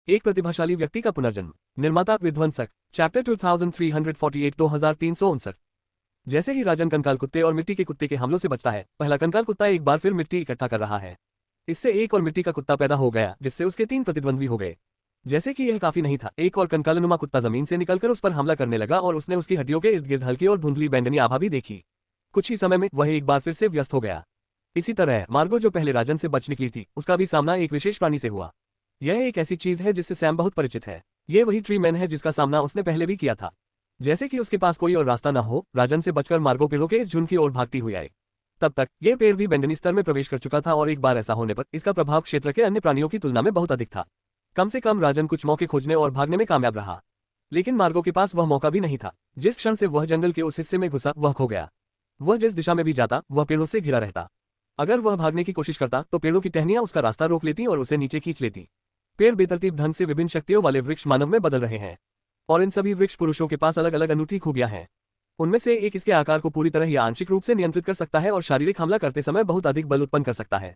एक प्रतिभाशाली व्यक्ति का पुनर्जन्म। निर्माता विध्वंसक। चैप्टर 2348 2359। जैसे ही राजन कंकाल कुत्ते और मिट्टी के कुत्ते के हमलों से बचता है, पहला कंकाल कुत्ता एक बार फिर मिट्टी इकट्ठा कर रहा है। इससे एक और मिट्टी का कुत्ता पैदा हो गया, जिससे उसके 3 प्रतिद्वंद्वी हो गए। जैसे कि यह काफी नहीं था, एक और कंकालनुमा कुत्ता जमीन से निकलकर उस पर हमला करने लगा और उसने उसकी हड्डियों के इर्द गिर्द हल्की और धुंधली बैंगनी आभा भी देखी। कुछ ही समय में वह एक बार फिर से व्यस्त हो गया। इसी तरह मार्गो, जो पहले राजन से बच निकली थी, उसका भी सामना एक विशेष प्राणी से हुआ। यह एक ऐसी चीज है जिससे सैम बहुत परिचित है। ये वही ट्री मैन है जिसका सामना उसने पहले भी किया था। जैसे कि उसके पास कोई और रास्ता न हो, राजन से बचकर मार्गो पेड़ों के इस झुंड की ओर भागती हुई आई। तब तक यह पेड़ भी बैंगनी स्तर में प्रवेश कर चुका था और एक बार ऐसा होने पर इसका प्रभाव क्षेत्र के अन्य प्राणियों की तुलना में बहुत अधिक था। कम से कम राजन कुछ मौके खोजने और भागने में कामयाब रहा, लेकिन मार्गो के पास वह मौका भी नहीं था। जिस क्षण से वह जंगल के उस हिस्से में घुसा, वह खो गया। वह जिस दिशा में भी जाता, वह पेड़ों से घिरा रहता। अगर वह भागने की कोशिश करता तो पेड़ों की टहनियां उसका रास्ता रोक लेती और उसे नीचे खींच लेती। पेड़ बेतरतीब ढंग से विभिन्न शक्तियों वाले वृक्ष मानव में बदल रहे हैं, और इन सभी वृक्ष पुरुषों के पास अलग अलग अनूठी खूबियां हैं। उनमें से एक इसके आकार को पूरी तरह या आंशिक रूप से नियंत्रित कर सकता है और शारीरिक हमला करते समय बहुत अधिक बल उत्पन्न कर सकता है।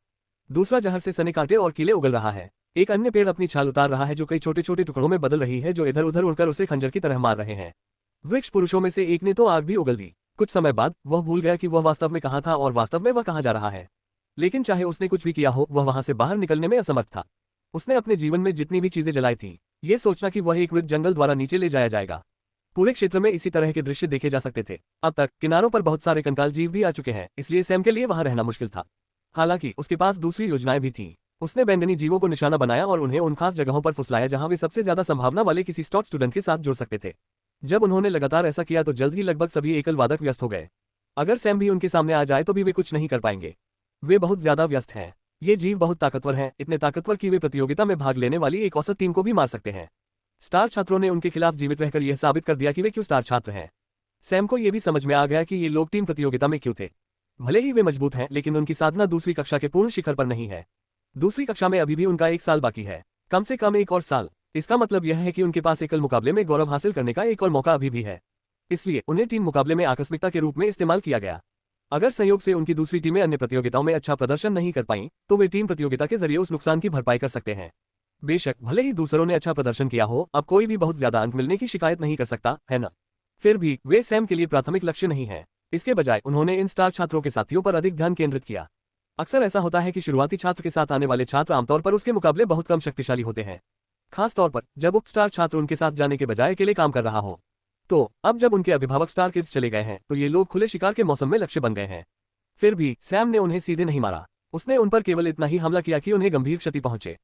दूसरा जहर से सने कांटे और कीले उगल रहा है। एक अन्य पेड़ अपनी छाल उतार रहा है, जो कई छोटे छोटे टुकड़ों में बदल रही है, जो इधर उधर उड़कर उसे खंजर की तरह मार रहे हैं। वृक्ष पुरुषों में से एक ने तो आग भी उगल दी। कुछ समय बाद वह भूल गया कि वह वास्तव में कहाँ था और वास्तव में वह कहाँ जा रहा है। लेकिन चाहे उसने कुछ भी किया हो, वह वहां से बाहर निकलने में असमर्थ था। उसने अपने जीवन में जितनी भी चीजें जलाई थी, ये सोचना कि वह एक मृत जंगल द्वारा नीचे ले जाया जाएगा। पूरे क्षेत्र में इसी तरह के दृश्य देखे जा सकते थे। अब तक किनारों पर बहुत सारे कंकाल जीव भी आ चुके हैं, इसलिए सैम के लिए वहां रहना मुश्किल था। हालांकि उसके पास दूसरी योजनाएं भी थीं। उसने बैंगनी जीवों को निशाना बनाया और उन्हें उन खास जगहों पर फुसलाया जहां वे सबसे ज्यादा संभावना वाले किसी स्टॉट स्टूडेंट के साथ जुड़ सकते थे। जब उन्होंने लगातार ऐसा किया तो जल्द ही लगभग सभी एकल वादक व्यस्त हो गए। अगर सैम भी उनके सामने आ जाए तो भी वे कुछ नहीं कर पाएंगे। वे बहुत ज्यादा व्यस्त हैं। ये जीव बहुत ताकतवर हैं, इतने ताकतवर कि वे प्रतियोगिता में भाग लेने वाली एक औसत टीम को भी मार सकते हैं। स्टार छात्रों ने उनके खिलाफ जीवित रहकर यह साबित कर दिया कि वे क्यों स्टार छात्र हैं। सैम को यह भी समझ में आ गया कि ये लोग टीम प्रतियोगिता में क्यों थे। भले ही वे मजबूत हैं, लेकिन उनकी साधना दूसरी कक्षा के पूर्ण शिखर पर नहीं है। दूसरी कक्षा में अभी भी उनका 1 साल बाकी है, कम से कम 1 और साल। इसका मतलब यह है कि उनके पास एकल मुकाबले में गौरव हासिल करने का एक और मौका अभी भी है। इसलिए उन्हें टीम मुकाबले में आकस्मिकता के रूप में इस्तेमाल किया गया। अगर संयोग से उनकी दूसरी टीमें अन्य प्रतियोगिताओं में अच्छा प्रदर्शन नहीं कर पाईं, तो वे टीम प्रतियोगिता के जरिए उस नुकसान की भरपाई कर सकते हैं। बेशक भले ही दूसरों ने अच्छा प्रदर्शन किया हो, अब कोई भी बहुत ज्यादा अंक मिलने की शिकायत नहीं कर सकता, है ना? फिर भी वे सैम के लिए प्राथमिक लक्ष्य नहीं है। इसके बजाय उन्होंने इन स्टार छात्रों के साथियों पर अधिक ध्यान केंद्रित किया। अक्सर ऐसा होता है कि शुरुआती छात्र के साथ आने वाले छात्र आमतौर पर उसके मुकाबले बहुत कम शक्तिशाली होते हैं, खास तौर पर जब उप स्टार छात्र उनके साथ जाने के बजाय अकेले काम कर रहा हो। तो अब जब उनके अभिभावक स्टार किड्स चले गए हैं, तो ये लोग खुले शिकार के मौसम में लक्ष्य बन गए हैं। फिर भी सैम ने उन्हें सीधे नहीं मारा। उसने उन पर केवल इतना ही हमला किया कि उन्हें गंभीर क्षति पहुंचे।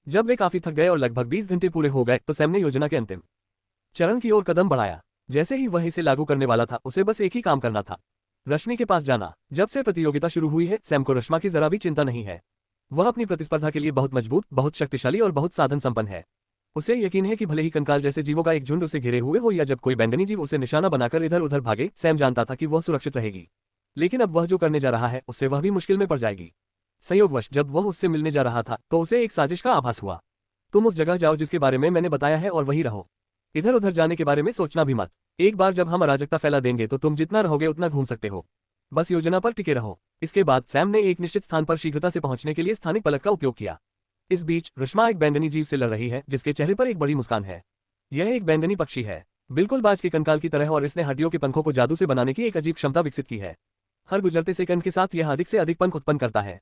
जब वे काफी थक गए और लगभग 20 घंटे पूरे हो गए, तो सैम ने योजना के अंतिम चरण की ओर कदम बढ़ाया। जैसे ही वह इसे लागू करने वाला था, उसे बस एक ही काम करना था, रश्मि के पास जाना। जब से प्रतियोगिता शुरू हुई है, सैम को रश्मा की जरा भी चिंता नहीं है। वह अपनी प्रतिस्पर्धा के लिए बहुत मजबूत, बहुत शक्तिशाली और बहुत साधन संपन्न है। उसे यकीन है कि भले ही कंकाल जैसे जीवों का एक झुंड उसे घिरे हुए हो या जब कोई बैंगनी जीव उसे निशाना बनाकर इधर उधर भागे, सैम जानता था कि वह सुरक्षित रहेगी। लेकिन अब वह जो करने जा रहा है, उससे वह भी मुश्किल में पड़ जाएगी। संयोगवश जब वह उससे मिलने जा रहा था, तो उसे एक साजिश का आभास हुआ। तुम उस जगह जाओ जिसके बारे में मैंने बताया है और वहीं रहो। इधर उधर जाने के बारे में सोचना भी मत। एक बार जब हम अराजकता फैला देंगे तो तुम जितना रहोगे उतना घूम सकते हो। बस योजना पर टिके रहो। इसके बाद सैम ने एक निश्चित स्थान पर शीघ्रता से पहुंचने के लिए स्थानिक पलक का उपयोग किया। इस बीच रश्मा एक बैंगनी जीव से लड़ रही है, जिसके चेहरे पर एक बड़ी मुस्कान है। यह एक बैंगनी पक्षी है, बिल्कुल बाज के कंकाल की तरह, और इसने हड्डियों के पंखों को जादू से बनाने की एक अजीब क्षमता विकसित की है। हर गुजरते सेकंड के साथ यह अधिक से अधिक पंख उत्पन्न करता है।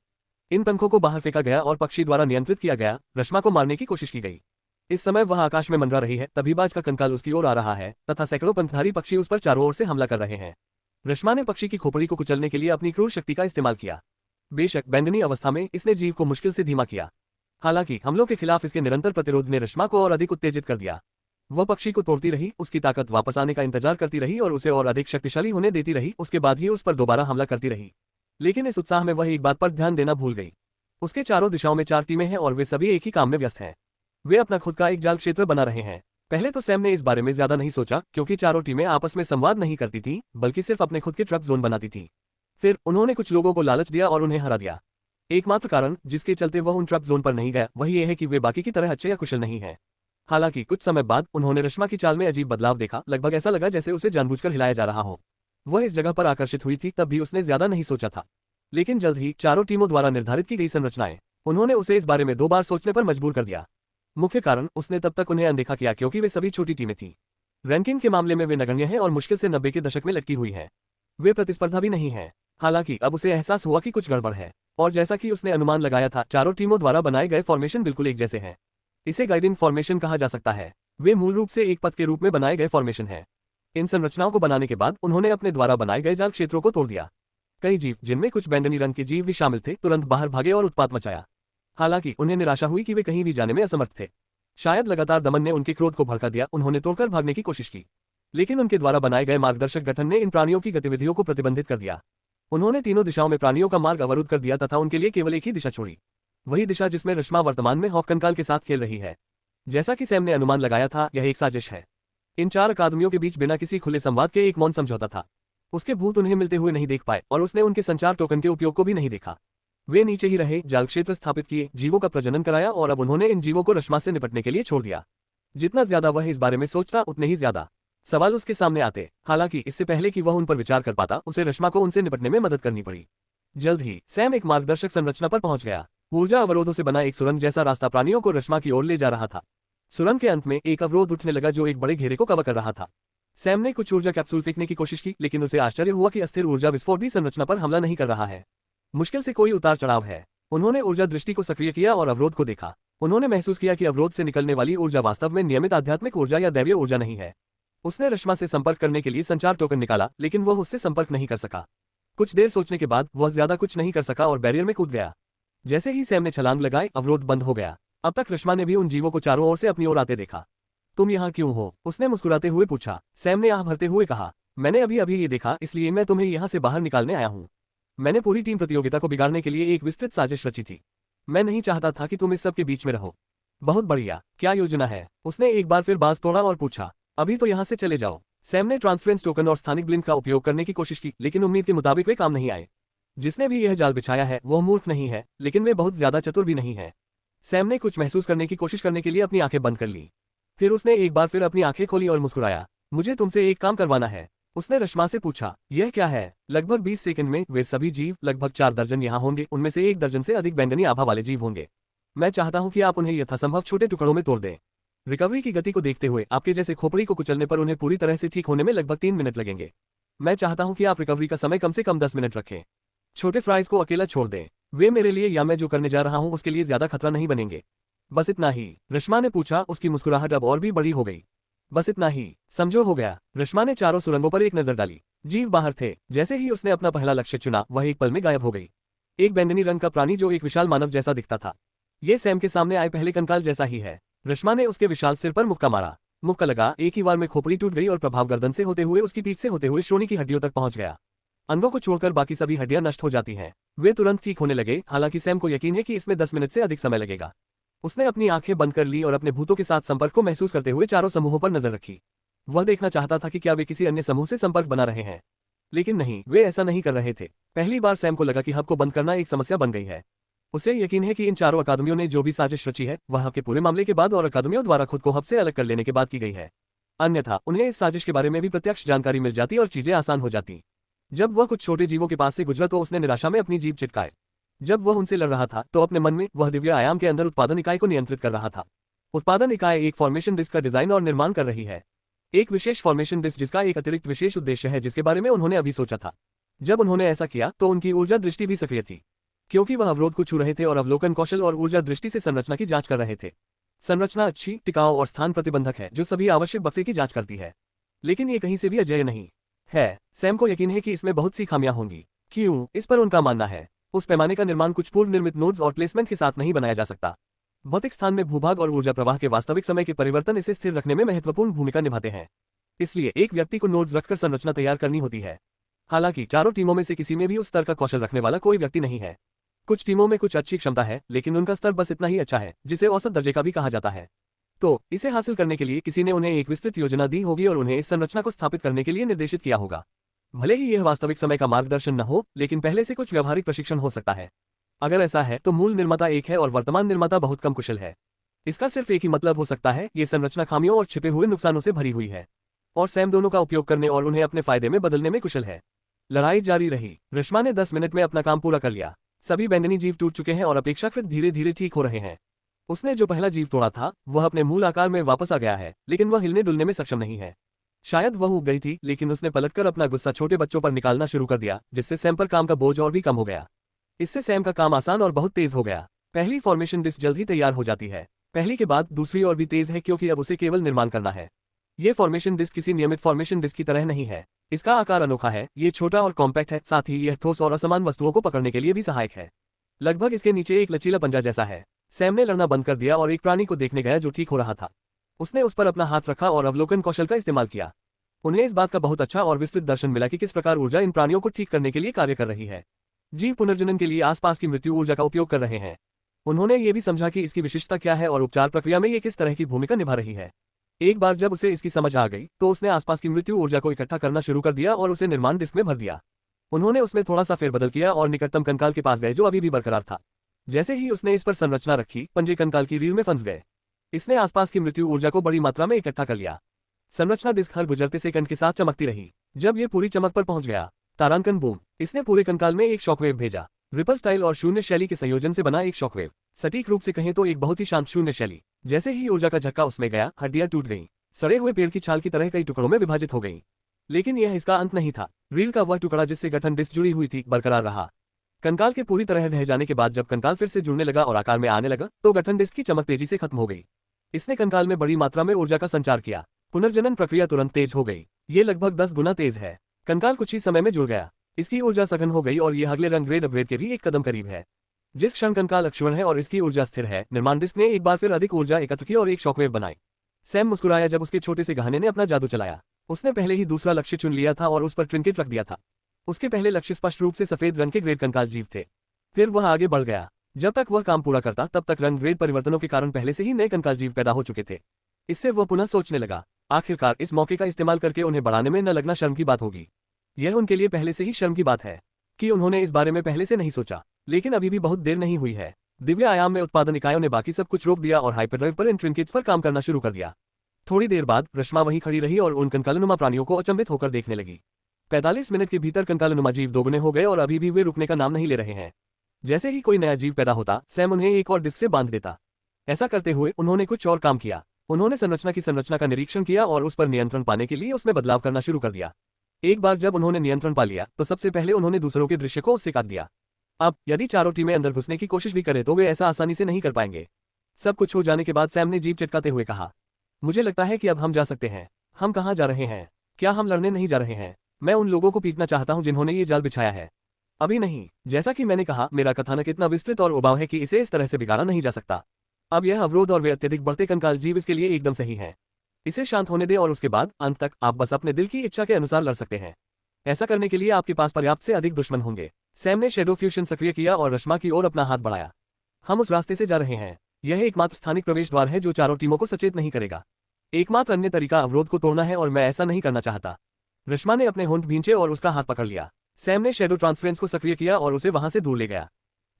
इन पंखों को बाहर फेंका गया और पक्षी द्वारा नियंत्रित किया गया। रश्मा को मारने की कोशिश की गई। इस समय वह आकाश में मंडरा रही है, तभी बाज का कंकाल उसकी ओर आ रहा है तथा सैकड़ों पंखधारी पक्षी उस पर चारों ओर से हमला कर रहे हैं। रश्मा ने पक्षी की खोपड़ी को कुचलने के लिए अपनी क्रूर शक्ति का इस्तेमाल किया। बेशक बैंगनी अवस्था में इसने जीव को मुश्किल से धीमा किया। हालांकि हमलों के खिलाफ इसके निरंतर प्रतिरोध ने रश्मा को और अधिक उत्तेजित कर दिया। वह पक्षी को तोड़ती रही, उसकी ताकत वापस आने का इंतजार करती रही और उसे और अधिक शक्तिशाली होने देती रही। उसके बाद ही उस पर दोबारा हमला करती रही। लेकिन इस उत्साह में वह एक बात पर ध्यान देना भूल गई। उसके चारों दिशाओं में 4 टीमें हैं और वे सभी एक ही काम में व्यस्त हैं। वे अपना खुद का एक जाल क्षेत्र बना रहे हैं। पहले तो सैम ने इस बारे में ज्यादा नहीं सोचा, क्योंकि चारों टीमें आपस में संवाद नहीं करती थीं, बल्कि सिर्फ अपने खुद के ट्रैप जोन बनाती थीं। फिर उन्होंने कुछ लोगों को लालच दिया और उन्हें हरा दिया। एकमात्र कारण जिसके चलते वह उन ट्रैप जोन पर नहीं गया, वह यह है कि वे बाकी की तरह अच्छे या कुशल नहीं हैं। हालांकि कुछ समय बाद उन्होंने रश्मा की चाल में अजीब बदलाव देखा। लगभग ऐसा लगा जैसे उसे जानबूझकर हिलाया जा रहा हो। वह इस जगह पर आकर्षित हुई थी, तब भी उसने ज्यादा नहीं सोचा था। लेकिन जल्द ही चारों टीमों द्वारा निर्धारित की गई संरचनाएं उन्होंने उसे इस बारे में 2 बार सोचने पर मजबूर कर दिया। मुख्य कारण, उसने तब तक उन्हें अनदेखा किया क्योंकि वे सभी छोटी टीमें थीं। रैंकिंग के मामले में वे नगण्य हैं और मुश्किल से 90 के दशक में लटकी हुई है। वे प्रतिस्पर्धा भी नहीं है। हालांकि अब उसे एहसास हुआ कि कुछ गड़बड़ है, और जैसा कि उसने अनुमान लगाया था, चारों टीमों द्वारा बनाए गए फॉर्मेशन बिल्कुल एक जैसे हैं। इसे गाइडिंग फॉर्मेशन कहा जा सकता है। वे मूल रूप से एक पथ के रूप में बनाए गए फॉर्मेशन हैं। इन संरचनाओं को बनाने के बाद उन्होंने अपने द्वारा बनाए गए जाल क्षेत्रों को तोड़ दिया। कई जीव, जिनमें कुछ बैंगनी रंग के जीव भी शामिल थे, तुरंत बाहर भागे और उत्पात मचाया। हालांकि उन्हें निराशा हुई कि वे कहीं भी जाने में असमर्थ थे। शायद लगातार दमन ने उनके क्रोध को भड़का दिया। उन्होंने तोड़कर भागने की कोशिश की, लेकिन उनके द्वारा बनाए गए मार्गदर्शक गठन ने इन प्राणियों की गतिविधियों को प्रतिबंधित कर दिया। उन्होंने तीनों दिशाओं में प्राणियों का मार्ग अवरुद्ध कर दिया तथा उनके लिए केवल एक ही दिशा छोड़ी, वही दिशा जिसमें रश्मा वर्तमान में हॉक कंकाल के साथ खेल रही है। जैसा कि सैम ने अनुमान लगाया था, यह एक साजिश है। इन 4 अकादमियों के बीच बिना किसी खुले संवाद के एक मौन समझौता था। उसके भूत उन्हें मिलते हुए नहीं देख पाए और उसने उनके संचार टोकन के उपयोग को भी नहीं देखा। वे नीचे ही रहे, जाल क्षेत्र स्थापित किए, जीवों का प्रजनन कराया और अब उन्होंने इन जीवों को रश्मा से निपटने के लिए छोड़ दिया। जितना ज्यादा वह इस बारे में सोचता, उतने ही ज्यादा सवाल उसके सामने आते। हालांकि इससे पहले कि वह उन पर विचार कर पाता, उसे रश्मा को उनसे निपटने में मदद करनी पड़ी। जल्द ही सैम एक मार्गदर्शक संरचना पर पहुंच गया। ऊर्जा अवरोधों से बना एक सुरंग जैसा रास्ता प्राणियों को रश्मा की ओर ले जा रहा था। सुरंग के अंत में एक अवरोध उठने लगा जो एक बड़े घेरे को कवर कर रहा था। सैम ने कुछ ऊर्जा कैप्सूल फेंकने की कोशिश की, लेकिन उसे आश्चर्य हुआ कि अस्थिर ऊर्जा विस्फोट भी संरचना पर हमला नहीं कर रहा है। मुश्किल से कोई उतार चढ़ाव है। उन्होंने ऊर्जा दृष्टि को सक्रिय किया और अवरोध को देखा। उन्होंने महसूस किया कि अवरोध से निकलने वाली ऊर्जा वास्तव में नियमित आध्यात्मिक ऊर्जा या दैवीय ऊर्जा नहीं है। उसने रश्मा से संपर्क करने के लिए संचार टोकन निकाला, लेकिन वह उससे संपर्क नहीं कर सका। कुछ देर सोचने के बाद वह ज्यादा कुछ नहीं कर सका और बैरियर में कूद गया। जैसे ही सैम ने छलांग लगाई, अवरोध बंद हो गया। अब तक रश्मा ने भी उन जीवों को चारों ओर से अपनी ओर आते देखा। तुम यहाँ क्यों हो? उसने मुस्कुराते हुए पूछा। सैम ने आह भरते हुए कहा, मैंने अभी अभी ये देखा, इसलिए मैं तुम्हें यहाँ से बाहर निकालने आया हूँ। मैंने पूरी टीम प्रतियोगिता को बिगाड़ने के लिए एक विस्तृत साजिश रची थी। मैं नहीं चाहता था कि तुम इस सब के बीच में रहो। बहुत बढ़िया, क्या योजना है? उसने एक बार फिर बाज तोड़ा और पूछा। अभी तो यहाँ से चले जाओ। सैम ने ट्रांसफरेंस टोकन और स्थानिक ब्लिंक का उपयोग करने की कोशिश की, लेकिन उम्मीद के मुताबिक वे काम नहीं आए। जिसने भी यह जाल बिछाया है वह मूर्ख नहीं है, लेकिन वे बहुत ज्यादा चतुर भी नहीं है। सैम ने कुछ महसूस करने की कोशिश करने के लिए अपनी आंखें बंद कर ली। फिर उसने एक बार फिर अपनी आंखें खोली और मुस्कुराया। मुझे तुमसे एक काम करवाना है। उसने रश्मा से पूछा। यह क्या है? लगभग 20 सेकंड में वे सभी जीव, लगभग 4 दर्जन यहाँ होंगे। उनमें से 1 दर्जन से अधिक बैंगनी आभा वाले जीव होंगे। मैं चाहता हूँ कि आप उन्हें यथासंभव छोटे टुकड़ों में तोड़ दें। रिकवरी की गति को देखते हुए आपके जैसे खोपड़ी को कुचलने पर उन्हें पूरी तरह से ठीक होने में लगभग 3 मिनट लगेंगे। मैं चाहता हूँ कि आप रिकवरी का समय कम से कम 10 मिनट रखें। छोटे फ्राइज को अकेला छोड़ दें। वे मेरे लिए या मैं जो करने जा रहा हूँ उसके लिए ज्यादा खतरा नहीं बनेंगे। बस इतना ही? रश्मा ने पूछा। उसकी मुस्कुराहट अब और भी बड़ी हो गई। बस इतना ही, समझो, हो गया। रश्मा ने चारों सुरंगों पर एक नजर डाली। जीव बाहर थे। जैसे ही उसने अपना पहला लक्ष्य चुना, वह एक पल में गायब हो गई। एक बैंगनी रंग का प्राणी जो एक विशाल मानव जैसा दिखता था। ये सैम के सामने आए पहले कंकाल जैसा ही है। रश्मा ने उसके विशाल सिर पर मुक्का मारा। मुक्का लगा, एक ही बार में खोपड़ी टूट गई और प्रभाव गर्दन से होते हुए उसकी पीठ से होते हुए श्रोणी की हड्डियों तक पहुंच गया। अंगों को छोड़कर बाकी सभी हड्डियां नष्ट हो जाती हैं। वे तुरंत ठीक होने लगे। हालांकि सैम को यकीन है कि इसमें 10 मिनट से अधिक समय लगेगा। उसने अपनी आंखें बंद कर ली और अपने भूतों के साथ संपर्क को महसूस करते हुए चारों समूहों पर नजर रखी। वह देखना चाहता था कि क्या वे किसी अन्य समूह से संपर्क बना रहे हैं, लेकिन नहीं, वे ऐसा नहीं कर रहे थे। पहली बार सैम को लगा कि हब को बंद करना एक समस्या बन गई है। उसे यकीन है कि इन चारों अकादमियों ने जो भी साजिश रची है, वह हब के पूरे मामले के बाद और अकादमियों द्वारा खुद को हब से अलग कर लेने के बाद की गई है। अन्यथा उन्हें इस साजिश के बारे में भी प्रत्यक्ष जानकारी मिल जाती और चीजें आसान हो जाती। जब वह कुछ छोटे जीवों के पास से गुजरा तो उसने निराशा में अपनी जीभ चिटकाए। जब वह उनसे लड़ रहा था तो अपने मन में वह दिव्य आयाम के अंदर उत्पादन इकाई को नियंत्रित कर रहा था। उत्पादन इकाई एक फॉर्मेशन डिस्क का डिजाइन और निर्माण कर रही है। एक विशेष फॉर्मेशन डिस्क जिसका एक अतिरिक्त विशेष उद्देश्य है जिसके बारे में उन्होंने अभी सोचा था। जब उन्होंने ऐसा किया तो उनकी ऊर्जा दृष्टि भी सक्रिय थी, क्योंकि वह अवरोध को छू रहे थे और अवलोकन कौशल और ऊर्जा दृष्टि से संरचना की जांच कर रहे थे। संरचना अच्छी, टिकाऊ और स्थान प्रतिबंधक है जो सभी आवश्यक बक्से की जांच करती है, लेकिन ये कहीं से भी अजेय नहीं है। सैम को यकीन है कि इसमें बहुत सी खामियां होंगी। क्यों? इस पर उनका मानना है उस पैमाने का निर्माण कुछ पूर्व निर्मित नोड्स और प्लेसमेंट के साथ नहीं बनाया जा सकता। भौतिक स्थान में भूभाग और ऊर्जा प्रवाह के वास्तविक समय के परिवर्तन इसे स्थिर रखने में महत्वपूर्ण भूमिका निभाते हैं। इसलिए एक व्यक्ति को नोड्स रखकर संरचना तैयार करनी होती है। हालांकि चारों टीमों में से किसी में भी उस स्तर का कौशल रखने वाला कोई व्यक्ति नहीं है। कुछ टीमों में कुछ अच्छी क्षमता है, लेकिन उनका स्तर बस इतना ही अच्छा है जिसे औसत दर्जे का भी कहा जाता है। तो इसे हासिल करने के लिए किसी ने उन्हें एक विस्तृत योजना दी होगी और उन्हें इस संरचना को स्थापित करने के लिए निर्देशित किया होगा। भले ही यह वास्तविक समय का मार्गदर्शन न हो, लेकिन पहले से कुछ व्यावहारिक प्रशिक्षण हो सकता है। अगर ऐसा है तो मूल निर्माता एक है और वर्तमान निर्माता बहुत कम कुशल है। इसका सिर्फ एक ही मतलब हो सकता है, ये संरचना खामियों और छिपे हुए नुकसानों से भरी हुई है, और सैम दोनों का उपयोग करने और उन्हें अपने फायदे में बदलने में कुशल है। लड़ाई जारी रही। रश्मा ने 10 मिनट में अपना काम पूरा कर लिया। सभी बैंगनी जीव टूट चुके हैं और अपेक्षाकृत धीरे धीरे ठीक हो रहे हैं। उसने जो पहला जीव तोड़ा था वह अपने मूल आकार में वापस आ गया है, लेकिन वह हिलने डुलने में सक्षम नहीं है। शायद वह उब गई थी, लेकिन उसने पलटकर अपना गुस्सा छोटे बच्चों पर निकालना शुरू कर दिया, जिससे सैम पर काम का बोझ और भी कम हो गया। इससे सैम का काम आसान और बहुत तेज हो गया। पहली फॉर्मेशन डिस्क जल्द ही तैयार हो जाती है। पहली के बाद दूसरी और भी तेज है, क्योंकि अब उसे केवल निर्माण करना है। ये फॉर्मेशन डिस्क किसी नियमित फॉर्मेशन डिस्क की तरह नहीं है। इसका आकार अनोखा है, ये छोटा और कॉम्पैक्ट है, साथ ही यह ठोस और असमान वस्तुओं को पकड़ने के लिए भी सहायक है। लगभग इसके नीचे एक लचीला पंजा जैसा है। सैम ने लड़ना बंद कर दिया और एक प्राणी को देखने गया जो ठीक हो रहा था। उसने उस पर अपना हाथ रखा और अवलोकन कौशल का इस्तेमाल किया। उन्हें इस बात का बहुत अच्छा और विस्तृत दर्शन मिला कि किस प्रकार ऊर्जा इन प्राणियों को ठीक करने के लिए कार्य कर रही है। जीव पुनर्जनन के लिए आसपास की मृत्यु ऊर्जा का उपयोग कर रहे हैं। उन्होंने ये भी समझा कि इसकी विशिष्टता क्या है और उपचार प्रक्रिया में ये किस तरह की भूमिका निभा रही है। एक बार जब उसे इसकी समझ आ गई तो उसने आसपास की मृत्यु ऊर्जा को इकट्ठा करना शुरू कर दिया और उसे निर्माण डिस्क में भर दिया। उन्होंने उसमें थोड़ा सा फेरबदल किया और निकटतम कंकाल के पास गए जो अभी भी बरकरार था। जैसे ही उसने इस पर संरचना रखी, पंजे कंकाल की रीढ़ में फंस गए। इसने आसपास की मृत्यु ऊर्जा को बड़ी मात्रा में इकट्ठा कर लिया। संरचना डिस्क हर गुजरते सेकंड के साथ चमकती रही। जब ये पूरी चमक पर पहुंच गया, तारांकन बूम, इसने पूरे कंकाल में एक शॉकवेव भेजा। रिपल स्टाइल और शून्य शैली के संयोजन से बना एक शॉकवेव। सटीक रूप से कहें तो एक बहुत ही शांत शून्य शैली। जैसे ही ऊर्जा का झटका उसमें गया, हड्डियां टूट गईं, सड़े हुए पेड़ की छाल की तरह कई टुकड़ों में विभाजित हो गईं। लेकिन यह इसका अंत नहीं था। रील का वह टुकड़ा जिससे गठन डिस्क जुड़ी हुई थी बरकरार रहा। कंकाल के पूरी तरह ढह जाने के बाद जब कंकाल फिर से जुड़ने लगा और आकार में आने लगा, तो गठन डिस्क की चमक तेजी से खत्म हो गई। इसने कंकाल में बड़ी मात्रा में ऊर्जा का संचार किया। पुनर्जनन प्रक्रिया तुरंत तेज हो गई। ये लगभग 10 गुना तेज है। कंकाल कुछ ही समय में जुड़ गया। इसकी ऊर्जा सघन हो गई और ये अगले रंग ग्रेड अपग्रेड के भी एक कदम करीब है। जिस क्षण कंकाल अक्षुण्ण है और इसकी ऊर्जा स्थिर है, निर्माण डिस्क ने एक बार फिर अधिक ऊर्जा एकत्र की और एक शॉकवेव बनाई। सैम मुस्कुराया जब उसके छोटे से गहने ने अपना जादू चलाया। उसने पहले ही दूसरा लक्ष्य चुन लिया था और उस पर ट्रिंकेट रख दिया था। उसके पहले लक्ष्य स्पष्ट रूप से सफेद रंग के ग्रेड कंकाल जीव थे। फिर वह आगे बढ़ गया। जब तक वह काम पूरा करता तब तक रंग ग्रेड परिवर्तनों के कारण पहले से ही नए कंकाल जीव पैदा हो चुके थे। इससे वह पुनः सोचने लगा। आखिरकार इस मौके का इस्तेमाल करके उन्हें बढ़ाने में न लगना शर्म की बात होगी। यह उनके लिए पहले से ही शर्म की बात है कि उन्होंने इस बारे में पहले से नहीं सोचा। लेकिन अभी भी बहुत देर नहीं हुई है। दिव्य आयाम में उत्पादन इकाइयों ने बाकी सब कुछ रोक दिया और हाइपरड्राइव पर इन ट्रिंकेट्स पर काम करना शुरू कर दिया। थोड़ी देर बाद रश्मा वहीं खड़ी रही और उन कंकालनुमा प्राणियों को अचंभित होकर देखने लगी। 45 मिनट के भीतर कंकालनुमा जीव दोगुने हो गए और अभी भी वे रुकने का नाम नहीं ले रहे हैं। जैसे ही कोई नया जीव पैदा होता, सैम उन्हें एक और डिस्क से बांध देता। ऐसा करते हुए उन्होंने कुछ और काम किया। उन्होंने संरचना का निरीक्षण किया और उस पर नियंत्रण पाने के लिए उसमें बदलाव करना शुरू कर दिया। एक बार जब उन्होंने नियंत्रण पा लिया तो सबसे पहले उन्होंने दूसरों के दृश्य को उससे काट दिया। अब यदि चारों टीमें अंदर घुसने की कोशिश भी करें तो वे ऐसा आसानी से नहीं कर पाएंगे। सब कुछ हो जाने के बाद सैम ने जीभ चटकाते हुए कहा, मुझे लगता है कि अब हम जा सकते हैं। हम कहाँ जा रहे हैं? क्या हम लड़ने नहीं जा रहे हैं? मैं उन लोगों को पीटना चाहता हूँ जिन्होंने ये जाल बिछाया है। अभी नहीं। जैसा कि मैंने कहा, मेरा कथानक इतना विस्तृत और उबाऊ है कि इसे इस तरह से बिगाड़ा नहीं जा सकता। अब यह अवरोध और वे अत्यधिक बढ़ते कंकाल जीव इसके लिए एकदम सही है। इसे शांत होने दें और उसके बाद अंत तक आप बस अपने दिल की इच्छा के अनुसार लड़ सकते हैं। ऐसा करने के लिए आपके पास पर्याप्त से अधिक दुश्मन होंगे। सैम ने शैडो फ्यूजन सक्रिय किया और रश्मा की ओर अपना हाथ बढ़ाया। हम उस रास्ते से जा रहे हैं। यह एकमात्र स्थानिक प्रवेश द्वार है जो चारों टीमों को सचेत नहीं करेगा। एकमात्र अन्य तरीका अवरोध को तोड़ना है और मैं ऐसा नहीं करना चाहता। रश्मा ने अपने होंठ भींचे और उसका हाथ पकड़ लिया। सैम ने शैडो ट्रांसफरेंस को सक्रिय किया और उसे वहां से दूर ले गया।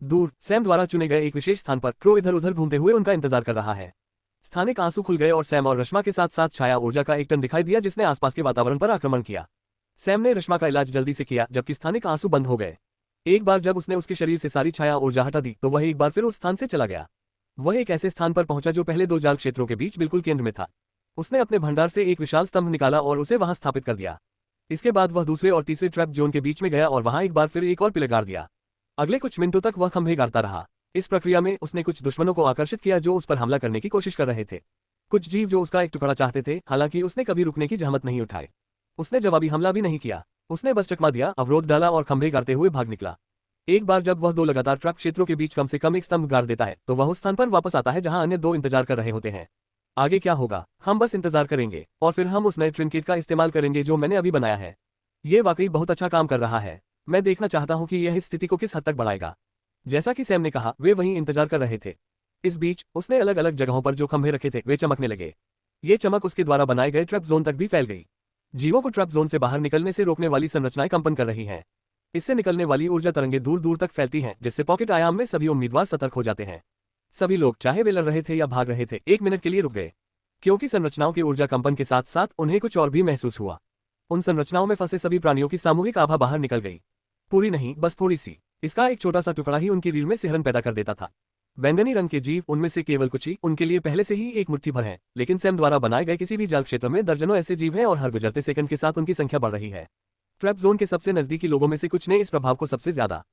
दूर सैम द्वारा चुने गए एक विशेष स्थान पर क्रो इधर उधर घूमते हुए उनका इंतजार कर रहा है। स्थानिक आंसू खुल गए और सैम और रश्मा के साथ साथ छाया ऊर्जा का एक टन दिखाई दिया जिसने आसपास के वातावरण पर आक्रमण किया। सैम ने रश्मा का इलाज जल्दी से किया जबकि स्थानिक आंसू बंद हो गए। एक बार जब उसने उसके शरीर से सारी छाया ऊर्जा हटा दी तो वह एक बार फिर उस स्थान से चला गया। वह एक ऐसे स्थान पर पहुंचा जो पहले दो जाल क्षेत्रों के बीच बिल्कुल केंद्र में था। उसने अपने भंडार से एक विशाल स्तंभ निकाला और उसे वहां स्थापित कर दिया। इसके बाद वह दूसरे और तीसरे ट्रैप जोन के बीच में गया और वहां एक बार फिर एक और पिलर गाड़ दिया। अगले कुछ मिनटों तक वह खंभे गाड़ता रहा। इस प्रक्रिया में उसने कुछ दुश्मनों को आकर्षित किया जो उस पर हमला करने की कोशिश कर रहे थे। कुछ जीव जो उसका एक टुकड़ा चाहते थे, हालांकि उसने कभी रुकने की जहमत नहीं उठाई। उसने जवाबी हमला भी नहीं किया। उसने बस चकमा दिया, अवरोध डाला और खंभे गाड़ते हुए भाग निकला। एक बार जब वह दो लगातार ट्रैप क्षेत्रों के बीच कम से कम एक स्तंभ गाड़ देता है तो वह उस स्थान पर वापस आता है जहां अन्य दो इंतजार कर रहे होते हैं। आगे क्या होगा? हम बस इंतजार करेंगे और फिर हम उस नए ट्रिंकेट का इस्तेमाल करेंगे जो मैंने अभी बनाया है। ये वाकई बहुत अच्छा काम कर रहा है। मैं देखना चाहता हूं कि यह इस स्थिति को किस हद तक बढ़ाएगा। जैसा कि सैम ने कहा, वे वहीं इंतजार कर रहे थे। इस बीच उसने अलग अलग जगहों पर जो खंभे रखे थे वे चमकने लगे। ये चमक उसके द्वारा बनाए गए ट्रैप जोन तक भी फैल गई। जीवों को ट्रैप जोन से बाहर निकलने से रोकने वाली संरचनाएं कंपन कर रही हैं। इससे निकलने वाली ऊर्जा तरंगें दूर दूर तक फैलती हैं, जिससे पॉकेट आयाम में सभी उम्मीदवार सतर्क हो जाते हैं। सभी लोग, चाहे वे लड़ रहे थे या भाग रहे थे, एक मिनट के लिए रुक गए, क्योंकि संरचनाओं के ऊर्जा कंपन के साथ साथ उन्हें कुछ और भी महसूस हुआ। उन संरचनाओं में फंसे सभी प्राणियों की सामूहिक आभा बाहर निकल गई। पूरी नहीं, बस थोड़ी सी। इसका एक छोटा सा टुकड़ा ही उनकी रीढ़ में सिहरन पैदा कर देता था। बैंगनी रंग के जीव, उनमें से केवल कुछ ही उनके लिए पहले से ही एक मुट्ठी भर हैं, लेकिन सैम द्वारा बनाए गए किसी भी जाल क्षेत्र में दर्जनों ऐसे जीव हैं और हर गुजरते सेकंड के साथ उनकी संख्या बढ़ रही है। ट्रैप जोन के सबसे नजदीकी लोगों में से कुछ ने इस प्रभाव को सबसे ज्यादा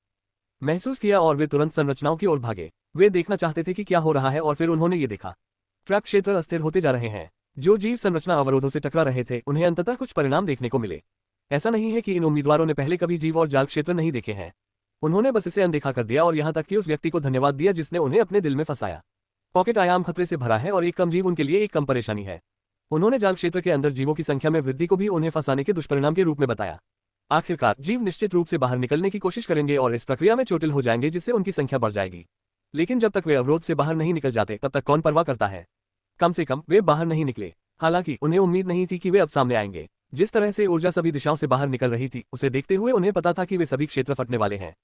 महसूस किया और वे तुरंत संरचनाओं की ओर भागे। वे देखना चाहते थे कि क्या हो रहा है और फिर उन्होंने ये देखा। ट्रैप क्षेत्र अस्थिर होते जा रहे हैं। जो जीव संरचना अवरोधों से टकरा रहे थे उन्हें अंततः कुछ परिणाम देखने को मिले। ऐसा नहीं है कि इन उम्मीदवारों ने पहले कभी जीव और जाल क्षेत्र नहीं देखे हैं। उन्होंने बस इसे अनदेखा कर दिया और यहाँ तक कि उस व्यक्ति को धन्यवाद दिया जिसने उन्हें अपने दिल में फंसाया। पॉकेट आयाम खतरे से भरा है और एक कम जीव उनके लिए एक कम परेशानी है। उन्होंने जाल क्षेत्र के अंदर जीवों की संख्या में वृद्धि को भी उन्हें फंसाने के दुष्परिणाम के रूप में बताया। आखिरकार जीव निश्चित रूप से बाहर निकलने की कोशिश करेंगे और इस प्रक्रिया में चोटिल हो जाएंगे जिससे उनकी संख्या बढ़ जाएगी। लेकिन जब तक वे अवरोध से बाहर नहीं निकल जाते तब तक कौन परवाह करता है। कम से कम वे बाहर नहीं निकले। हालांकि उन्हें उम्मीद नहीं थी कि वे अब सामने आएंगे। जिस तरह से ऊर्जा सभी दिशाओं से बाहर निकल रही थी उसे देखते हुए उन्हें पता था कि वे सभी क्षेत्र फटने वाले हैं।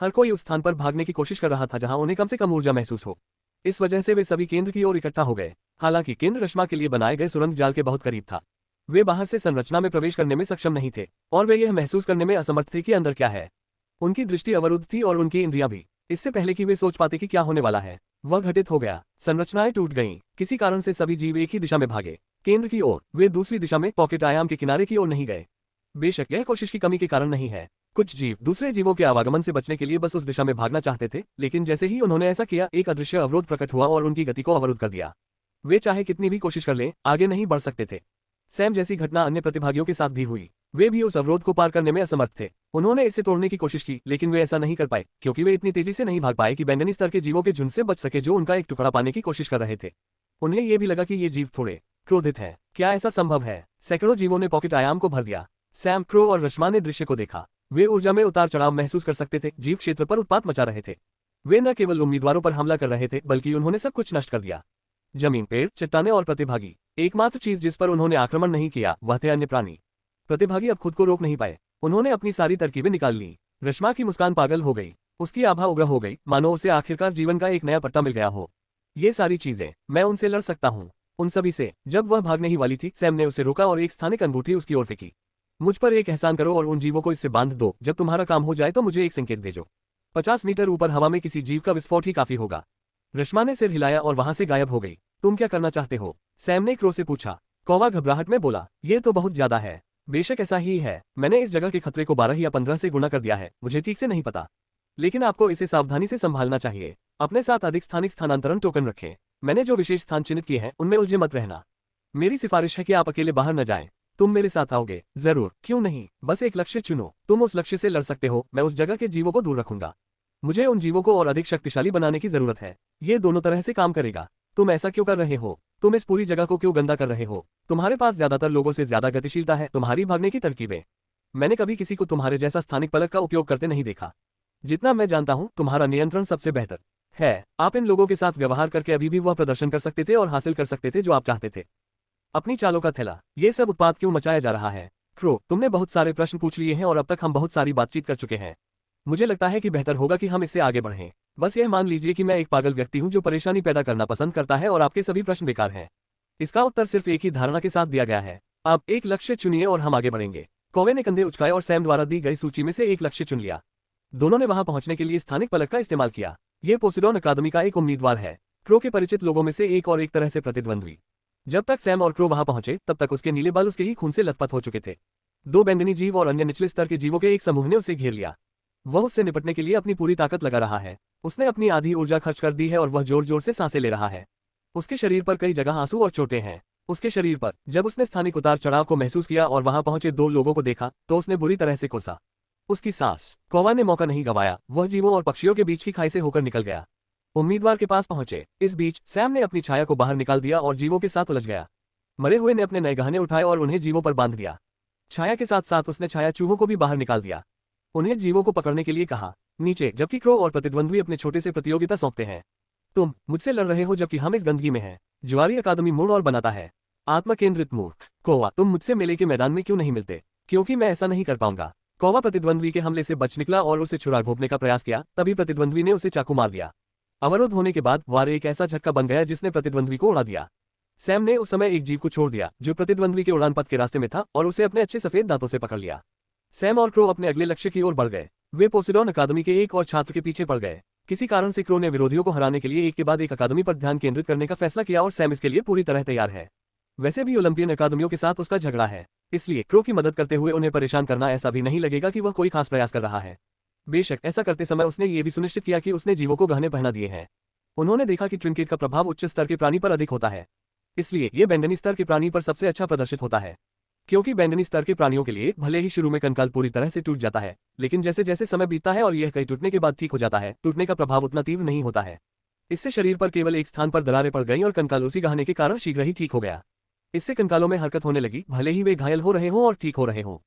हर कोई उस स्थान पर भागने की कोशिश कर रहा था जहां उन्हें कम से कम ऊर्जा महसूस हो। इस वजह से वे सभी केंद्र की ओर इकट्ठा हो गए। हालांकि केंद्र रश्मा के लिए बनाए गए सुरंग जाल के बहुत करीब था। वे बाहर से संरचना में प्रवेश करने में सक्षम नहीं थे और वे यह महसूस करने में असमर्थ थे कि अंदर क्या है। उनकी दृष्टि अवरुद्ध थी और उनकी इंद्रियां भी। इससे पहले कि वे सोच पाते कि क्या होने वाला है, वह घटित हो गया। संरचनाएं टूट गईं। किसी कारण से सभी जीव एक ही दिशा में भागे, केंद्र की ओर। वे दूसरी दिशा में पॉकेट आयाम के किनारे की ओर नहीं गए। बेशक यह कोशिश की कमी के कारण नहीं है। कुछ जीव दूसरे जीवों के आवागमन से बचने के लिए बस उस दिशा में भागना चाहते थे, लेकिन जैसे ही उन्होंने ऐसा किया एक अदृश्य अवरोध प्रकट हुआ और उनकी गति को अवरुद्ध कर दिया। वे चाहे कितनी भी कोशिश कर लें, आगे नहीं बढ़ सकते थे। सैम जैसी घटना अन्य प्रतिभागियों के साथ भी हुई। वे भी उस अवरोध को पार करने में असमर्थ थे। उन्होंने इसे तोड़ने की कोशिश की, लेकिन वे ऐसा नहीं कर पाए क्योंकि वे इतनी तेजी से नहीं भाग पाए कि बैंगनी स्तर के जीवों के झुंड से बच सके जो उनका एक टुकड़ा पाने की कोशिश कर रहे थे। उन्हें यह भी लगा कि ये जीव थोड़े क्रोधित हैं। क्या ऐसा संभव है? सैकड़ों जीवों ने पॉकेट आयाम को भर दिया। सैम, क्रो और रश्मा ने दृश्य को देखा। वे ऊर्जा में उतार चढ़ाव महसूस कर सकते थे। जीव क्षेत्र पर उत्पात मचा रहे थे। वे न केवल उम्मीदवारों पर हमला कर रहे थे बल्कि उन्होंने सब कुछ नष्ट कर दिया। जमीन, पेड़, चट्टानें और प्रतिभागी। एकमात्र चीज जिस पर उन्होंने आक्रमण नहीं किया वह थे अन्य प्राणी। प्रतिभागी अब खुद को रोक नहीं पाए। उन्होंने अपनी सारी तरकीबें निकाल ली। रश्मा की मुस्कान पागल हो गई। उसकी आभा उग्र हो गई, मानो उसे आखिरकार जीवन का एक नया पट्टा मिल गया हो। ये सारी चीजें, मैं उनसे लड़ सकता हूँ, उन सभी से। जब वह भागने ही वाली थी, सैम ने उसे रोका और एक स्थानिक अंगूठी उसकी ओर फेंकी। मुझ पर एक एहसान करो और उन जीवों को इससे बांध दो। जब तुम्हारा काम हो जाए तो मुझे एक संकेत भेजो। 50 मीटर ऊपर हवा में किसी जीव का विस्फोट ही काफी होगा। रश्मा ने सिर हिलाया और वहां से गायब हो गई। तुम क्या करना चाहते हो? सैम ने क्रो से पूछा। कौवा घबराहट में बोला, ये तो बहुत ज्यादा है। बेशक ऐसा ही है। मैंने इस जगह के खतरे को 12 या 15 से गुणा कर दिया है। मुझे ठीक से नहीं पता, लेकिन आपको इसे सावधानी से संभालना चाहिए। अपने साथ अधिक स्थानिक स्थानांतरण टोकन रखें। मैंने जो विशेष स्थान चिन्हित किए हैं उनमें उलझे मत रहना। मेरी सिफारिश है कि आप अकेले बाहर न जाएं। तुम मेरे साथ आओगे? जरूर, क्यों नहीं। बस एक लक्ष्य चुनो। तुम उस लक्ष्य से लड़ सकते हो। मैं उस जगह के जीवों को दूर रखूंगा। मुझे उन जीवों को और अधिक शक्तिशाली बनाने की जरूरत है। ये दोनों तरह से काम करेगा। तुम ऐसा क्यों कर रहे हो? तुम इस पूरी जगह को क्यों गंदा कर रहे हो? तुम्हारे पास ज्यादातर लोगों से ज्यादा गतिशीलता है। तुम्हारी भागने की तरकीबें। मैंने कभी किसी को तुम्हारे जैसा स्थानिक पलक का उपयोग करते नहीं देखा। जितना मैं जानता हूँ तुम्हारा नियंत्रण सबसे बेहतर है। आप इन लोगों के साथ व्यवहार करके अभी भी वह प्रदर्शन कर सकते थे और हासिल कर सकते थे जो आप चाहते थे। अपनी चालों का थैला। ये सब उत्पात क्यों मचाया जा रहा है? क्रो, तुमने बहुत सारे प्रश्न पूछ लिए हैं और अब तक हम बहुत सारी बातचीत कर चुके हैं। मुझे लगता है कि बेहतर होगा कि हम इससे आगे बढ़ें। बस यह मान लीजिए कि मैं एक पागल व्यक्ति हूं जो परेशानी पैदा करना पसंद करता है और आपके सभी प्रश्न बेकार हैं। इसका उत्तर सिर्फ एक ही धारणा के साथ दिया गया है। आप एक लक्ष्य चुनिए और हम आगे बढ़ेंगे। कौवे ने कंधे उचकाए और सैम द्वारा दी गई सूची में से एक लक्ष्य चुन लिया। दोनों ने वहां पहुंचने के लिए स्थानिक पलक का इस्तेमाल किया। यह पोसिडॉन अकादमी का एक उम्मीदवार है, क्रो के परिचित लोगों में से एक और एक तरह से प्रतिद्वंद्वी। जब तक सैम और क्रो वहां पहुंचे तब तक उसके नीले बाल उसके ही खून से लथपथ हो चुके थे। दो बैंगनी जीव और अन्य निचले स्तर के जीवों के एक समूह ने उसे घेर लिया। वह उससे निपटने के लिए अपनी पूरी ताकत लगा रहा है। उसने अपनी आधी ऊर्जा खर्च कर दी है और वह जोर जोर से सांसें ले रहा है। उसके शरीर पर कई जगह आंसू और चोटें हैं। उसके शरीर पर। जब उसने स्थानिक उतार चढ़ाव को महसूस किया और वहां पहुंचे दो लोगों को देखा तो उसने बुरी तरह से कोसा। उसकी सांस। कौवा ने मौका नहीं गंवाया। वह जीवों और पक्षियों के बीच की खाई से होकर निकल गया। उम्मीदवार के पास पहुंचे। इस बीच सैम ने अपनी छाया को बाहर निकाल दिया और जीवों के साथ उलझ गया। मरे हुए ने अपने नए गहने उठाए और उन्हें जीवों पर बांध दिया। छाया के साथ साथ उसने छाया चूहों को भी बाहर निकाल दिया। उन्हें जीवों को पकड़ने के लिए कहा। नीचे, जबकि क्रो और प्रतिद्वंद्वी अपने छोटे से प्रतियोगिता सौंपते हैं। तुम मुझसे लड़ रहे हो जबकि हम इस गंदगी में हैं। ज्वारी अकादमी मोड़ और बनाता है। आत्म केंद्रित मूर्ख। कौवा, तुम मुझसे मेले के मैदान में क्यों नहीं मिलते? क्योंकि मैं ऐसा नहीं कर पाऊंगा। कौवा प्रतिद्वंद्वी के हमले से बच निकला और उसे छुरा घोंपने का प्रयास किया, तभी प्रतिद्वंद्वी ने उसे चाकू मार दिया। अवरोध होने के बाद वार एक ऐसा झटका बन गया जिसने प्रतिद्वंद्वी को उड़ा दिया। सैम ने उस समय एक जीव को छोड़ दिया जो प्रतिद्वंद्वी के उड़ान पथ के रास्ते में था और उसे अपने अच्छे सफेद दांतों से पकड़ लिया। सैम और क्रो अपने अगले लक्ष्य की ओर बढ़ गए। वे पोसिडॉन अकादमी के एक और छात्र के पीछे पड़ गए। किसी कारण से क्रो ने विरोधियों को हराने के लिए एक के बाद एक अकादमी पर ध्यान केंद्रित करने का फैसला किया और सैम इसके लिए पूरी तरह तैयार है। वैसे भी ओलंपियन अकादमियों के साथ उसका झगड़ा है, इसलिए क्रो की मदद करते हुए उन्हें परेशान करना ऐसा भी नहीं लगेगा कि वह कोई खास प्रयास कर रहा है। बेशक ऐसा करते समय उसने ये भी सुनिश्चित किया कि उसने जीवों को गहने पहना दिए हैं। उन्होंने देखा कि ट्रिंकेट का प्रभाव उच्च स्तर के प्राणी पर अधिक होता है, इसलिए ये बैंगनी स्तर के प्राणी पर सबसे अच्छा प्रदर्शित होता है। क्योंकि बैंगनी स्तर के प्राणियों के लिए भले ही शुरू में कंकाल पूरी तरह से टूट जाता है, लेकिन जैसे जैसे समय बीतता है और यह कई टूटने के बाद ठीक हो जाता है, टूटने का प्रभाव उतना तीव्र नहीं होता है। इससे शरीर पर केवल एक स्थान पर दरारें पड़ गईं और कंकाल उसी गहने के कारण शीघ्र ही ठीक हो गया। इससे कंकालों में हरकत होने लगी, भले ही वे घायल हो रहे हों और ठीक हो रहे हों।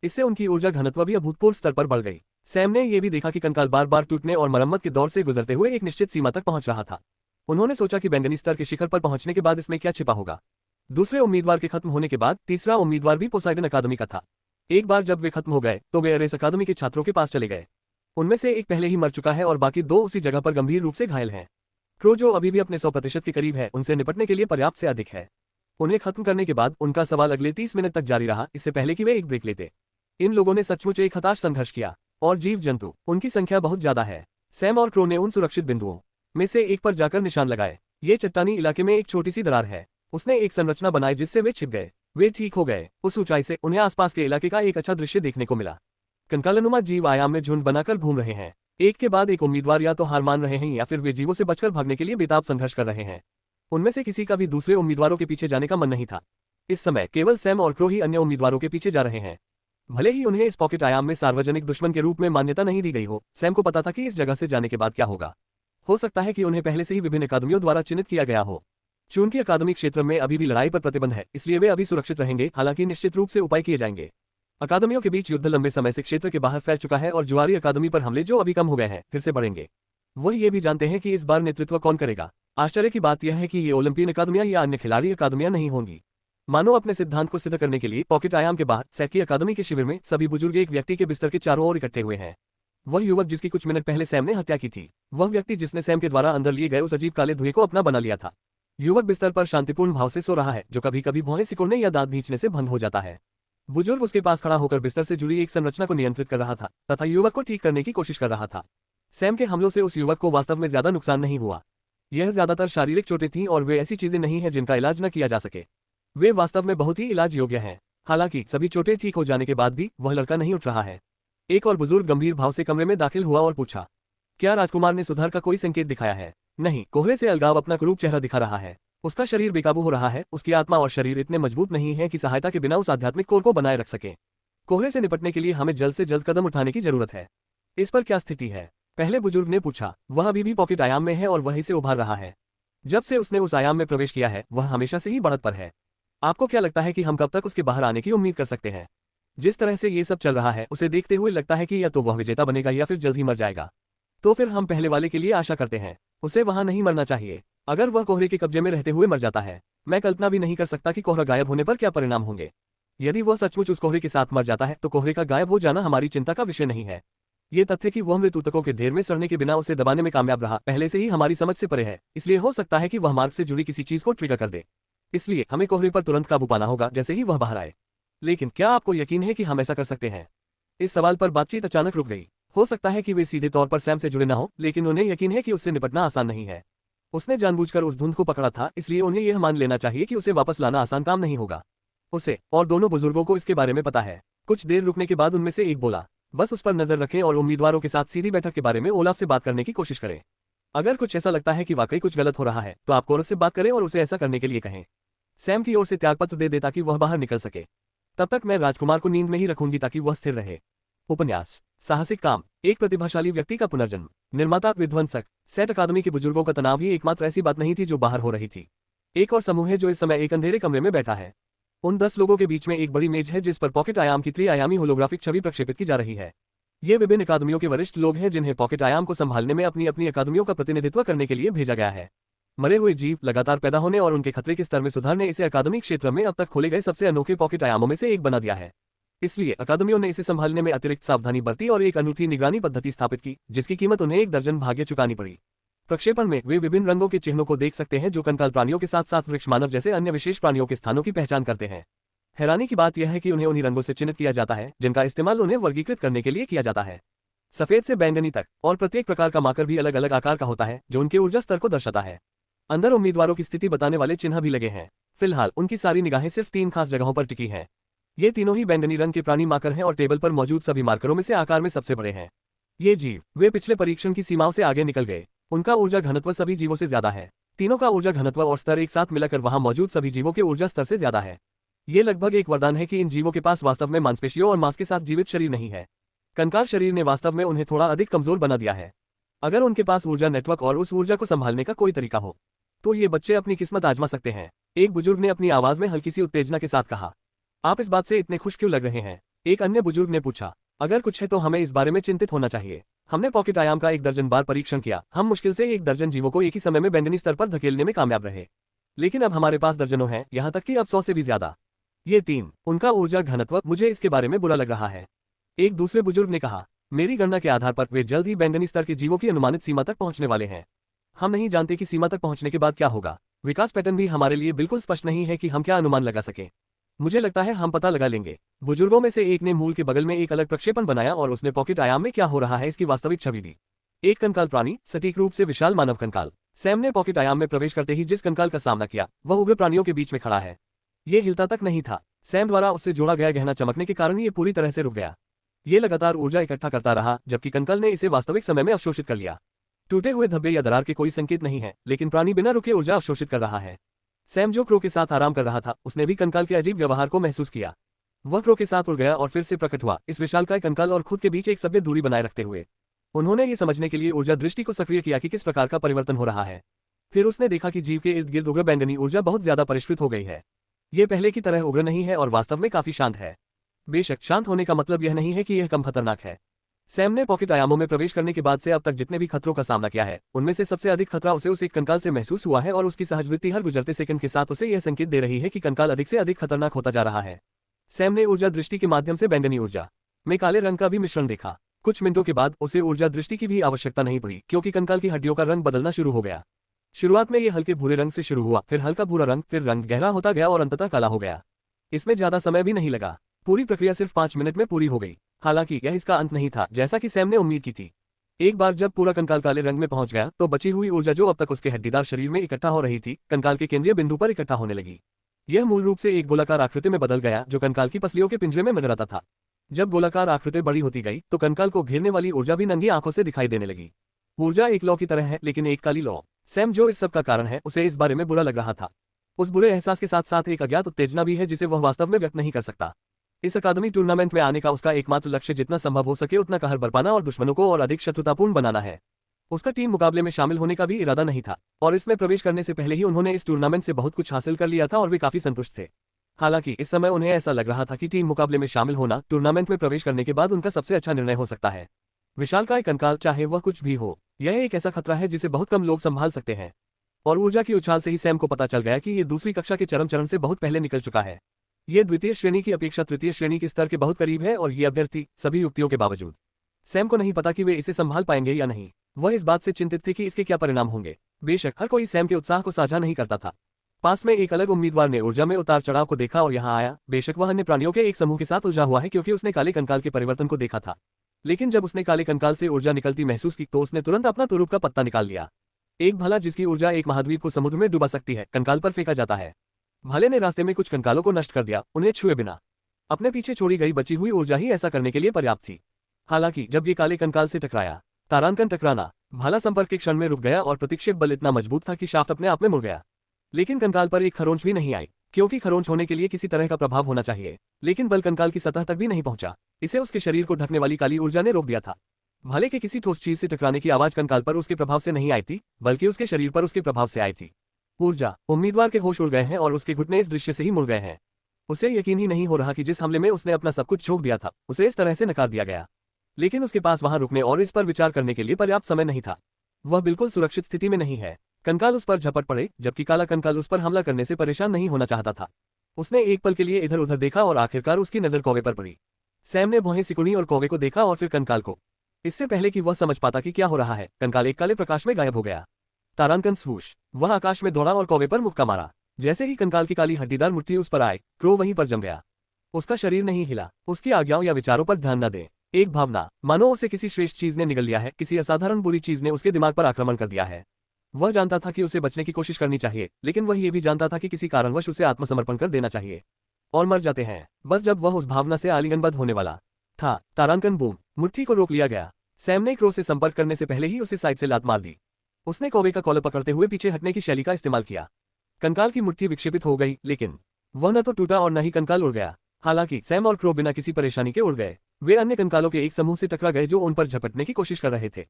इससे उनकी ऊर्जा घनत्व भी अभूतपूर्व स्तर पर बढ़ गई। सैम ने यह भी देखा कि कंकाल बार बार टूटने और मरम्मत के दौर से गुजरते हुए एक निश्चित सीमा तक पहुंच रहा था। उन्होंने सोचा कि बैंगनी स्तर के शिखर पर पहुंचने के बाद इसमें क्या छिपा होगा। दूसरे उम्मीदवार के खत्म होने के बाद तीसरा उम्मीदवार भी पोसाइडन अकादमी का था। एक बार जब वे खत्म हो गए तो वे अरेस अकादमी के छात्रों के पास चले गए। उनमें से एक पहले ही मर चुका है और बाकी दो उसी जगह पर गंभीर रूप से घायल हैं। क्रो जो अभी भी अपने 100% के करीब है, उनसे निपटने के लिए पर्याप्त से अधिक है। उन्हें खत्म करने के बाद उनका सवाल अगले 30 मिनट तक जारी रहा, इससे पहले कि वे एक ब्रेक लेते। इन लोगों ने सचमुच एक हताश संघर्ष किया और जीव जंतु, उनकी संख्या बहुत ज्यादा है। सैम और क्रो ने उन सुरक्षित बिंदुओं में से एक पर जाकर निशान लगाए। ये चट्टानी इलाके में एक छोटी सी दरार है। उसने एक संरचना बनाई जिससे वे छिप गए। वे ठीक हो गए। उस ऊंचाई से उन्हें आसपास के इलाके का एक अच्छा दृश्य देखने को मिला। कंकालनुमा जीव आयाम में झुंड बनाकर घूम रहे हैं। एक के बाद एक उम्मीदवार या तो हार मान रहे हैं या फिर वे जीवों से बचकर भागने के लिए बेताब संघर्ष कर रहे हैं। उनमें से किसी का भी दूसरे उम्मीदवारों के पीछे जाने का मन नहीं था। इस समय केवल सैम और क्रो ही अन्य उम्मीदवारों के पीछे जा रहे हैं। भले ही उन्हें इस पॉकेट आयाम में सार्वजनिक दुश्मन के रूप में मान्यता नहीं दी गई हो, सैम को पता था कि इस जगह से जाने के बाद क्या होगा। हो सकता है कि उन्हें पहले से ही विभिन्न अकादमियों द्वारा चिन्हित किया गया हो। चूंकि अकादमिक क्षेत्र में अभी भी लड़ाई पर प्रतिबंध है, इसलिए वे अभी सुरक्षित रहेंगे, हालांकि निश्चित रूप से उपाय किए जाएंगे। अकादमियों के बीच युद्ध लंबे समय से क्षेत्र के बाहर फैल चुका है और जुआरी अकादमी पर हमले जो अभी कम हो गए हैं, फिर से बढ़ेंगे। वह ये भी जानते हैं कि इस बार नेतृत्व कौन करेगा। आश्चर्य की बात यह है कि ये ओलंपियन अकादमियां या अन्य खिलाड़ी अकादमियां नहीं होंगी। मानो अपने सिद्धांत को सिद्ध करने के लिए पॉकेट आयाम के बाहर सैकी अकादमी के शिविर में सभी बुजुर्ग एक व्यक्ति के बिस्तर के चारों ओर इकट्ठे हुए हैं। वह युवक जिसकी कुछ मिनट पहले सैम ने हत्या की थी, वह व्यक्ति जिसने सैम के द्वारा अंदर लिए गए उस अजीब काले धुएं को अपना बना लिया था। युवक बिस्तर पर शांतिपूर्ण भाव से सो रहा है, जो कभी कभी भौहें सिकुड़ने या दांत भींचने से बंद हो जाता है। बुजुर्ग उसके पास खड़ा होकर बिस्तर से जुड़ी एक संरचना को नियंत्रित कर रहा था तथा युवक को ठीक करने की कोशिश कर रहा था। सैम के हमलों से उस युवक को वास्तव में ज्यादा नुकसान नहीं हुआ। यह ज्यादातर शारीरिक चोटें थीं और वे ऐसी चीजें नहीं हैं जिनका इलाज न किया जा सके। वे वास्तव में बहुत ही इलाज योग्य हैं। हालांकि सभी चोटें ठीक हो जाने के बाद भी वह लड़का नहीं उठ रहा है। एक और बुजुर्ग गंभीर भाव से कमरे में दाखिल हुआ और पूछा, क्या राजकुमार ने सुधार का कोई संकेत दिखाया है? नहीं, कोहरे से अलगाव अपना क्रूप चेहरा दिखा रहा है। उसका शरीर बेकाबू हो रहा है। उसकी आत्मा और शरीर इतने मजबूत नहीं है कि सहायता के बिना उस आध्यात्मिक कोर को बनाए रख सके। कोहरे से निपटने के लिए हमें जल्द से जल्द कदम उठाने की जरूरत है। इस पर क्या स्थिति है? पहले बुजुर्ग ने पूछा। वह अभी भी पॉकेट आयाम में है और वहीं से उभार रहा है। जब से उसने उस आयाम में प्रवेश किया है, वह हमेशा से ही बढ़त पर है। आपको क्या लगता है कि हम कब तक उसके बाहर आने की उम्मीद कर सकते हैं? जिस तरह से ये सब चल रहा है, उसे देखते हुए लगता है कि या तो वह विजेता बनेगा या फिर जल्द ही मर जाएगा। तो फिर हम पहले वाले के लिए आशा करते हैं। उसे वहां नहीं मरना चाहिए। अगर वह कोहरे के कब्जे में रहते हुए मर जाता है, मैं कल्पना भी नहीं कर सकता कि कोहरा गायब होने पर क्या परिणाम होंगे। यदि वह सचमुच उस कोहरे के साथ मर जाता है तो कोहरे का गायब हो जाना हमारी चिंता का विषय नहीं है। ये तथ्य कि वह मृतकों के ढेर में सड़ने के बिना उसे दबाने में कामयाब रहा, पहले से ही हमारी समझ से परे है। इसलिए हो सकता है कि वह मार्ग से जुड़ी किसी चीज को ट्रिगर कर दे। इसलिए हमें कोहरे पर तुरंत काबू पाना होगा जैसे ही वह बाहर आए। लेकिन क्या आपको यकीन है कि हम ऐसा कर सकते हैं? इस सवाल पर बातचीत अचानक रुक गई। हो सकता है कि वे सीधे तौर पर सैम से जुड़े न हो, लेकिन उन्हें यकीन है कि उससे निपटना आसान नहीं है। उसने जानबूझकर उस धुंध को पकड़ा था, इसलिए उन्हें यह मान लेना चाहिए कि उसे वापस लाना आसान काम नहीं होगा। उसे और दोनों बुजुर्गों को इसके बारे में पता है। कुछ देर रुकने के बाद उनमें से एक बोला, बस उस पर नजर रखें और उम्मीदवारों के साथ सीधी बैठक के बारे में ओलाफ से बात करने की कोशिश करें। अगर कुछ ऐसा लगता है कि वाकई कुछ गलत हो रहा है तो आप कोरस से बात करें और उसे ऐसा करने के लिए कहें। सैम की ओर से त्यागपत्र दे दे ताकि वह बाहर निकल सके। तब तक मैं राजकुमार को नींद में ही रखूंगी ताकि वह स्थिर रहे। उपन्यास साहसिक काम, एक प्रतिभाशाली व्यक्ति का पुनर्जन्म। निर्माता विध्वंसक। सेट अकादमी के बुजुर्गों का तनाव ही एकमात्र ऐसी बात नहीं थी जो बाहर हो रही थी। एक और समूह है जो इस समय एक अंधेरे कमरे में बैठा है। उन 10 लोगों के बीच में एक बड़ी मेज है जिस पर पॉकेट आयाम की त्रिआयामी होलोग्राफिक छवि प्रक्षेपित की जा रही है। ये विभिन्न अकादमियों के वरिष्ठ लोग हैं जिन्हें पॉकेट आयाम को संभालने में अपनी अपनी अकादमियों का प्रतिनिधित्व करने के लिए भेजा गया है। मरे हुए जीव लगातार पैदा होने और उनके खतरे के स्तर में सुधार ने इसे अकादमिक क्षेत्र में अब तक खोले गए सबसे अनोखे पॉकेट आयामों में से एक बना दिया है। इसलिए अकादमियों ने इसे संभालने में अतिरिक्त सावधानी बरती और एक अनूठी निगरानी पद्धति स्थापित की, जिसकी कीमत उन्हें 1 दर्जन भाग्य चुकानी पड़ी। प्रक्षेपण में वे विभिन्न रंगों के चिन्हों को देख सकते हैं जो कंकाल प्राणियों के साथ साथ वृक्ष मानव जैसे अन्य विशेष प्राणियों के स्थानों की पहचान करते हैं। हैरानी की बात यह है कि उन्हें उन्हीं रंगों से चिन्हित किया जाता है जिनका इस्तेमाल उन्हें वर्गीकृत करने के लिए किया जाता है। सफेद से बैंगनी तक, और प्रत्येक प्रकार का मार्कर भी अलग अलग आकार का होता है जो उनके ऊर्जा स्तर को दर्शाता है। अंदर उम्मीदवारों की स्थिति बताने वाले चिन्ह भी लगे हैं। फिलहाल उनकी सारी निगाहें सिर्फ 3 खास जगहों पर टिकी हैं। ये तीनों ही बैंगनी रंग के प्राणी मार्कर हैं और टेबल पर मौजूद सभी मार्करों में से आकार में सबसे बड़े हैं। ये जीव वे पिछले परीक्षण की सीमाओं से आगे निकल गए। उनका ऊर्जा घनत्व सभी जीवों से ज्यादा है। तीनों का ऊर्जा घनत्व और स्तर एक साथ मिलाकर वहां मौजूद सभी जीवों के ऊर्जा स्तर से ज्यादा है। ये लगभग एक वरदान है कि इन जीवों के पास वास्तव में मांसपेशियों और मांस के साथ जीवित शरीर नहीं है। कंकाल शरीर ने वास्तव में उन्हें थोड़ा अधिक कमजोर बना दिया है। अगर उनके पास ऊर्जा नेटवर्क और उस ऊर्जा को संभालने का कोई तरीका हो तो ये बच्चे अपनी किस्मत आजमा सकते हैं। एक बुजुर्ग ने अपनी आवाज में हल्की सी उत्तेजना के साथ कहा। आप इस बात से इतने खुश क्यों लग रहे हैं? एक अन्य बुजुर्ग ने पूछा। अगर कुछ है तो हमें इस बारे में चिंतित होना चाहिए। हमने पॉकेट आयाम का 1 दर्जन बार परीक्षण किया। हम मुश्किल से 1 दर्जन जीवों को एक ही समय में बैंगनी स्तर पर धकेलने में कामयाब रहे, लेकिन अब हमारे पास दर्जनों हैं, यहाँ तक कि अब 100 से भी ज्यादा। ये 3 उनका ऊर्जा घनत्व, मुझे इसके बारे में बुरा लग रहा है। एक दूसरे बुजुर्ग ने कहा। मेरी गणना के आधार पर वे जल्द ही बैंगनी स्तर के जीवों की अनुमानित सीमा तक पहुंचने वाले हैं। हम नहीं जानते कि सीमा तक पहुंचने के बाद क्या होगा। विकास पैटर्न भी हमारे लिए बिल्कुल स्पष्ट नहीं है कि हम क्या अनुमान लगा सके। मुझे लगता है हम पता लगा लेंगे। बुजुर्गों में से एक ने मूल के बगल में एक अलग प्रक्षेपण बनाया और उसने पॉकेट आयाम में क्या हो रहा है इसकी वास्तविक छवि दी। एक कंकाल प्राणी, सटीक रूप से विशाल मानव कंकाल। सैम ने पॉकेट आयाम में प्रवेश करते ही जिस कंकाल का सामना किया वह उग्र प्राणियों के बीच में खड़ा है। ये हिलता तक नहीं था। सैम द्वारा उससे जोड़ा गया गहना चमकने के कारण ये पूरी तरह से रुक गया। ये लगातार ऊर्जा इकट्ठा करता रहा जबकि कंकाल ने इसे वास्तविक समय में अवशोषित कर लिया। टूटे हुए धब्बे या दरार के कोई संकेत नहीं है, लेकिन प्राणी बिना रुके ऊर्जा अवशोषित कर रहा है। सैम जो क्रो के साथ आराम कर रहा था उसने भी कंकाल के अजीब व्यवहार को महसूस किया। वह क्रो के साथ उड़ गया और फिर से प्रकट हुआ, इस विशालकाय कंकाल और खुद के बीच एक सभ्य दूरी बनाए रखते हुए। उन्होंने ये समझने के लिए ऊर्जा दृष्टि को सक्रिय किया कि किस प्रकार का परिवर्तन हो रहा है। फिर उसने देखा कि जीव के इर्द गिर्द उग्र बैंगनी ऊर्जा बहुत ज्यादा परिष्कृत हो गई है। ये पहले की तरह उग्र नहीं है और वास्तव में काफी शांत है। बेशक शांत होने का मतलब यह नहीं है कि यह कम खतरनाक है। सैम ने पॉकेट आयामों में प्रवेश करने के बाद से अब तक जितने भी खतरों का सामना किया है उनमें से सबसे अधिक खतरा उसे उस एक कंकाल से महसूस हुआ है और उसकी सहजवृत्ति हर गुजरते सेकंड के साथ उसे यह संकेत दे रही है कि कंकाल अधिक से अधिक खतरनाक होता जा रहा है। सैम ने ऊर्जा दृष्टि के माध्यम से बैंगनी ऊर्जा में काले रंग का भी मिश्रण देखा। कुछ मिनटों के बाद उसे ऊर्जा दृष्टि की भी आवश्यकता नहीं पड़ी क्योंकि कंकाल की हड्डियों का रंग बदलना शुरू हो गया। शुरुआत में यह हल्के भूरे रंग से शुरू हुआ, फिर हल्का भूरा रंग, फिर रंग गहरा होता गया और अंततः काला हो गया। इसमें ज्यादा समय भी नहीं लगा। पूरी प्रक्रिया सिर्फ 5 मिनट में पूरी हो गई। हालांकि यह इसका अंत नहीं था जैसा कि सैम ने उम्मीद की थी। एक बार जब पूरा कंकाल काले रंग में पहुंच गया तो बची हुई ऊर्जा जो अब तक उसके हड्डीदार शरीर में इकट्ठा हो रही थी कंकाल के केंद्रीय बिंदु पर इकट्ठा होने लगी। यह मूल रूप से एक गोलाकार आकृति में बदल गया जो कंकाल की पसलियों के पिंजरे में मंडराता था। जब गोलाकार आकृति बड़ी होती गई तो कंकाल को घेरने वाली ऊर्जा भी नंगी आंखों से दिखाई देने लगी। ऊर्जा एक लौ की तरह है, लेकिन एक काली लौ। सैम जो इस सब का कारण है उसे इस बारे में बुरा लग रहा था। उस बुरे एहसास के साथ साथ एक अज्ञात उत्तेजना भी है जिसे वह वास्तव में व्यक्त नहीं कर सकता। इस अकादमी टूर्नामेंट में आने का उसका एकमात्र लक्ष्य जितना संभव हो सके उतना कहर बरपाना और दुश्मनों को और अधिक शत्रुतापूर्ण बनाना है। उसका टीम मुकाबले में शामिल होने का भी इरादा नहीं था और इसमें प्रवेश करने से पहले ही उन्होंने इस टूर्नामेंट से बहुत कुछ हासिल कर लिया था और वे काफी संतुष्ट थे। हालांकि इस समय उन्हें ऐसा लग रहा था कि टीम मुकाबले में शामिल होना टूर्नामेंट में प्रवेश करने के बाद उनका सबसे अच्छा निर्णय हो सकता है। विशालकाय कंकाल, चाहे वह कुछ भी हो, यह एक ऐसा खतरा है जिसे बहुत कम लोग संभाल सकते हैं। और ऊर्जा की उछाल से ही सैम को पता चल गया कि ये दूसरी कक्षा के चरम से बहुत पहले निकल चुका है। ये द्वितीय श्रेणी की अपेक्षा तृतीय श्रेणी के स्तर के बहुत करीब है और ये अभ्यर्थी सभी युक्तियों के बावजूद। सैम को नहीं पता कि वे इसे संभाल पाएंगे या नहीं। वह इस बात से चिंतित थे कि इसके क्या परिणाम होंगे। बेशक हर कोई सैम के उत्साह को साझा नहीं करता था। पास में एक अलग उम्मीदवार ने ऊर्जा में उतार चढ़ाव को देखा और यहाँ आया। बेशक वह अन्य प्राणियों के एक समूह के साथ उलझा हुआ है क्योंकि उसने काले कंकाल के परिवर्तन को देखा था। लेकिन जब उसने काले कंकाल से ऊर्जा निकलती महसूस की तो उसने तुरंत अपना तुरुप का पत्ता निकाल लिया। एक भाला जिसकी ऊर्जा एक महाद्वीप को समुद्र में डुबा सकती है कंकाल पर फेंका जाता है। भाले ने रास्ते में कुछ कंकालों को नष्ट कर दिया, उन्हें छुए बिना। अपने पीछे छोड़ी गई बची हुई ऊर्जा ही ऐसा करने के लिए पर्याप्त थी। हालांकि जब ये काले कंकाल से टकराया, तारांकन टकराना, भाला संपर्क के क्षण में रुक गया और प्रतिक्षेप बल इतना मजबूत था कि शाफ्ट अपने आप में मुड़ गया। लेकिन कंकाल पर एक खरोंच भी नहीं आई, क्योंकि खरोंच होने के लिए किसी तरह का प्रभाव होना चाहिए, लेकिन बल कंकाल की सतह तक भी नहीं पहुंचा। इसे उसके शरीर को ढकने वाली काली ऊर्जा ने रोक दिया था। भाले के किसी ठोस चीज से टकराने की आवाज कंकाल पर उसके प्रभाव से नहीं आई थी, बल्कि उसके शरीर पर उसके प्रभाव से आई थी। ऊर्जा, उम्मीदवार के होश उड़ गए हैं और उसके घुटने इस दृश्य से ही मुड़ गए हैं। उसे यकीन ही नहीं हो रहा कि जिस हमले में उसने अपना सब कुछ झोंक दिया था उसे इस तरह से नकार दिया गया। लेकिन उसके पास वहां रुकने और इस पर विचार करने के लिए पर्याप्त समय नहीं था। वह बिल्कुल सुरक्षित स्थिति में नहीं है। कंकाल उस पर झपट पड़े, जबकि काला कंकाल उस पर हमला करने से परेशान नहीं होना चाहता था। उसने एक पल के लिए इधर उधर देखा और आखिरकार उसकी नजर कौवे पर पड़ी। सैम ने भौहें सिकुड़ी और कौवे को देखा और फिर कंकाल को। इससे पहले कि वह समझ पाता कि क्या हो रहा है, कंकाल एक काले प्रकाश में गायब हो गया। तारांकन स्वूश, वह आकाश में दौड़ा और कौवे पर मुक्का मारा। जैसे ही कंकाल की काली हड्डीदार मुट्ठी उस पर आए, क्रो वहीं पर जम गया। उसका शरीर नहीं हिला। उसकी आज्ञाओं या विचारों पर ध्यान न दें। एक भावना, मानो उसे किसी श्रेष्ठ चीज ने निगल लिया है, किसी असाधारण बुरी चीज ने उसके दिमाग पर आक्रमण कर दिया है। वह जानता था कि उसे बचने की कोशिश करनी चाहिए, लेकिन वह ये भी जानता था कि किसी कारणवश उसे आत्मसमर्पण कर देना चाहिए। और मर जाते हैं बस जब वह उस भावना से आलिंगनबद्ध होने वाला था। तारांकन बूम, मुट्ठी को रोक लिया गया। सैम ने क्रो से संपर्क करने से पहले ही उसे साइड से लात मार दी। उसने कौवे का कॉलर पकड़ते हुए पीछे हटने की शैली का इस्तेमाल किया। कंकाल की मुट्ठी विक्षेपित हो गई, लेकिन वह न तो टूटा और न ही कंकाल उड़ गया। हालांकि सैम और क्रो बिना किसी परेशानी के उड़ गए। वे अन्य कंकालों के एक समूह से टकरा गए जो उन पर झपटने की कोशिश कर रहे थे।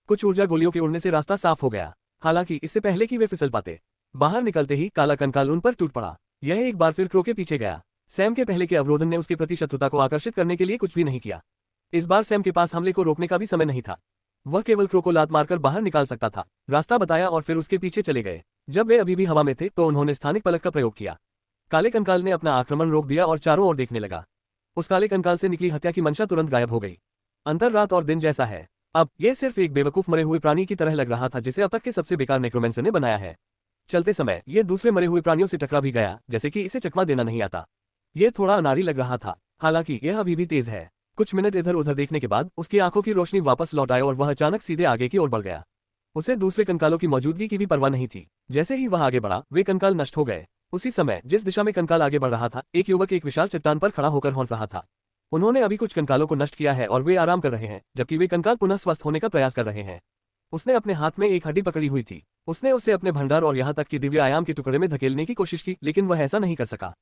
कुछ ऊर्जा गोलियों के उड़ने से रास्ता साफ हो गया। हालांकि इससे पहले कि वे फिसल पाते, बाहर निकलते ही काला कंकाल उन पर टूट पड़ा। यह एक बार फिर क्रो के पीछे गया। सैम के पहले के अवरोधन ने उसके प्रति शत्रुता को आकर्षित करने के लिए कुछ भी नहीं किया। इस बार सैम के पास हमले को रोकने का भी समय नहीं था। वह केवल क्रो को लात मारकर बाहर निकाल सकता था। रास्ता बताया और फिर उसके पीछे चले गए। जब वे अभी भी हवा में थे तो उन्होंने स्थानिक पलक का प्रयोग किया। काले कंकाल ने अपना आक्रमण रोक दिया और चारों ओर देखने लगा। उस काले कंकाल से निकली हत्या की मंशा तुरंत गायब हो गई। अंतर रात और दिन जैसा है। अब यह सिर्फ एक बेवकूफ मरे हुए प्राणी की तरह लग रहा था जिसे अब तक के सबसे बेकार नेक्रोमेंसर ने बनाया है। चलते समय यह दूसरे मरे हुए प्राणियों से टकरा भी गया, जैसे कि इसे चकमा देना नहीं आता। यह थोड़ा अनाड़ी लग रहा था, हालांकि यह अभी भी तेज है। कुछ मिनट इधर उधर देखने के बाद उसकी आंखों की रोशनी वापस लौट आई और वह अचानक सीधे आगे की ओर बढ़ गया। उसे दूसरे कंकालों की मौजूदगी की भी परवाह नहीं थी। जैसे ही वह आगे बढ़ा, वे कंकाल नष्ट हो गए। उसी समय जिस दिशा में कंकाल आगे बढ़ रहा था, एक युवक एक विशाल चट्टान पर खड़ा होकर हौंक रहा था। उन्होंने अभी कुछ कंकालों को नष्ट किया है और वे आराम कर रहे हैं, जबकि वे कंकाल पुनः स्वस्थ होने का प्रयास कर रहे हैं। उसने अपने हाथ में एक हड्डी पकड़ी हुई थी। उसने उसे अपने भंडार और यहाँ तक कि दिव्य आयाम के टुकड़े में धकेलने की कोशिश की, लेकिन वह ऐसा नहीं कर सका।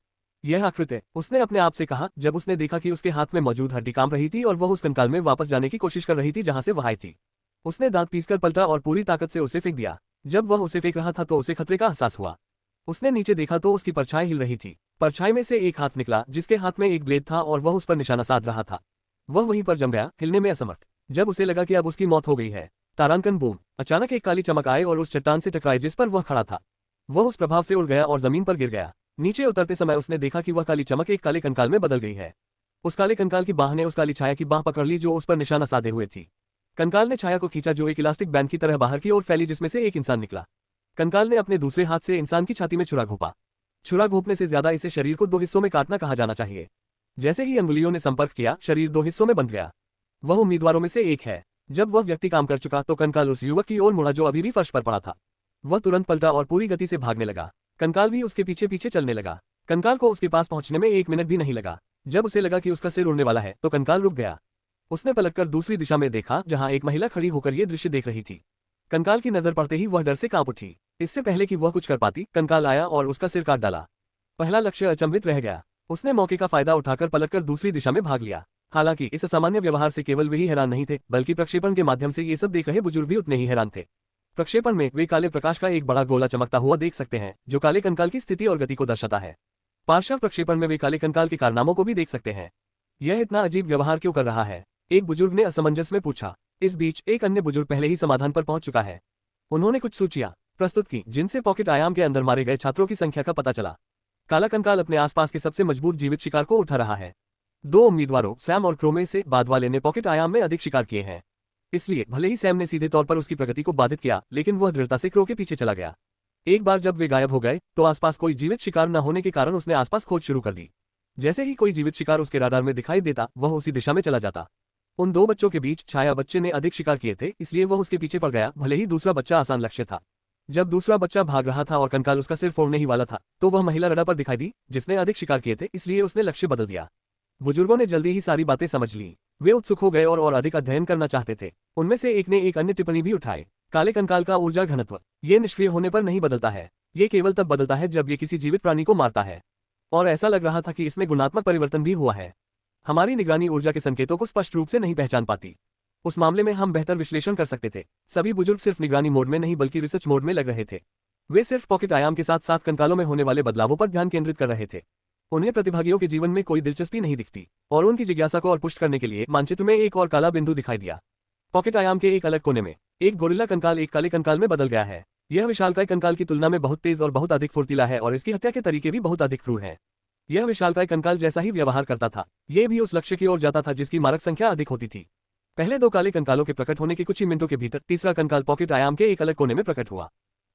यह अकृत्य, उसने अपने आप से कहा, जब उसने देखा कि उसके हाथ में मौजूद हड्डी काम रही थी और वह उस कंकाल में वापस जाने की कोशिश कर रही थी जहां से वह आई थी। उसने दांत पीसकर पलटा और पूरी ताकत से उसे फेंक दिया। जब वह उसे फेंक रहा था तो उसे खतरे का एहसास हुआ। उसने नीचे देखा तो उसकी परछाई हिल रही थी। परछाई में से एक हाथ निकला जिसके हाथ में एक ब्लेड था और वह उस पर निशाना साध रहा था। वह वहीं पर जम गया, हिलने में असमर्थ। जब उसे लगा कि अब उसकी मौत हो गई है, तारांकन बूम, अचानक एक काली चमक आई और उस चट्टान से टकराई जिस पर वह खड़ा था। वह उस प्रभाव से उड़ गया और जमीन पर गिर गया। नीचे उतरते समय उसने देखा कि वह काली चमक एक काले कंकाल में बदल गई है। उस काले कंकाल की बाह ने उस काली छाया की बाह पकड़ ली जो उस पर निशाना साधे हुए थी। कंकाल ने छाया को खींचा जो एक इलास्टिक बैंड की तरह बाहर की ओर फैली, जिसमें से एक इंसान निकला। कंकाल ने अपने दूसरे हाथ से इंसान की छाती में छुरा घोंपा। छुरा घोंपने से ज्यादा इसे शरीर को दो हिस्सों में काटना कहा जाना चाहिए। जैसे ही अंगुलियों ने संपर्क किया, शरीर दो हिस्सों में बंध गया। वह उम्मीदवारों में से एक है। जब वह व्यक्ति काम कर चुका तो कंकाल उस युवक की ओर मुड़ा जो अभी भी फर्श पर पड़ा था। वह तुरंत पलटा और पूरी गति से भागने लगा। कंकाल भी उसके पीछे पीछे चलने लगा। कंकाल को उसके पास पहुंचने में 1 मिनट भी नहीं लगा। जब उसे लगा कि उसका सिर उड़ने वाला है तो कंकाल रुक गया। उसने पलटकर दूसरी दिशा में देखा जहां एक महिला खड़ी होकर ये दृश्य देख रही थी। कंकाल की नजर पड़ते ही वह डर से कांप उठी। इससे पहले कि वह कुछ कर पाती, कंकाल आया और उसका सिर काट डाला। पहला लक्ष्य अचंभित रह गया। उसने मौके का फायदा उठाकर पलटकर दूसरी दिशा में भाग लिया। हालांकि इस असामान्य व्यवहार से केवल वे ही हैरान नहीं थे, बल्कि प्रक्षेपण के माध्यम से ये सब देख रहे बुजुर्ग भी उतने ही हैरान थे। प्रक्षेपण में वे काले प्रकाश का एक बड़ा गोला चमकता हुआ देख सकते हैं जो काले कंकाल की स्थिति और गति को दर्शाता है। पार्श्व प्रक्षेपण में वे काले कंकाल के कारनामों को भी देख सकते हैं। यह इतना अजीब व्यवहार क्यों कर रहा है? एक बुजुर्ग ने असमंजस में पूछा। इस बीच एक अन्य बुजुर्ग पहले ही समाधान पर पहुंच चुका है। उन्होंने कुछ सूचियां प्रस्तुत की जिनसे पॉकेट आयाम के अंदर मारे गए छात्रों की संख्या का पता चला। काला कंकाल अपने आसपास के सबसे मजबूत जीवित शिकार को उठा रहा है। 2 उम्मीदवारों सैम और क्रो में से बाद वाले ने पॉकेट आयाम में अधिक शिकार किए हैं। इसलिए भले ही सैम ने सीधे तौर पर उसकी प्रगति को बाधित किया, लेकिन वह दृढ़ता से क्रो के पीछे चला गया। एक बार जब वे गायब हो गए तो आसपास कोई जीवित शिकार न होने के कारण उसने आसपास खोज शुरू कर दी। जैसे ही कोई जीवित शिकार उसके राडार में दिखाई देता वह उसी दिशा में चला जाता। उन 2 बच्चों के बीच छाया बच्चे ने अधिक शिकार किए थे, इसलिए वह उसके पीछे पड़ गया, भले ही दूसरा बच्चा आसान लक्ष्य था। जब दूसरा बच्चा भाग रहा था और कंकाल उसका सिर फोड़ने ही वाला था तो वह महिला रडार पर दिखाई दी जिसने अधिक शिकार किए थे, इसलिए उसने लक्ष्य बदल दिया। बुजुर्गों ने जल्दी ही सारी बातें समझ ली। वे उत्सुक हो गए और अधिक अध्ययन करना चाहते थे। उनमें से एक ने एक अन्य टिप्पणी भी उठाई। काले कंकाल का ऊर्जा घनत्व ये निष्क्रिय होने पर नहीं बदलता है। ये केवल तब बदलता है जब ये किसी जीवित प्राणी को मारता है। और ऐसा लग रहा था कि इसमें गुणात्मक परिवर्तन भी हुआ है। हमारी निगरानी ऊर्जा के संकेतों को स्पष्ट रूप से नहीं पहचान पाती। उस मामले में हम बेहतर विश्लेषण कर सकते थे। सभी बुजुर्ग सिर्फ निगरानी मोड में नहीं बल्कि रिसर्च मोड में लग रहे थे। वे सिर्फ पॉकेट आयाम के साथ साथ कंकालों में होने वाले बदलावों पर ध्यान केंद्रित कर रहे थे। उन्हें प्रतिभागियों के जीवन में कोई दिलचस्पी नहीं दिखती और उनकी जिज्ञासा को और पुष्ट करने के लिए मानचित्र में एक और काला बिंदु दिखाई दिया। पॉकेट आयाम के एक अलग कोने में एक गोरिल्ला कंकाल एक काले कंकाल में बदल गया है। यह विशालकाय कंकाल की तुलना में बहुत तेज और बहुत अधिक फुर्तीला है और इसकी हत्या के तरीके भी बहुत अधिक क्रूर हैं। यह विशालकाय कंकाल जैसा ही व्यवहार करता था, ये भी उस लक्ष्य की ओर जाता था जिसकी मारक संख्या अधिक होती थी। पहले 2 काले कंकालों के प्रकट होने के कुछ ही मिनटों के भीतर तीसरा कंकाल पॉकेट आयाम के एक अलग कोने में प्रकट हुआ।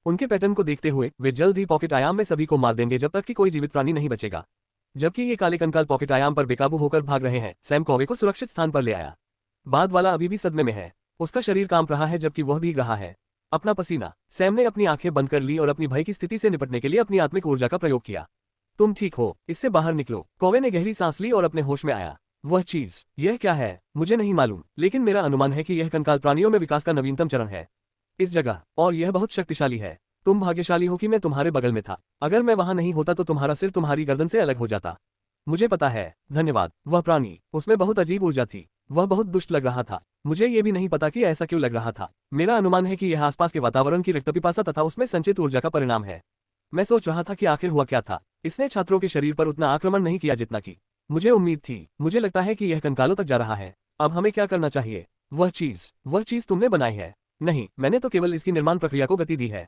उनके पैटर्न को देखते हुए वे जल्द ही पॉकेट आयाम में सभी को मार देंगे जब तक कि कोई जीवित प्राणी नहीं बचेगा। जबकि ये काले कंकाल पॉकेट आयाम पर बेकाबू होकर भाग रहे हैं, सैम कौवे को सुरक्षित स्थान पर ले आया। बाद वाला अभी भी सदमे में है। उसका शरीर कांप रहा है जबकि वह भीग रहा है अपना पसीना। सैम ने अपनी आंखें बंद कर ली और अपनी भय की स्थिति से निपटने के लिए अपनी आत्मिक ऊर्जा का प्रयोग किया। तुम ठीक हो, इससे बाहर निकलो। कौवे ने गहरी सांस ली और अपने होश में आया। वह चीज, यह क्या है? मुझे नहीं मालूम, लेकिन मेरा अनुमान है कि यह कंकाल प्राणियों में विकास का नवीनतम चरण है इस जगह, और यह बहुत शक्तिशाली है। तुम भाग्यशाली हो कि मैं तुम्हारे बगल में था। अगर मैं वहां नहीं होता तो तुम्हारा सिर तुम्हारी गर्दन से अलग हो जाता। मुझे पता है, धन्यवाद। वह प्राणी, उसमें बहुत अजीब ऊर्जा थी। वह बहुत दुष्ट लग रहा था। मुझे ये भी नहीं पता कि ऐसा क्यों लग रहा था। मेरा अनुमान है कि यह आसपास के वातावरण की रक्तपिपासा तथा उसमें संचित ऊर्जा का परिणाम है। मैं सोच रहा था कि आखिर हुआ क्या था। इसने छात्रों के शरीर पर उतना आक्रमण नहीं किया जितना कि मुझे उम्मीद थी। मुझे लगता है कि यह कंकालों तक जा रहा है। अब हमें क्या करना चाहिए? वह चीज तुमने बनाई है? नहीं, मैंने तो केवल इसकी निर्माण प्रक्रिया को गति दी है।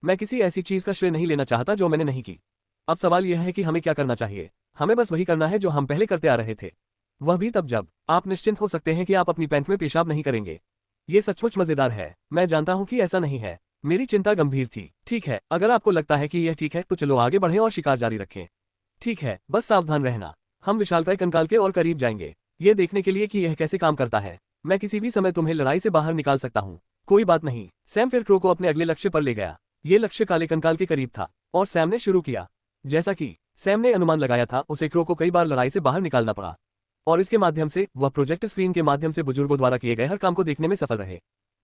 मैं किसी ऐसी चीज का श्रेय नहीं लेना चाहता जो मैंने नहीं की। अब सवाल यह है कि हमें क्या करना चाहिए। हमें बस वही करना है जो हम पहले करते आ रहे थे, वह भी तब जब आप निश्चिंत हो सकते हैं कि आप अपनी पैंट में पेशाब नहीं करेंगे। ये सचमुच मजेदार है। मैं जानता हूं कि ऐसा नहीं है। मेरी चिंता गंभीर थी। ठीक है, अगर आपको लगता है कि यह ठीक है तो चलो आगे बढ़ें और शिकार जारी रखें। ठीक है, बस सावधान रहना। हम विशालकाय कंकाल के और करीब जाएंगे, ये देखने के लिए कि यह कैसे काम करता है। मैं किसी भी समय तुम्हें लड़ाई से बाहर निकाल सकता हूँ। कोई बात नहीं। सैम फिर क्रो को अपने अगले लक्ष्य पर ले गया। ये लक्ष्य काले कंकाल के करीब था और सैम ने शुरू किया। जैसा कि सैम ने अनुमान लगाया था, उसे क्रो को कई बार लड़ाई से बाहर निकालना पड़ा और इसके माध्यम से वह प्रोजेक्टर स्क्रीन के माध्यम से बुजुर्गों द्वारा किए गए हर काम को देखने में सफल रहे।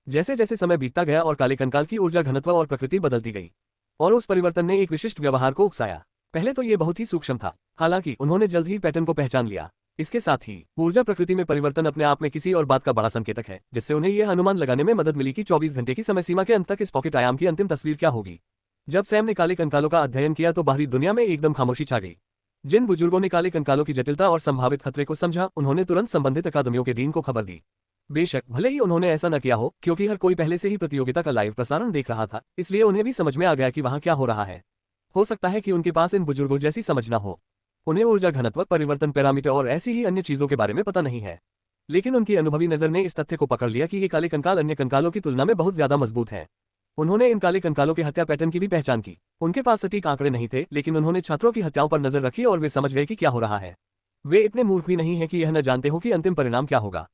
जैसे जैसे समय बीतता गया और काले कंकाल की ऊर्जा घनत्व और प्रकृति बदलती गई और उस परिवर्तन ने एक विशिष्ट व्यवहार को उकसाया। पहले तो ये बहुत ही सूक्ष्म था, हालांकि उन्होंने जल्द ही पैटर्न को पहचान लिया। इसके साथ ही ऊर्जा प्रकृति में परिवर्तन अपने आप में किसी और बात का बड़ा संकेतक है, जिससे उन्हें यह अनुमान लगाने में मदद मिली कि 24 घंटे की समय सीमा के अंत तक इस पॉकेट आयाम की अंतिम तस्वीर क्या होगी। जब सैम ने काले कंकालों का अध्ययन किया तो बाहरी दुनिया में एकदम खामोशी छा गई। जिन बुजुर्गों ने काले कंकालों की जटिलता और संभावित खतरे को समझा, उन्होंने तुरंत संबंधित अकादमियों के डीन को खबर दी। बेशक भले ही उन्होंने ऐसा न किया हो, क्योंकि हर कोई पहले से ही प्रतियोगिता का लाइव प्रसारण देख रहा था, इसलिए उन्हें भी समझ में आ गया कि वहां क्या हो रहा है। हो सकता है कि उनके पास इन बुजुर्गों जैसी समझ न हो। उन्हें ऊर्जा घनत्व, परिवर्तन पैरामीटर और ऐसी ही अन्य चीजों के बारे में पता नहीं है, लेकिन उनकी अनुभवी नजर ने इस तथ्य को पकड़ लिया कि ये काले कंकाल अन्य कंकालों की तुलना में बहुत ज्यादा मजबूत है। उन्होंने इन काले कंकालों के हत्या पैटर्न की भी पहचान की। उनके पास सटीक आंकड़े नहीं थे, लेकिन उन्होंने छात्रों की हत्याओं पर नजर रखी और वे समझ गए कि क्या हो रहा है। वे इतने मूर्ख भी नहीं है कि यह न जानते हो कि अंतिम परिणाम क्या होगा।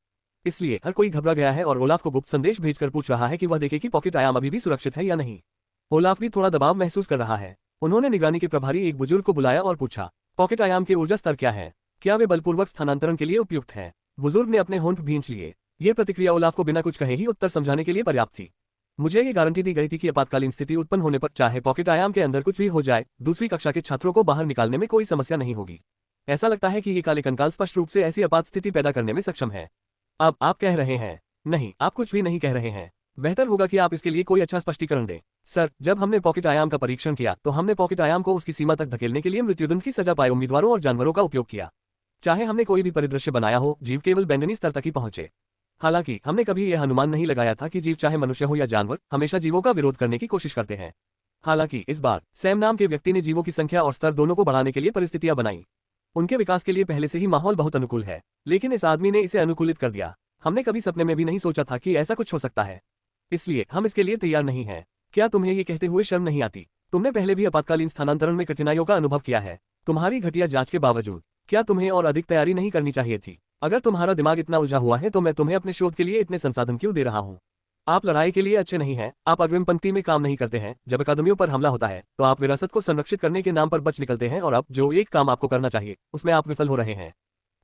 इसलिए हर कोई घबरा गया है और ओलाफ को गुप्त संदेश भेजकर पूछ रहा है कि वह देखे कि पॉकेट आयाम अभी भी सुरक्षित है या नहीं। ओलाफ भी थोड़ा दबाव महसूस कर रहा है। उन्होंने निगरानी के प्रभारी एक बुजुर्ग को बुलाया और पूछा, पॉकेट आयाम के ऊर्जा स्तर क्या है? क्या वे बलपूर्वक स्थानांतरण के लिए उपयुक्त हैं? बुजुर्ग ने अपने होंठ भींच लिए। यह प्रतिक्रिया ओलाफ को बिना कुछ कहे ही उत्तर समझाने के लिए पर्याप्त थी। मुझे ये गारंटी दी गई थी कि आपातकालीन स्थिति उत्पन्न होने पर, चाहे पॉकेट आयाम के अंदर कुछ भी हो जाए, दूसरी कक्षा के छात्रों को बाहर निकालने में कोई समस्या नहीं होगी। ऐसा लगता है कि ये काले कंकाल स्पष्ट रूप से ऐसी आपात स्थिति पैदा करने में सक्षम है। अब आप कह रहे हैं? नहीं, आप कुछ भी नहीं कह रहे हैं। बेहतर होगा कि आप इसके लिए कोई अच्छा स्पष्टीकरण दें। सर, जब हमने पॉकेट आयाम का परीक्षण किया तो हमने पॉकेट आयाम को उसकी सीमा तक धकेलने के लिए मृत्युदंड की सजा पाए उम्मीदवारों और जानवरों का उपयोग किया। चाहे हमने कोई भी परिदृश्य बनाया हो, जीव केवल बैंगनी स्तर तक ही पहुंचे। हालांकि हमने कभी यह अनुमान नहीं लगाया था कि जीव, चाहे मनुष्य हो या जानवर, हमेशा जीवों का विरोध करने की कोशिश करते हैं। हालांकि इस बार सैम नाम के व्यक्ति ने जीवों की संख्या और स्तर दोनों को बढ़ाने के लिए परिस्थितियां बनाई। उनके विकास के लिए पहले से ही माहौल बहुत अनुकूल है, लेकिन इस आदमी ने इसे अनुकूलित कर दिया। हमने कभी सपने में भी नहीं सोचा था कि ऐसा कुछ हो सकता है, इसलिए हम इसके लिए तैयार नहीं हैं। क्या तुम्हें ये कहते हुए शर्म नहीं आती? तुमने पहले भी आपातकालीन स्थानांतरण में कठिनाइयों का अनुभव किया है। तुम्हारी घटिया जांच के बावजूद क्या तुम्हें और अधिक तैयारी नहीं करनी चाहिए थी? अगर तुम्हारा दिमाग इतना उलझा हुआ है तो मैं तुम्हें अपने शोध के लिए इतने संसाधन क्यों दे रहा हूँ? आप लड़ाई के लिए अच्छे नहीं हैं, आप अग्रिम पंक्ति में काम नहीं करते हैं। जब अकादमियों पर हमला होता है तो आप विरासत को संरक्षित करने के नाम पर बच निकलते हैं, और अब जो एक काम आपको करना चाहिए उसमें आप विफल हो रहे हैं।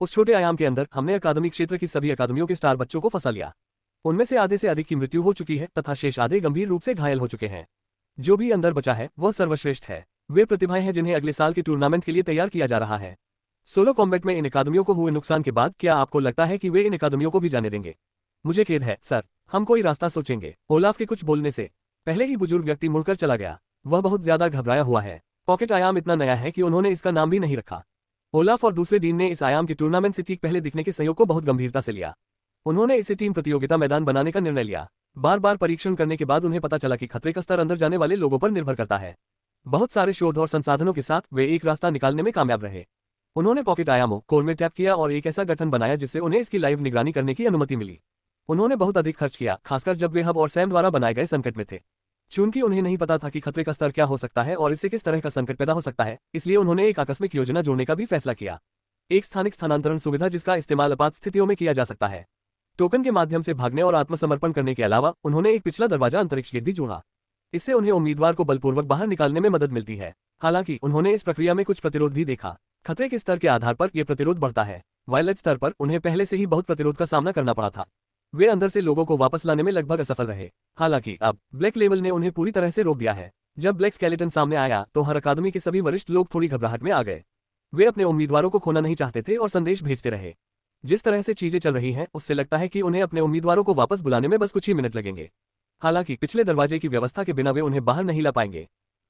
उस छोटे आयाम के अंदर हमने अकादमी क्षेत्र की सभी अकादमियों के स्टार बच्चों को फंसा लिया। उनमें से आधे से अधिक की मृत्यु हो चुकी है तथा शेष आधे गंभीर रूप से घायल हो चुके हैं। जो भी अंदर बचा है वह सर्वश्रेष्ठ है। वे प्रतिभाएं हैं जिन्हें अगले साल के टूर्नामेंट के लिए तैयार किया जा रहा है। सोलो कॉम्बैट में इन अकादमियों को हुए नुकसान के बाद क्या आपको लगता है कि वे इन अकादमियों को भी जाने देंगे? मुझे खेद है सर, हम कोई रास्ता सोचेंगे। ओलाफ के कुछ बोलने से पहले ही बुजुर्ग व्यक्ति मुड़कर चला गया। वह बहुत ज्यादा घबराया हुआ है। पॉकेट आयाम इतना नया है कि उन्होंने इसका नाम भी नहीं रखा। ओलाफ और दूसरे डीन ने इस आयाम के टूर्नामेंट से ठीक पहले दिखने के सहयोग को बहुत गंभीरता से लिया। उन्होंने इसे टीम प्रतियोगिता मैदान बनाने का निर्णय लिया। बार बार परीक्षण करने के बाद उन्हें पता चला कि खतरे का स्तर अंदर जाने वाले लोगों पर निर्भर करता है। बहुत सारे शोध और संसाधनों के साथ वे एक रास्ता निकालने में कामयाब रहे। उन्होंने पॉकेट आयामों कोर में टैप किया और एक ऐसा गठन बनाया जिससे उन्हें इसकी लाइव निगरानी करने की अनुमति मिली। उन्होंने बहुत अधिक खर्च किया, खासकर जब वे हब और सैम द्वारा बनाए गए संकट में थे। चूंकि उन्हें नहीं पता था कि खतरे का स्तर क्या हो सकता है और इससे किस तरह का संकट पैदा हो सकता है, इसलिए उन्होंने एक आकस्मिक योजना जोड़ने का भी फैसला किया। एक स्थानिक स्थानांतरण सुविधा जिसका इस्तेमाल आपात स्थितियों में किया जा सकता है। टोकन के माध्यम से भागने और आत्मसमर्पण करने के अलावा उन्होंने एक पिछला दरवाजा अंतरिक्ष गेट भी जोड़ा। इससे उन्हें उम्मीदवार को बलपूर्वक बाहर निकालने में मदद मिलती है। हालांकि उन्होंने इस प्रक्रिया में कुछ प्रतिरोध भी देखा। खतरे के स्तर के आधार पर यह प्रतिरोध बढ़ता है। वायलेट स्तर पर उन्हें पहले से ही बहुत प्रतिरोध का सामना करना पड़ा था। वे अंदर से लोगों को वापस लाने में लगभग असफल रहे। हालांकि अब ब्लैक लेवल ने उन्हें पूरी तरह से रोक दिया है। जब ब्लैक स्केलेटन सामने आया तो हर अकादमी के सभी वरिष्ठ लोग थोड़ी घबराहट में आ गए। वे अपने उम्मीदवारों को खोना नहीं चाहते थे और संदेश भेजते रहे। जिस तरह से चीजें चल रही हैं उससे लगता है कि उन्हें अपने उम्मीदवारों को वापस बुलाने में बस कुछ ही मिनट लगेंगे। हालांकि पिछले दरवाजे की व्यवस्था के बिना वे उन्हें बाहर नहीं ला पाएंगे।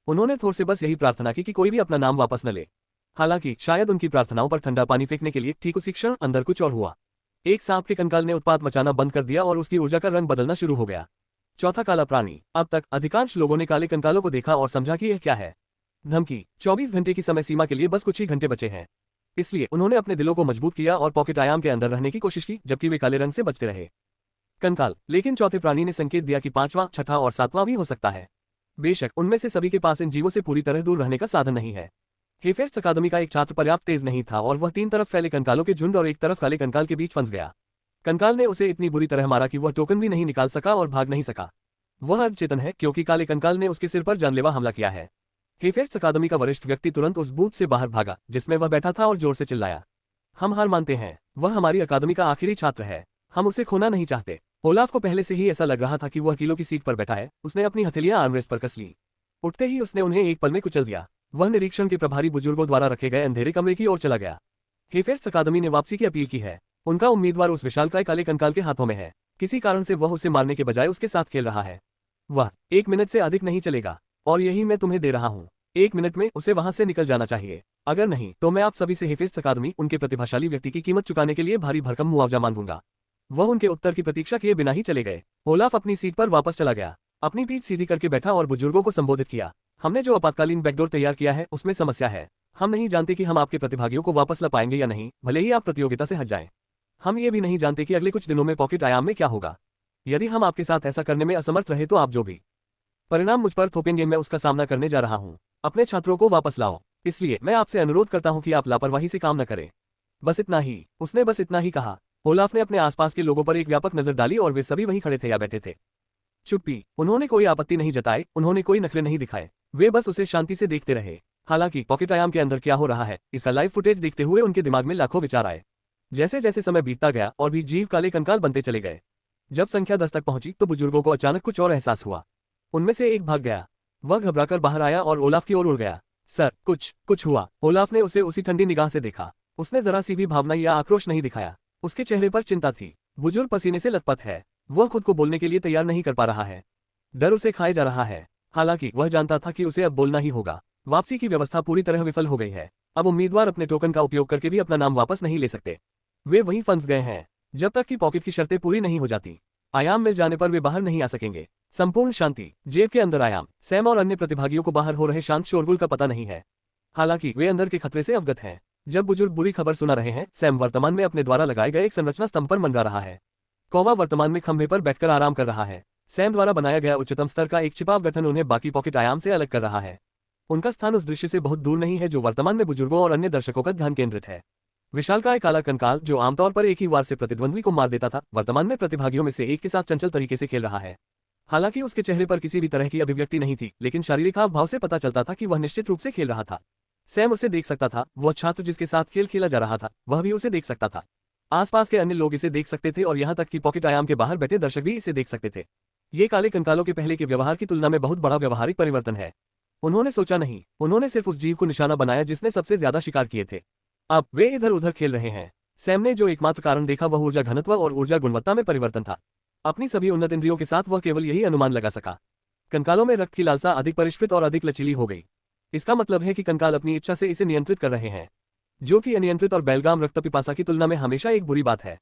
उन्होंने थोर से बस यही प्रार्थना की कि कोई भी अपना नाम वापस न ले। हालांकि शायद उनकी प्रार्थनाओं पर ठंडा पानी फेंकने के लिए ठीक उसी क्षण अंदर कुछ और हुआ। एक सांप के कंकाल ने उत्पात मचाना बंद कर दिया और उसकी ऊर्जा का रंग बदलना शुरू हो गया। चौथा काला प्राणी। अब तक अधिकांश लोगों ने काले कंकालों को देखा और समझा कि यह क्या है। धमकी। 24 घंटे की समय सीमा के लिए बस कुछ ही घंटे बचे हैं। इसलिए उन्होंने अपने दिलों को मजबूत किया और पॉकेट आयाम के अंदर रहने की कोशिश की, जबकि वे काले रंग से बचते रहे। कंकाल। लेकिन चौथे प्राणी ने संकेत दिया कि 5वां, 6ठा और 7वां भी हो सकता है। बेशक उनमें से सभी के पास इन जीवों से पूरी तरह दूर रहने का साधन नहीं है। हेफेस्ट अकादमी का एक छात्र पर्याप्त तेज नहीं था और वह 3 तरफ फैले कंकालों के झुंड और एक तरफ काले कंकाल के बीच फंस गया। कंकाल ने उसे इतनी बुरी तरह मारा कि वह टोकन भी नहीं निकाल सका और भाग नहीं सका। वह अचेतन है क्योंकि काले कंकाल ने उसके सिर पर जानलेवा हमला किया है। हेफेस्ट अकादमी का वरिष्ठ व्यक्ति तुरंत उस बूथ से बाहर भागा जिसमें वह बैठा था और जोर से चिल्लाया, हम हार मानते हैं। वह हमारी अकादमी का आखिरी छात्र है। हम उसे खोना नहीं चाहते। ओलाफ को पहले से ही ऐसा लग रहा था कि वह किलो की सीट पर बैठा है। उसने अपनी हथेलियां आर्मरेस्ट पर कस ली। उठते ही उसने उन्हें एक पल में कुचल दिया। वह निरीक्षण के प्रभारी बुजुर्गों द्वारा रखे गए अंधेरे कमरे की ओर चला गया। हेफेस्ट अकादमी ने वापसी की अपील की है। उनका उम्मीदवार उस विशालकाय काले कंकाल के हाथों में है। किसी कारण से वह उसे मारने के बजाय उसके साथ खेल रहा है। वह 1 मिनट से अधिक नहीं चलेगा और यही मैं तुम्हें दे रहा हूँ। 1 मिनट में उसे वहां से निकल जाना चाहिए। अगर नहीं तो मैं आप सभी से हेफेस्ट अकादमी उनके प्रतिभाशाली व्यक्ति की कीमत चुकाने के लिए भारी भरकम मुआवजा मांगूंगा। वह उनके उत्तर की प्रतीक्षा किए बिना ही चले गए। ओलाफ अपनी सीट पर वापस चला गया, अपनी पीठ सीधी करके बैठा और बुजुर्गों को संबोधित किया। हमने जो आपातकालीन बैकडोर तैयार किया है उसमें समस्या है। हम नहीं जानते कि हम आपके प्रतिभागियों को वापस ला पाएंगे या नहीं, भले ही आप प्रतियोगिता से हट जाएं। हम ये भी नहीं जानते कि अगले कुछ दिनों में पॉकेट आयाम में क्या होगा। यदि हम आपके साथ ऐसा करने में असमर्थ रहे तो आप जो भी परिणाम मुझ पर थोपेंगे मैं उसका सामना करने जा रहा हूँ। अपने छात्रों को वापस लाओ। इसलिए मैं आपसे अनुरोध करता हूँ कि आप लापरवाही से काम न करें। बस इतना ही। उसने बस इतना ही कहा। ओलाफ ने अपने आसपास के लोगों पर एक व्यापक नजर डाली और वे सभी वहीं खड़े थे या बैठे थे। चुप्पी। उन्होंने कोई आपत्ति नहीं जताई, उन्होंने कोई नखरे नहीं दिखाए। वे बस उसे शांति से देखते रहे। हालांकि पॉकेट आयाम के अंदर क्या हो रहा है इसका लाइव फुटेज देखते हुए उनके दिमाग में लाखों विचार आए। जैसे जैसे समय बीतता गया और भी जीव काले कंकाल बनते चले गए। जब संख्या 10 तक पहुंची तो बुजुर्गों को अचानक कुछ और एहसास हुआ। उनमें से एक भाग गया। वह घबराकर बाहर आया और ओलाफ की ओर उड़ गया। सर, कुछ हुआ। ओलाफ ने उसे उसी ठंडी निगाह से देखा। उसने जरा सी भी भावना या आक्रोश नहीं दिखाया। उसके चेहरे पर चिंता थी। बुजुर्ग पसीने से लथपथ है। वह खुद को बोलने के लिए तैयार नहीं कर पा रहा है। डर उसे खाए जा रहा है। हालांकि वह जानता था कि उसे अब बोलना ही होगा। वापसी की व्यवस्था पूरी तरह विफल हो गई है। अब उम्मीदवार अपने टोकन का उपयोग करके भी अपना नाम वापस नहीं ले सकते। वे वहीं फंस गए हैं जब तक कि पॉकेट की शर्तें पूरी नहीं हो जाती। आयाम मिल जाने पर वे बाहर नहीं आ सकेंगे। संपूर्ण शांति। जेब के अंदर आयाम। सैम और अन्य प्रतिभागियों को बाहर हो रहे शांत शोरगुल का पता नहीं है। हालांकि वे अंदर के खतरे से अवगत हैं। जब बुजुर्ग बुरी खबर सुना रहे हैं, सैम वर्तमान में अपने द्वारा लगाए गए एक संरचना स्तंभ पर मंडरा रहा है। कौवा वर्तमान में खंभे पर बैठकर आराम कर रहा है। सैम द्वारा बनाया गया उच्चतम स्तर का एक छिपाव गठन उन्हें बाकी पॉकेट आयाम से अलग कर रहा है। उनका स्थान उस दृश्य से बहुत दूर नहीं है जो वर्तमान में बुजुर्गों और अन्य दर्शकों का ध्यान केंद्रित है। विशालकाय काला कंकाल जो आमतौर पर एक ही वार से प्रतिद्वंद्वी को मार देता था, वर्तमान में प्रतिभागियों में से एक के साथ चंचल तरीके से खेल रहा है। हालांकि उसके चेहरे पर किसी भी तरह की अभिव्यक्ति नहीं थी, लेकिन शारीरिक हाव भाव से पता चलता था कि वह निश्चित रूप से खेल रहा था। सैम उसे देख सकता था। वह छात्र जिसके साथ खेल खेला जा रहा था वह भी उसे देख सकता था। आसपास के अन्य लोग इसे देख सकते थे और यहाँ तक कि पॉकेट आयाम के बाहर बैठे दर्शक भी इसे देख सकते थे। ये काले कंकालों के पहले के व्यवहार की तुलना में बहुत बड़ा व्यवहारिक परिवर्तन है। उन्होंने सोचा नहीं, उन्होंने सिर्फ उस जीव को निशाना बनाया जिसने सबसे ज्यादा शिकार किए थे। अब वे इधर उधर खेल रहे हैं। सैम ने जो एकमात्र कारण देखा वह ऊर्जा घनत्व और ऊर्जा गुणवत्ता में परिवर्तन था। अपनी सभी उन्नत इंद्रियों के साथ वह केवल यही अनुमान लगा सका। कंकालों में रक्त की लालसा अधिक परिष्कृत और अधिक लचीली हो गई। इसका मतलब है कि कंकाल अपनी इच्छा से इसे नियंत्रित कर रहे हैं, जो कि अनियंत्रित और बेलगाम रक्त पिपासा की तुलना में हमेशा एक बुरी बात है।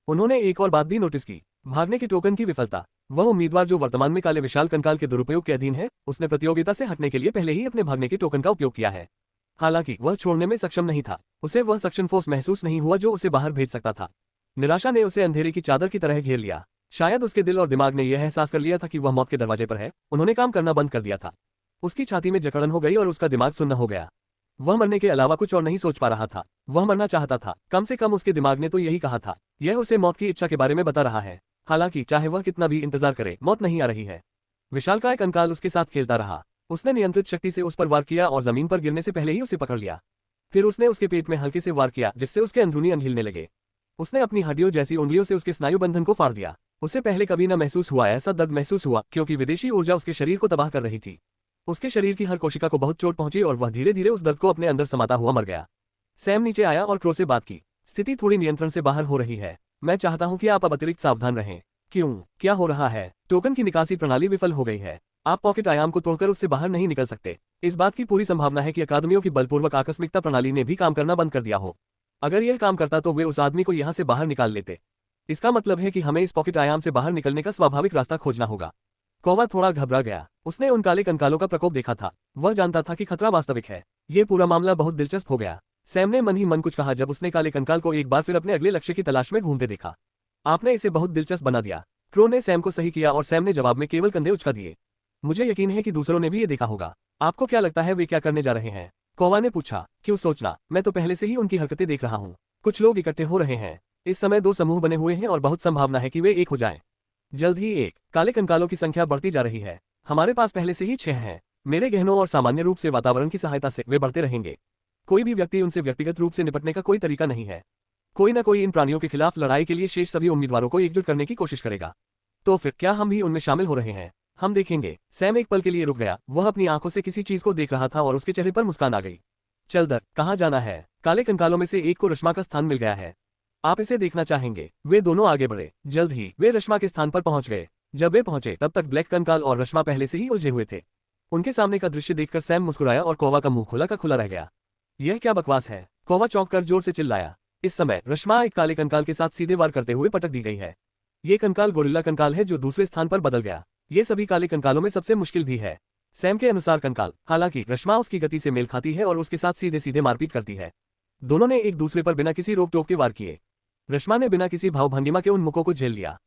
उन्होंने एक और बात भी नोटिस की, भागने के टोकन की विफलता। वह उम्मीदवार जो वर्तमान में काले विशाल कंकाल के दुरुपयोग के अधीन है, उसने प्रतियोगिता से हटने के लिए पहले ही अपने भागने के टोकन का उपयोग किया है। हालांकि वह छोड़ने में सक्षम नहीं था। उसे वह सक्शन फोर्स महसूस नहीं हुआ जो उसे बाहर भेज सकता था। निराशा ने उसे अंधेरे की चादर की तरह घेर लिया। शायद उसके दिल और दिमाग ने यह एहसास कर लिया था कि वह मौत के दरवाजे पर है। उन्होंने काम करना बंद कर दिया था। उसकी छाती में जकड़न हो गई और उसका दिमाग सुन्न हो गया। वह मरने के अलावा कुछ और नहीं सोच पा रहा था। वह मरना चाहता था। कम से कम उसके दिमाग ने तो यही कहा था। यह उसे मौत की इच्छा के बारे में बता रहा है। हालांकि चाहे वह कितना भी इंतजार करे, मौत नहीं आ रही है। विशालकाय कंकाल उसके साथ खेलता रहा। उसने नियंत्रित शक्ति से उस पर वार किया और जमीन पर गिरने से पहले ही उसे पकड़ लिया। फिर उसने उसके पेट में हल्के से वार किया, जिससे उसके अंदरूनी अंग हिलने लगे। उसने अपनी हड्डियों जैसी उंगलियों से उसके स्नायु बंधन को फाड़ दिया। उसे पहले कभी न महसूस हुआ ऐसा दर्द महसूस हुआ, क्योंकि विदेशी ऊर्जा उसके शरीर को तबाह कर रही थी। उसके शरीर की हर कोशिका को बहुत चोट पहुंची और वह धीरे धीरे उस दर्द को अपने अंदर समाता हुआ मर गया। सैम नीचे आया और क्रो से बात की। स्थिति थोड़ी नियंत्रण से बाहर हो रही है। मैं चाहता हूं कि आप अब अतिरिक्त सावधान रहें। क्यों? क्या हो रहा है? टोकन की निकासी प्रणाली विफल हो गई है। आप पॉकेट आयाम को तोड़कर उससे बाहर नहीं निकल सकते। इस बात की पूरी संभावना है कि अकादमियों की बलपूर्वक आकस्मिकता प्रणाली ने भी काम करना बंद कर दिया हो। अगर यह काम करता तो वे उस आदमी को यहां से बाहर निकाल लेते। इसका मतलब है कि हमें इस पॉकेट आयाम से बाहर निकलने का स्वाभाविक रास्ता खोजना होगा। कौवा थोड़ा घबरा गया। उसने उन काले कंकालों का प्रकोप देखा था। वह जानता था कि खतरा वास्तविक है। ये पूरा मामला बहुत दिलचस्प हो गया। सैम ने मन ही मन कुछ कहा जब उसने काले कंकाल को एक बार फिर अपने अगले लक्ष्य की तलाश में घूमते देखा। आपने इसे बहुत दिलचस्प बना दिया। क्रो ने सैम को सही किया और सैम ने जवाब में केवल कंधे उचका दिए। मुझे यकीन है कि दूसरों ने भी ये देखा होगा। आपको क्या लगता है वे क्या करने जा रहे हैं? कौवा ने पूछा। क्यों सोचना, मैं तो पहले से ही उनकी हरकतें देख रहा हूँ। कुछ लोग इकट्ठे हो रहे हैं। इस समय 2 समूह बने हुए हैं और बहुत संभावना है कि वे एक हो जाएं। जल्द ही एक। काले कंकालों की संख्या बढ़ती जा रही है। हमारे पास पहले से ही 6 हैं। मेरे गहनों और सामान्य रूप से वातावरण की सहायता से वे बढ़ते रहेंगे। कोई भी व्यक्ति उनसे व्यक्तिगत रूप से निपटने का कोई तरीका नहीं है। कोई न कोई इन प्राणियों के खिलाफ लड़ाई के लिए शेष सभी उम्मीदवारों को एकजुट करने की कोशिश करेगा। तो फिर क्या हम भी उनमें शामिल हो रहे हैं? हम देखेंगे। सैम एक पल के लिए रुक गया। वह अपनी आंखों से किसी चीज को देख रहा था और उसके चेहरे पर मुस्कान आ गई। चल दर, कहाँ जाना है? काले कंकालों में से एक को रश्मा का स्थान मिल गया है। आप इसे देखना चाहेंगे। वे दोनों आगे बढ़े। जल्द ही वे रश्मा के स्थान पर पहुंच गए। जब वे पहुंचे तब तक ब्लैक कंकाल और रश्मा पहले से ही उलझे हुए थे। उनके सामने का दृश्य देखकर सैम मुस्कुराया और कौवा का मुंह खुला का खुला रह गया। यह क्या बकवास है? कौवा चौंककर जोर से चिल्लाया। इस समय रश्मा एक काले कंकाल के साथ सीधे वार करते हुए पटक दी गई है। ये कंकाल गोरिल्ला कंकाल है जो दूसरे स्थान पर बदल गया। ये सभी काले कंकालों में सबसे मुश्किल भी है। सैम के अनुसार कंकाल, हालांकि रश्मा उसकी गति से मेल खाती है और उसके साथ सीधे सीधे मारपीट करती है। दोनों ने एक दूसरे पर बिना किसी रोक टोक के वार किए। रश्मा ने बिना किसी भाव भंगिमा के उन मुखों को झेल लिया।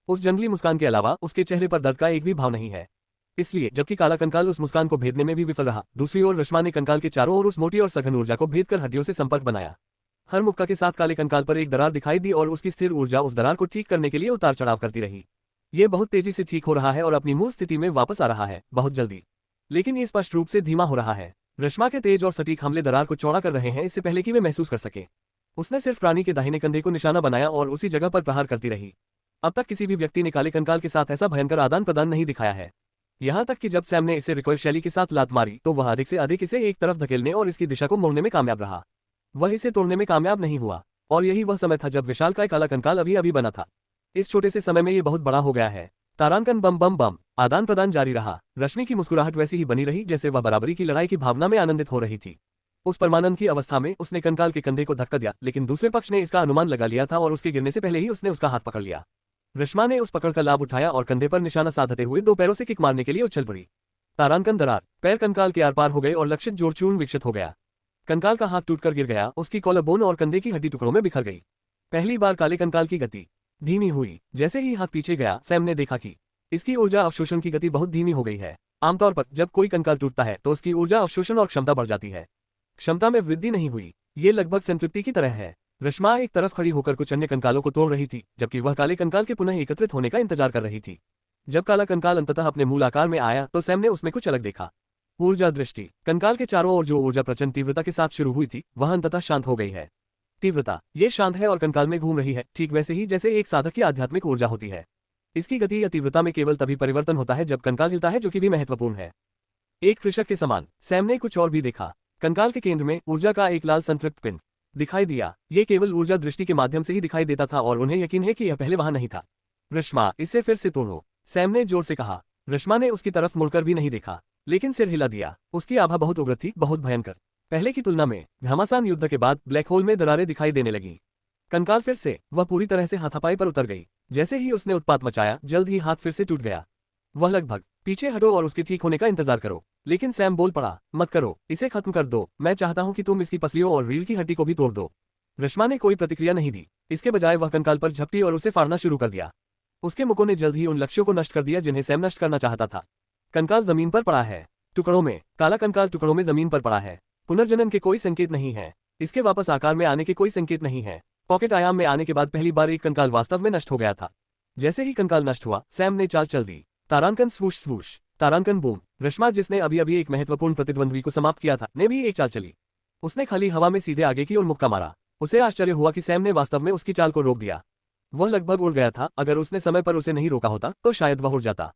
उस जंगली मुस्कान के अलावा उसके चेहरे पर दर्द का एक भी भाव नहीं है। इसलिए जबकि काला कंकाल उस मुस्कान को भेदने में भी विफल रहा, दूसरी ओर रश्मा ने कंकाल के चारों ओर उस मोटी और सघन ऊर्जा को भेद कर हड्डियों से संपर्क बनाया। हर मुक्का के साथ काले कंकाल पर एक दरार दिखाई दी और उसकी स्थिर ऊर्जा उस दरार को ठीक करने के लिए उतार चढ़ाव करती रही। ये बहुत तेजी से ठीक हो रहा है और अपनी मूल स्थिति में वापस आ रहा है, बहुत जल्दी। लेकिन ये स्पष्ट रूप से धीमा हो रहा है। रश्मा के तेज और सटीक हमले दरार को चौड़ा कर रहे हैं इससे पहले कि वे महसूस कर सके। उसने सिर्फ प्राणी के दाहिने कंधे को निशाना बनाया और उसी जगह पर प्रहार करती रही। अब तक किसी भी व्यक्ति ने काले कंकाल के साथ ऐसा भयंकर आदान प्रदान नहीं दिखाया है। यहाँ तक कि जब सैम ने इसे रिकॉयल शैली के साथ लात मारी तो वह अधिक से अधिक इसे एक तरफ धकेलने और इसकी दिशा को मोड़ने में कामयाब रहा। वह इसे तोड़ने में कामयाब नहीं हुआ। और यही वह समय था जब विशालकाय काला कंकाल अभी अभी बना था। इस छोटे से समय में ये बहुत बड़ा हो गया है। तारांकन बम बम बम। आदान प्रदान जारी रहा। रश्मि की मुस्कुराहट वैसी ही बनी रही जैसे वह बराबरी की लड़ाई की भावना में आनंदित हो रही थी। उस परमानंद की अवस्था में उसने कंकाल के कंधे को धक्का दिया, लेकिन दूसरे पक्ष ने इसका अनुमान लगा लिया था और उसके गिरने से पहले ही उसने उसका हाथ पकड़ लिया। रश्मा ने उस पकड़ का लाभ उठाया और कंधे पर निशाना साधते हुए 2 पैरों से किक मारने के लिए उछल पड़ी। तारांकन दरार। पैर कंकाल के आर पार हो गए और लक्षित जोड़ चूर्ण विकसित हो गया। कंकाल का हाथ टूटकर गिर गया। उसकी कॉलर बोन और कंधे की हड्डी टुकड़ों में बिखर गई। पहली बार काले कंकाल की गति धीमी हुई। जैसे ही हाथ पीछे गया, सैम ने देखा कि इसकी ऊर्जा अवशोषण की गति बहुत धीमी हो गई है। आमतौर पर जब कोई कंकाल टूटता है तो उसकी ऊर्जा अवशोषण और क्षमता बढ़ जाती है। क्षमता में वृद्धि नहीं हुई। ये लगभग संतृप्ति की तरह है। रश्मा एक तरफ खड़ी होकर कुछ अन्य कंकालों को तोड़ रही थी, जबकि वह काले कंकाल के पुनः एकत्रित होने का इंतजार कर रही थी। जब काला कंकाल अंततः अपने मूल आकार में आया तो सैम ने उसमें कुछ अलग देखा। ऊर्जा दृष्टि। कंकाल के चारों ओर जो ऊर्जा प्रचंड तीव्रता के साथ शुरू हुई थी वह अंततः शांत हो गई है। तीव्रता ये शांत है और कंकाल में घूम रही है, ठीक वैसे ही जैसे एक साधक की आध्यात्मिक ऊर्जा होती है। इसकी गति या तीव्रता में केवल तभी परिवर्तन होता है जब कंकाल हिलता है, जो कि भी महत्वपूर्ण है। एक कृषक के समान सैम ने कुछ और भी देखा। कंकाल के केंद्र में ऊर्जा का एक लाल संतृप्त पिंड दिखाई दिया। ये केवल ऊर्जा दृष्टि के माध्यम से ही दिखाई देता था और उन्हें यकीन है कि यह पहले वहां नहीं था। रश्मा, इसे फिर से तोड़ो, सैम ने जोर से कहा। रश्मा ने उसकी तरफ मुड़कर भी नहीं देखा, लेकिन सिर हिला दिया। उसकी आभा बहुत उग्र थी, बहुत भयंकर। पहले की तुलना में घमासान युद्ध के बाद ब्लैक होल में दरारें दिखाई देने लगी। कंकाल फिर से, वह पूरी तरह से हाथापाई पर उतर गई। जैसे ही उसने उत्पात मचाया, जल्द ही हाथ फिर से टूट गया। वह लगभग, पीछे हटो और उसके ठीक होने का इंतजार करो। लेकिन सैम बोल पड़ा, मत करो, इसे खत्म कर दो। मैं चाहता हूं कि तुम इसकी पसलियों और रीढ़ की हड्डी को भी तोड़ दो। रश्मा ने कोई प्रतिक्रिया नहीं दी। इसके बजाय वह कंकाल पर झपटी और उसे फाड़ना शुरू कर दिया। उसके मुकों ने जल्द ही उन लक्ष्यों को नष्ट कर दिया जिन्हें सैम नष्ट करना चाहता था। कंकाल जमीन पर पड़ा है, टुकड़ों में। काला कंकाल टुकड़ों में जमीन पर पड़ा है। पुनर्जनन के कोई संकेत नहीं है। इसके वापस आकार में आने के कोई संकेत नहीं है। पॉकेट आयाम में आने के बाद पहली बार एक कंकाल वास्तव में नष्ट हो गया था। जैसे ही कंकाल नष्ट हुआ, सैम ने चाल चल दी। तारांकन स्वूश स्वूश, तारांकन बूम। रश्मा, जिसने अभी अभी एक महत्वपूर्ण प्रतिद्वंद्वी को समाप्त किया था, ने भी एक चाल चली। उसने खाली हवा में सीधे आगे की ओर मुक्का मारा। उसे आश्चर्य हुआ कि सैम ने वास्तव में उसकी चाल को रोक दिया। वह लगभग उड़ गया था। अगर उसने समय पर उसे नहीं रोका होता तो शायद वह उड़ जाता।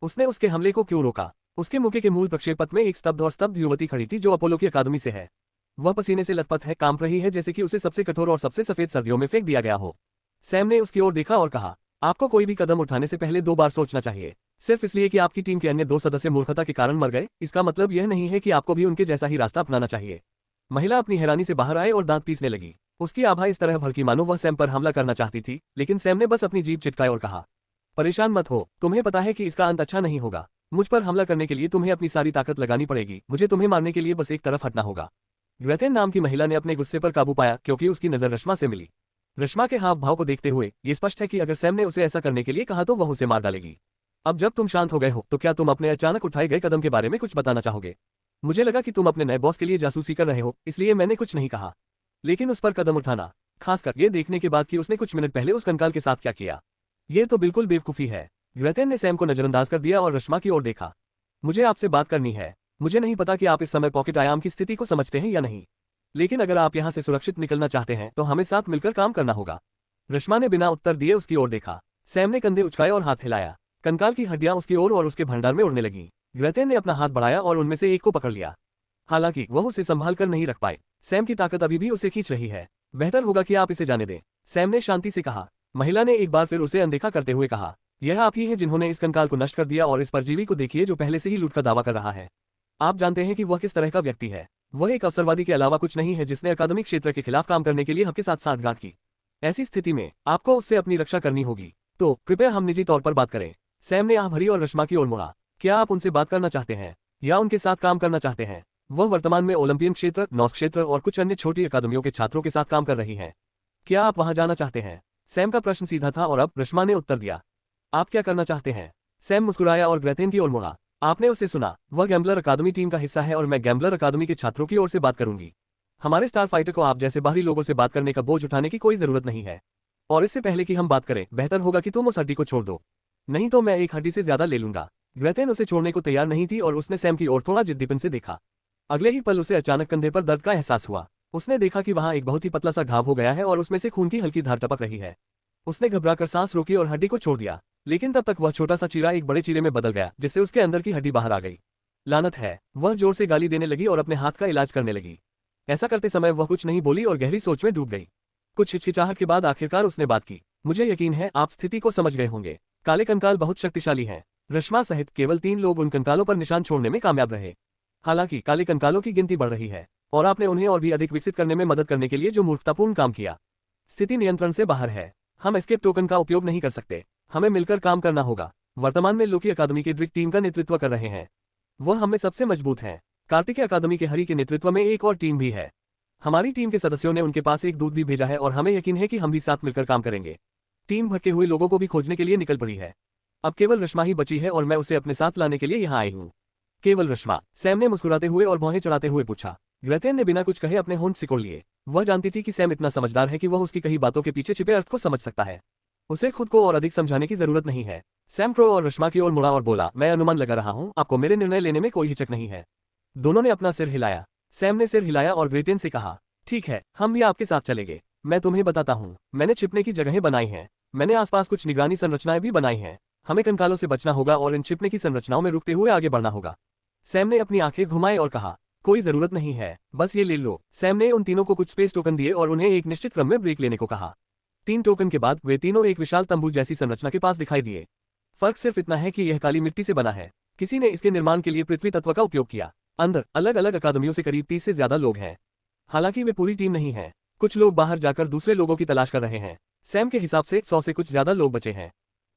उसने उसके हमले को क्यों रोका? उसके मुक्के के मूल प्रक्षेपथ में एक स्तब्ध और स्तब्ध युवती खड़ी थी जो अपोलो की अकादमी से है। वह पसीने से लथपथ है, कांप रही है, जैसे कि उसे सबसे कठोर और सबसे सफेद सर्दियों में फेंक दिया गया हो। सैम ने उसकी ओर देखा और कहा, आपको कोई भी कदम उठाने से पहले 2 बार सोचना चाहिए। सिर्फ इसलिए कि आपकी टीम के अन्य 2 सदस्य मूर्खता के कारण मर गए, इसका मतलब यह नहीं है कि आपको भी उनके जैसा ही रास्ता अपनाना चाहिए। महिला अपनी हैरानी से बाहर आए और दांत पीसने लगी। उसकी आभा इस तरह भड़की मानो वह सैम पर हमला करना चाहती थी, लेकिन सैम ने बस अपनी जीभ चिटकाई और कहा, परेशान मत हो, तुम्हें पता है कि इसका अंत अच्छा नहीं होगा। मुझ पर हमला करने के लिए तुम्हें अपनी सारी ताकत लगानी पड़ेगी। मुझे तुम्हें मारने के लिए बस एक तरफ हटना होगा। ग्रेथेन नाम की महिला ने अपने गुस्से पर काबू पाया क्योंकि उसकी नजर रश्मा से मिली। रश्मा के हाव भाव को देखते हुए ये स्पष्ट है कि अगर सैम ने उसे ऐसा करने के लिए कहा तो वह उसे मार डालेगी। अब जब तुम शांत हो गए हो तो क्या तुम अपने अचानक उठाए गए कदम के बारे में कुछ बताना चाहोगे? मुझे लगा कि तुम अपने नए बॉस के लिए जासूसी कर रहे हो, इसलिए मैंने कुछ नहीं कहा। लेकिन उस पर कदम उठाना, खासकर ये देखने के बाद कि उसने कुछ मिनट पहले उस कंकाल के साथ क्या किया, ये तो बिल्कुल बेवकूफी है। ग्रेथेन ने सैम को नजरअंदाज कर दिया और रश्मा की ओर देखा। मुझे आपसे बात करनी है। मुझे नहीं पता कि आप इस समय पॉकेट आयाम की स्थिति को समझते हैं या नहीं, लेकिन अगर आप यहाँ से सुरक्षित निकलना चाहते हैं तो हमें साथ मिलकर काम करना होगा। रश्मा ने बिना उत्तर दिए उसकी ओर देखा। सैम ने कंधे उचकाए और हाथ हिलाया। कंकाल की हड्डियां उसकी ओर और उसके भंडार में उड़ने लगी। ग्रेथेन ने अपना हाथ बढ़ाया और उनमें से एक को पकड़ लिया। हालांकि वह उसे संभाल कर नहीं रख पाए। सैम की ताकत अभी भी उसे खींच रही है। बेहतर होगा कि आप इसे जाने दें, सैम ने शांति से कहा। महिला ने एक बार फिर उसे अनदेखा करते हुए कहा, यह आप ही हैं जिन्होंने इस कंकाल को नष्ट कर दिया, और इस परजीवी को देखिए जो पहले से ही लूट का दावा कर रहा है। आप जानते हैं कि वह किस तरह का व्यक्ति है। वह एक अवसरवादी के अलावा कुछ नहीं है जिसने अकादमिक क्षेत्र के खिलाफ काम करने के लिए आपके साथ सांठगांठ की। ऐसी स्थिति में आपको उससे अपनी रक्षा करनी होगी। तो कृपया हम निजी तौर पर बात करें। सैम ने आह भरी और रश्मा की ओर मुड़ा। क्या आप उनसे बात करना चाहते हैं या उनके साथ काम करना चाहते हैं? वह वर्तमान में ओलंपियन क्षेत्र, नॉस क्षेत्र और कुछ अन्य छोटी अकादमियों के छात्रों के साथ काम कर रही हैं। क्या आप वहां जाना चाहते हैं? सैम का प्रश्न सीधा था और अब रश्मा ने उत्तर दिया, आप क्या करना चाहते हैं? सैम मुस्कुराया और ग्रेथेन की ओर मुड़ा। आपने उसे सुना, वह गैम्बलर अकादमी टीम का हिस्सा है और मैं गैम्बलर अकादमी के छात्रों की ओर से बात करूंगी। हमारे स्टार फाइटर को आप जैसे बाहरी लोगों से बात करने का बोझ उठाने की कोई जरूरत नहीं है। और इससे पहले कि हम बात करें, बेहतर होगा कि तुम उस हड्डी को छोड़ दो, नहीं तो मैं एक हड्डी से ज्यादा ले लूंगा। ग्रेथेन उसे छोड़ने को तैयार नहीं थी और उसने सैम की ओर थोड़ा जिद्दीपन से देखा। अगले ही पल उसे अचानक कंधे पर दर्द का एहसास हुआ। उसने देखा कि वहां एक बहुत ही पतला सा घाव हो गया है और उसमें से खून की हल्की धार टपक रही है। उसने घबराकर सांस रोकी और हड्डी को छोड़ दिया, लेकिन तब तक वह छोटा सा चीरा एक बड़े चीरे में बदल गया जिससे उसके अंदर की हड्डी बाहर आ गई। लानत है, वह जोर से गाली देने लगी और अपने हाथ का इलाज करने लगी। ऐसा करते समय वह कुछ नहीं बोली और गहरी सोच में डूब गई। कुछ हिचकिचाहट के बाद आखिरकार उसने बात की, मुझे यकीन है आप स्थिति को समझ गए होंगे। काले कंकाल बहुत शक्तिशाली हैं। रश्मा सहित केवल 3 लोग उन कंकालों पर निशान छोड़ने में कामयाब रहे। हालांकि काले कंकालों की गिनती बढ़ रही है और आपने उन्हें और भी अधिक विकसित करने में मदद करने के लिए जो मूर्खतापूर्ण काम किया, स्थिति नियंत्रण से बाहर है। हम एस्केप टोकन का उपयोग नहीं कर सकते, हमें मिलकर काम करना होगा। वर्तमान में लोकी अकादमी की ड्रिक टीम का नेतृत्व कर रहे हैं, वह हमें सबसे मजबूत हैं। कार्तिकेय अकादमी के हरि के नेतृत्व में एक और टीम भी है। हमारी टीम के सदस्यों ने उनके पास एक दूत भी भेजा है और हमें यकीन है कि हम भी साथ मिलकर काम करेंगे। टीम भटके हुए लोगों को भी खोजने के लिए निकल पड़ी है। अब केवल रश्मा ही बची है और मैं उसे अपने साथ लाने के लिए यहाँ आई हूँ। केवल रश्मा? सैम ने मुस्कुराते हुए और भौहें चढ़ाते हुए पूछा। ग्रेथेन ने बिना कुछ कहे अपने होंठ सिकोड़ लिए। वह जानती थी कि सैम इतना समझदार है कि वह उसकी कही बातों के पीछे छिपे अर्थ को समझ सकता है। उसे खुद को और अधिक समझाने की जरूरत नहीं है। सैम क्रो और रश्मा की ओर मुड़ा और बोला, मैं अनुमान लगा रहा हूँ आपको मेरे निर्णय लेने में कोई हिचक नहीं है। दोनों ने अपना सिर हिलाया। सैम ने सिर हिलाया और ग्रेथेन से कहा, ठीक है, हम भी आपके साथ चलेंगे। मैं तुम्हें बताता हूँ, मैंने छिपने की जगहें बनाई हैं। मैंने आसपास कुछ निगरानी संरचनाएं भी बनाई हैं। हमें कंकालों से बचना होगा और इन छिपने की संरचनाओं में रुकते हुए आगे बढ़ना होगा। सैम ने अपनी आंखें घुमाई और कहा, कोई जरूरत नहीं है, बस ये ले लो। सैम ने उन तीनों को कुछ स्पेस टोकन दिए और उन्हें एक निश्चित क्रम में ब्रेक लेने को कहा। 3 टोकन के बाद वे तीनों एक विशाल तंबू जैसी संरचना के पास दिखाई दिए। फर्क सिर्फ इतना है कि यह काली मिट्टी से बना है। किसी ने इसके निर्माण के लिए पृथ्वी तत्व का उपयोग किया। अंदर अलग अलग अकादमियों से करीब 30 से ज्यादा लोग हैं। हालांकि वे पूरी टीम नहीं है, कुछ लोग बाहर जाकर दूसरे लोगों की तलाश कर रहे हैं। सैम के हिसाब से 100 से कुछ ज्यादा लोग बचे हैं।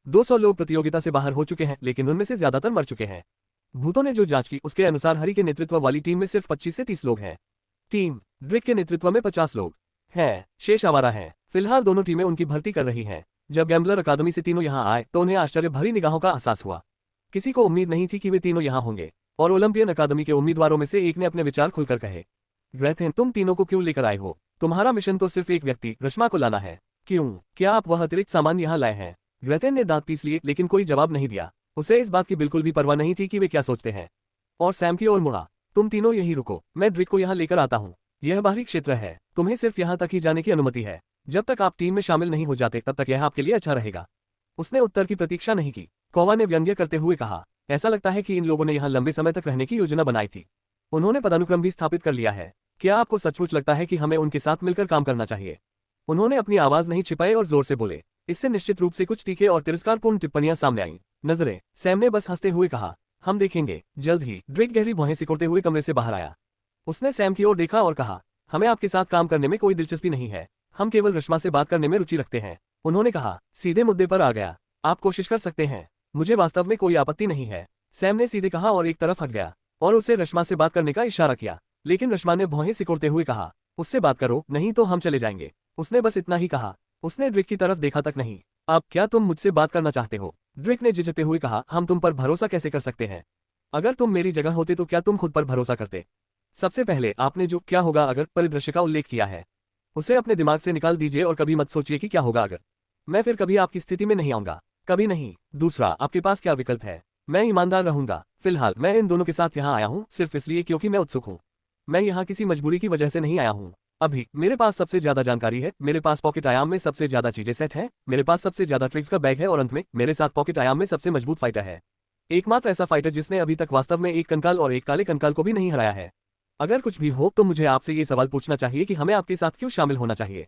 200 लोग प्रतियोगिता से बाहर हो चुके हैं, लेकिन उनमें से ज्यादातर मर चुके हैं। भूतों ने जो जांच की उसके अनुसार हरि के नेतृत्व वाली टीम में सिर्फ 25 से 30 लोग हैं। टीम ड्रिक के नेतृत्व में 50 लोग हैं, शेष आवारा हैं। फिलहाल दोनों टीमें उनकी भर्ती कर रही हैं। जब गैम्बलर अकादमी से तीनों यहाँ आए तो उन्हें आश्चर्य भरी निगाहों का एहसास हुआ। किसी को उम्मीद नहीं थी कि वे तीनों यहाँ होंगे, और ओलंपियन अकादमी के उम्मीदवारों में से एक ने अपने विचार खुलकर कहे, ग्रेथेन, तुम तीनों को क्यों लेकर आए हो? तुम्हारा मिशन तो सिर्फ एक व्यक्ति रश्मा को लाना है। क्यों, क्या आप वह अतिरिक्त सामान यहाँ लाए हैं? ग्रेटेन ने दांत पीस लिए लेकिन कोई जवाब नहीं दिया। उसे इस बात की बिल्कुल भी परवाह नहीं थी कि वे क्या सोचते हैं। और सैम की ओर मुड़ा। तुम तीनों यहीं रुको, मैं ड्रिक को यहाँ लेकर आता हूँ। यह बाहरी क्षेत्र है, तुम्हें सिर्फ यहाँ तक ही जाने की अनुमति है। जब तक आप टीम में शामिल नहीं हो जाते तब तक यह आपके लिए अच्छा रहेगा। उसने उत्तर की प्रतीक्षा नहीं की। कौवा ने व्यंग्य करते हुए कहा, ऐसा लगता है कि इन लोगों ने यहाँ लंबे समय तक रहने की योजना बनाई थी। उन्होंने पदानुक्रम भी स्थापित कर लिया है। क्या आपको सचमुच लगता है कि हमें उनके साथ मिलकर काम करना चाहिए? उन्होंने अपनी आवाज नहीं छिपाई और जोर से बोले। इससे निश्चित रूप से कुछ तीखे और तिरस्कारपूर्ण टिप्पणियां सामने आईं। नजरें, सैम ने बस हंसते हुए कहा, हम देखेंगे जल्द ही। ड्रेक गहरी भौहें सिकोड़ते हुए कमरे से बाहर आया। उसने सैम की ओर देखा और कहा, हमें आपके साथ काम करने में कोई दिलचस्पी नहीं है, हम केवल रश्मा से बात करने में रुचि रखते हैं। उन्होंने कहा, सीधे मुद्दे पर आ गया। आप कोशिश कर सकते हैं, मुझे वास्तव में कोई आपत्ति नहीं है। सैम ने सीधे कहा और एक तरफ हट गया और उसे रश्मा से बात करने का इशारा किया। लेकिन रश्मा ने भौहें सिकोड़ते हुए कहा, उससे बात करो, नहीं तो हम चले जाएंगे। उसने बस इतना ही कहा। उसने ड्रिक की तरफ देखा तक नहीं। अब क्या तुम मुझसे बात करना चाहते हो? ड्रिक ने झिझकते हुए कहा, हम तुम पर भरोसा कैसे कर सकते हैं? अगर तुम मेरी जगह होते तो क्या तुम खुद पर भरोसा करते? सबसे पहले आपने जो क्या होगा अगर परिदृश्य का उल्लेख किया है, उसे अपने दिमाग से निकाल दीजिए और कभी मत सोचिए कि क्या होगा अगर। मैं फिर कभी आपकी स्थिति में नहीं आऊंगा, कभी नहीं। दूसरा, आपके पास क्या विकल्प है? मैं ईमानदार रहूंगा। फिलहाल मैं इन दोनों के साथ यहाँ आया हूँ सिर्फ इसलिए क्योंकि मैं उत्सुक हूँ। मैं यहाँ किसी मजबूरी की वजह से नहीं आया हूँ। अभी मेरे पास सबसे ज्यादा जानकारी है, मेरे पास पॉकेट आयाम में सबसे ज्यादा चीजें सेट हैं, मेरे पास सबसे ज्यादा ट्रिक्स का बैग है और अंत में मेरे साथ पॉकेट आयाम में सबसे मजबूत फाइटर है। एकमात्र ऐसा फाइटर जिसने अभी तक वास्तव में एक कंकाल और एक काले कंकाल को भी नहीं हराया है। अगर कुछ भी हो तो मुझे आपसे ये सवाल पूछना चाहिए कि हमें आपके साथ क्यों शामिल होना चाहिए?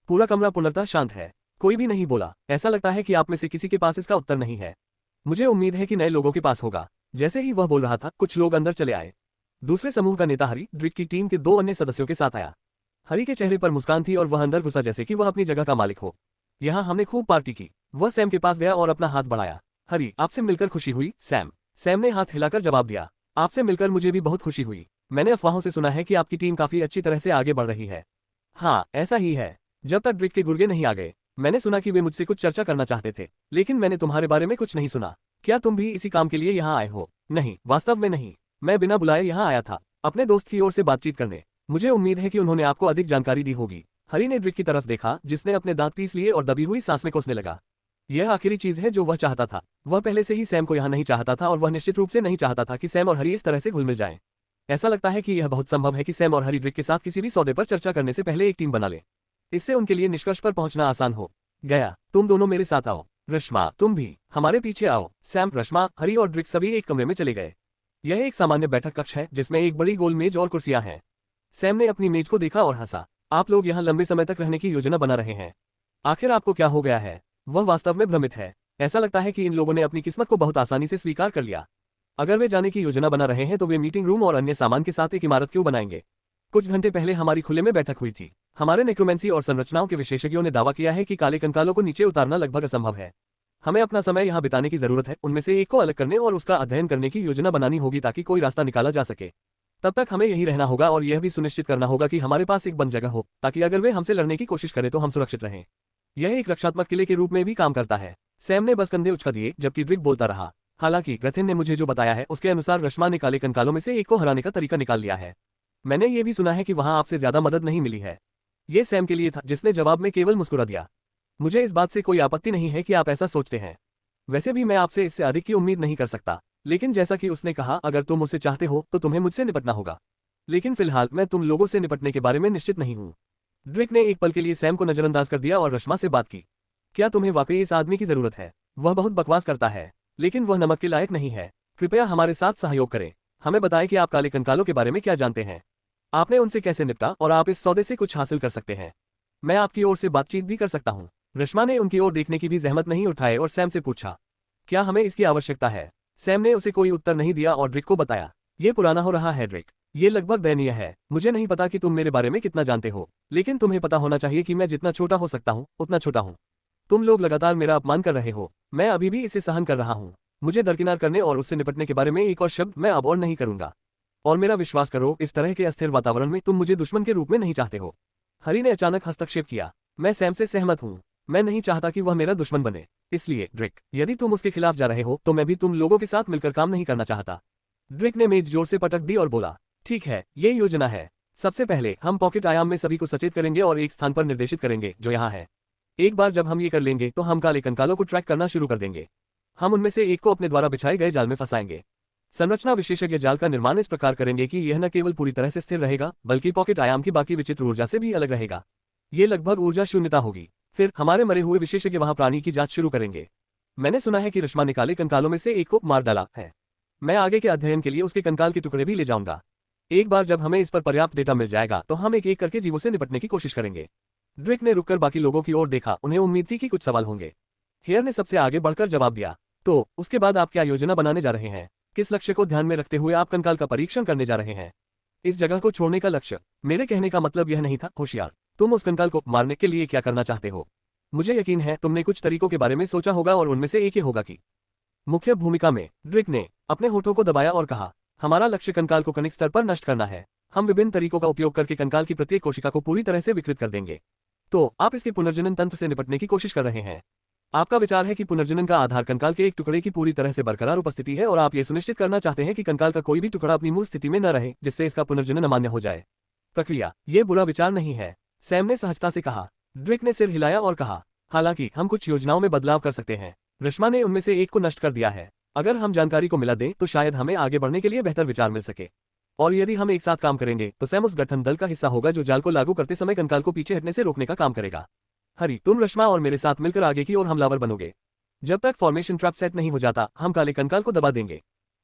पूरा कमरा पूर्णतः शांत है। कोई भी नहीं बोला। ऐसा लगता है कि आप में से किसी के पास इसका उत्तर नहीं है। मुझे उम्मीद है कि नए लोगों के पास होगा। जैसे ही वह बोल रहा था, कुछ लोग अंदर चले आए। दूसरे समूह का नेता हरी ड्रिक की टीम के 2 अन्य सदस्यों के साथ आया। हरी के चेहरे पर मुस्कान थी और वह अंदर घुसा जैसे कि वह अपनी जगह का मालिक हो। यहाँ हमने खूब पार्टी की। वह सैम के पास गया और अपना हाथ बढ़ाया। हरी, आपसे मिलकर खुशी हुई। सैम ने हाथ हिलाकर जवाब दिया, आपसे मिलकर मुझे भी बहुत खुशी हुई। मैंने अफवाहों से सुना है कि आपकी टीम काफी अच्छी तरह से आगे बढ़ रही है। हाँ, ऐसा ही है। जब तक ड्रिक के गुर्गे नहीं आ गए, मैंने सुना कि वे मुझसे कुछ चर्चा करना चाहते थे, लेकिन मैंने तुम्हारे बारे में कुछ नहीं सुना। क्या तुम भी इसी काम के लिए यहाँ आए हो? नहीं, वास्तव में नहीं। मैं बिना बुलाए यहाँ आया था, अपने दोस्त की ओर से बातचीत करने। मुझे उम्मीद है कि उन्होंने आपको अधिक जानकारी दी होगी। हरी ने ड्रिक की तरफ देखा, जिसने अपने दांत पीस लिए और दबी हुई सांस में कोसने लगा। यह आखिरी चीज है जो वह चाहता था। वह पहले से ही सैम को यहाँ नहीं चाहता था और वह निश्चित रूप से नहीं चाहता था कि सैम और हरी इस तरह से घुल मिल जाएं। ऐसा लगता है कि यह बहुत संभव है कि सैम और हरी ड्रिक के साथ किसी भी सौदे पर चर्चा करने से पहले एक टीम बना ले। इससे उनके लिए निष्कर्ष पर पहुंचना आसान हो गया। तुम दोनों मेरे साथ आओ। रश्मा, तुम भी हमारे पीछे आओ। सैम, रश्मा, हरी और ड्रिक सभी एक कमरे में चले गए। यह एक सामान्य बैठक कक्ष है जिसमें एक बड़ी गोल मेज और कुर्सियां हैं। सैम ने अपनी मेज को देखा और हंसा। आप लोग यहाँ लंबे समय तक रहने की योजना बना रहे हैं। आखिर आपको क्या हो गया है? वह वास्तव में भ्रमित है। ऐसा लगता है कि इन लोगों ने अपनी किस्मत को बहुत आसानी से स्वीकार कर लिया। अगर वे जाने की योजना बना रहे हैं तो वे मीटिंग रूम और अन्य सामान के साथ एक इमारत क्यों बनाएंगे? कुछ घंटे पहले हमारी खुले में बैठक हुई थी। हमारे नेक्रोमेंसी और संरचनाओं के विशेषज्ञों ने दावा किया है कि काले कंकालों को नीचे उतारना लगभग असंभव है। हमें अपना समय यहाँ बिताने की जरूरत है, उनमें से एक को अलग करने और उसका अध्ययन करने की योजना बनानी होगी ताकि कोई रास्ता निकाला जा सके। तब तक हमें यही रहना होगा और यह भी सुनिश्चित करना होगा कि हमारे पास एक बंद जगह हो, ताकि अगर वे हमसे लड़ने की कोशिश करें तो हम सुरक्षित रहें। यह एक रक्षात्मक किले के रूप में भी काम करता है। सैम ने बस कंधे उचका दिए जबकि ड्रिक बोलता रहा। हालांकि ग्रेथेन ने मुझे जो बताया है उसके अनुसार रश्मा ने काले कंकालों में से एक को हराने का तरीका निकाल लिया है। मैंने ये भी सुना है कि वहां आपसे ज्यादा मदद नहीं मिली है। ये सैम के लिए था, जिसने जवाब में केवल मुस्कुरा दिया। मुझे इस बात से कोई आपत्ति नहीं है कि आप ऐसा सोचते हैं। वैसे भी मैं आपसे इससे अधिक की उम्मीद नहीं कर सकता, लेकिन जैसा कि उसने कहा, अगर तुम मुझसे चाहते हो तो तुम्हें मुझसे निपटना होगा। लेकिन फिलहाल मैं तुम लोगों से निपटने के बारे में निश्चित नहीं हूँ। ड्रिक ने एक पल के लिए सैम को नजरअंदाज कर दिया और रश्मा से बात की। क्या तुम्हें वाकई इस आदमी की जरूरत है? वह बहुत बकवास करता है, लेकिन वह नमक के लायक नहीं है। कृपया हमारे साथ सहयोग करें। हमें बताएं कि आप काले कंकालों के बारे में क्या जानते हैं, आपने उनसे कैसे निपटा और आप इस सौदे से कुछ हासिल कर सकते हैं। मैं आपकी ओर से बातचीत भी कर सकता हूँ। रश्मा ने उनकी ओर देखने की भी जहमत नहीं उठाई और सैम से पूछा, क्या हमें इसकी आवश्यकता है? सैम ने उसे कोई उत्तर नहीं दिया और ड्रिक को बताया, ये पुराना हो रहा है ड्रिक, ये लगभग दयनीय है। मुझे नहीं पता कि तुम मेरे बारे में कितना जानते हो, लेकिन तुम्हें पता होना चाहिए कि मैं जितना छोटा हो सकता हूँ उतना छोटा हूँ। तुम लोग लगातार मेरा अपमान कर रहे हो, मैं अभी भी इसे सहन कर रहा हूँ। मुझे दरकिनार करने और उससे निपटने के बारे में एक और शब्द मैं अब और नहीं करूंगा। और मेरा विश्वास करो, इस तरह के अस्थिर वातावरण में तुम मुझे दुश्मन के रूप में नहीं चाहते हो। हरी ने अचानक हस्तक्षेप किया। मैं सैम से सहमत हूँ, मैं नहीं चाहता कि वह मेरा दुश्मन बने। इसलिए ड्रिक, यदि तुम उसके खिलाफ जा रहे हो तो मैं भी तुम लोगों के साथ मिलकर काम नहीं करना चाहता। ड्रिक ने मेज जोर से पटक दी और बोला, ठीक है, ये योजना है। सबसे पहले हम पॉकेट आयाम में सभी को सचेत करेंगे और एक स्थान पर निर्देशित करेंगे जो यहाँ है। एक बार जब हम ये कर लेंगे तो हम काले कंकालों को ट्रैक करना शुरू कर देंगे। हम उनमें से एक को अपने द्वारा बिछाए गए जाल में फंसाएंगे। संरचना विशेषज्ञ जाल का निर्माण इस प्रकार करेंगे कि यह न केवल पूरी तरह से स्थिर रहेगा बल्कि पॉकेट आयाम की बाकी विचित्र ऊर्जा से भी अलग रहेगा। ये लगभग ऊर्जा शून्यता होगी। फिर हमारे मरे हुए विशेषज्ञ वहां प्राणी की जांच शुरू करेंगे। मैंने सुना है कि रश्मा ने काले कंकालों में से एक को मार डाला है। मैं आगे के अध्ययन के लिए उसके कंकाल के टुकड़े भी ले जाऊंगा। एक बार जब हमें इस पर पर्याप्त डेटा मिल जाएगा तो हम एक एक करके जीवों से निपटने की कोशिश करेंगे। ड्रिक ने रुककर बाकी लोगों की ओर देखा। उन्हें उम्मीद थी कि कुछ सवाल होंगे। हेयर ने सबसे आगे बढ़कर जवाब दिया, तो उसके बाद आप क्या योजना बनाने जा रहे हैं? किस लक्ष्य को ध्यान में रखते हुए आप कंकाल का परीक्षण करने जा रहे हैं? इस जगह को छोड़ने का लक्ष्य? मेरे कहने का मतलब यह नहीं था होशियार। तुम उस कंकाल को मारने के लिए क्या करना चाहते हो? मुझे यकीन है तुमने कुछ तरीकों के बारे में सोचा होगा और उनमें से एक ही होगा कि मुख्य भूमिका में ड्रिक ने अपने होठों को दबाया और कहा, हमारा लक्ष्य कंकाल को कणिक स्तर पर नष्ट करना है। हम विभिन्न तरीकों का उपयोग करके कंकाल की प्रत्येक कोशिका को पूरी तरह से विकृत कर देंगे। तो आप इसके पुनर्जनन तंत्र से निपटने की कोशिश कर रहे हैं। आपका विचार है कि पुनर्जनन का आधार कंकाल के एक टुकड़े की पूरी तरह से बरकरार उपस्थिति है और आप ये सुनिश्चित करना चाहते हैं कि कंकाल का कोई भी टुकड़ा अपनी मूल स्थिति में न रहे जिससे इसका पुनर्जनन अमान्य हो जाए। प्रक्रिया, ये बुरा विचार नहीं है, सैम ने सहजता से कहा। ड्रिक ने सिर हिलाया और कहा, हालांकि हम कुछ योजनाओं में बदलाव कर सकते हैं। रश्मा ने उनमें से एक को नष्ट कर दिया है। अगर हम जानकारी को मिला दें तो शायद हमें आगे बढ़ने के लिए बेहतर विचार मिल सके। और यदि हम एक साथ काम करेंगे तो सैम उस गठन दल का हिस्सा होगा जो जाल को लागू करते समय कंकाल को पीछे हटने से रोकने का काम करेगा। हरी, तुम रश्मा और मेरे साथ मिलकर आगे की ओर हमलावर बनोगे। जब तक फॉर्मेशन ट्रैप सेट नहीं हो जाता हम काले कंकाल को दबा देंगे।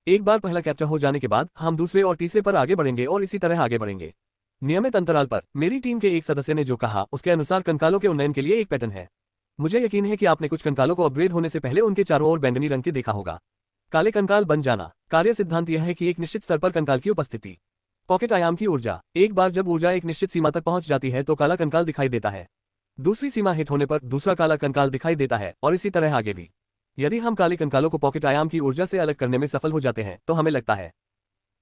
एक बार पहला कैप्चर हो जाने के बाद हम दूसरे और तीसरे पर आगे बढ़ेंगे और इसी तरह आगे बढ़ेंगे। नियमित अंतराल पर मेरी टीम के एक सदस्य ने जो कहा उसके अनुसार कंकालों के उन्नयन के लिए एक पैटर्न है। मुझे यकीन है कि आपने कुछ कंकालों को अपग्रेड होने से पहले उनके चारों ओर बैंगनी रंग के देखा होगा। काले कंकाल बन जाना। कार्य सिद्धांत यह है कि एक निश्चित स्तर पर कंकाल की उपस्थिति। पॉकेट आयाम की ऊर्जा। एक बार जब ऊर्जा एक निश्चित सीमा तक पहुंच जाती है तो काला कंकाल दिखाई देता है। दूसरी सीमा हिट होने पर दूसरा काला कंकाल दिखाई देता है और इसी तरह आगे भी। यदि हम काले कंकालों को पॉकेट आयाम की ऊर्जा से अलग करने में सफल हो जाते हैं तो हमें लगता है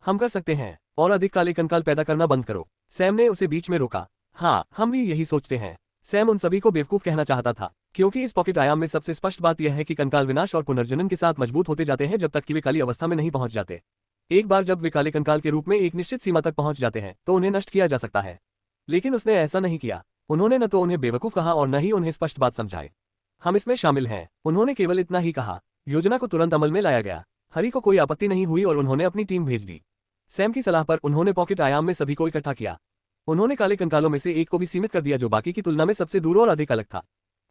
हम कर सकते हैं। और अधिक काले कंकाल पैदा करना बंद करो। सैम ने उसे बीच में रोका। हाँ, हम भी यही सोचते हैं। सैम उन सभी को बेवकूफ कहना चाहता था क्योंकि इस पॉकेट आयाम में सबसे स्पष्ट बात यह है कि कंकाल विनाश और पुनर्जनन के साथ मजबूत होते जाते हैं जब तक कि वे काली अवस्था में नहीं पहुंच जाते। एक बार जब वे काले कंकाल के रूप में एक निश्चित सीमा तक पहुंच जाते हैं तो उन्हें नष्ट किया जा सकता है। लेकिन उसने ऐसा नहीं किया। उन्होंने न तो उन्हें बेवकूफ कहा और न ही उन्हें स्पष्ट बात समझाई। हम इसमें शामिल हैं। उन्होंने केवल इतना ही कहा। योजना को तुरंत अमल में लाया गया। हरी को कोई आपत्ति नहीं हुई और उन्होंने अपनी टीम भेज दी। सैम की सलाह पर उन्होंने पॉकेट आयाम में सभी को इकट्ठा किया। उन्होंने काले कंकालों में से एक को भी सीमित कर दिया जो बाकी की तुलना में सबसे दूर और अधिक अलग था।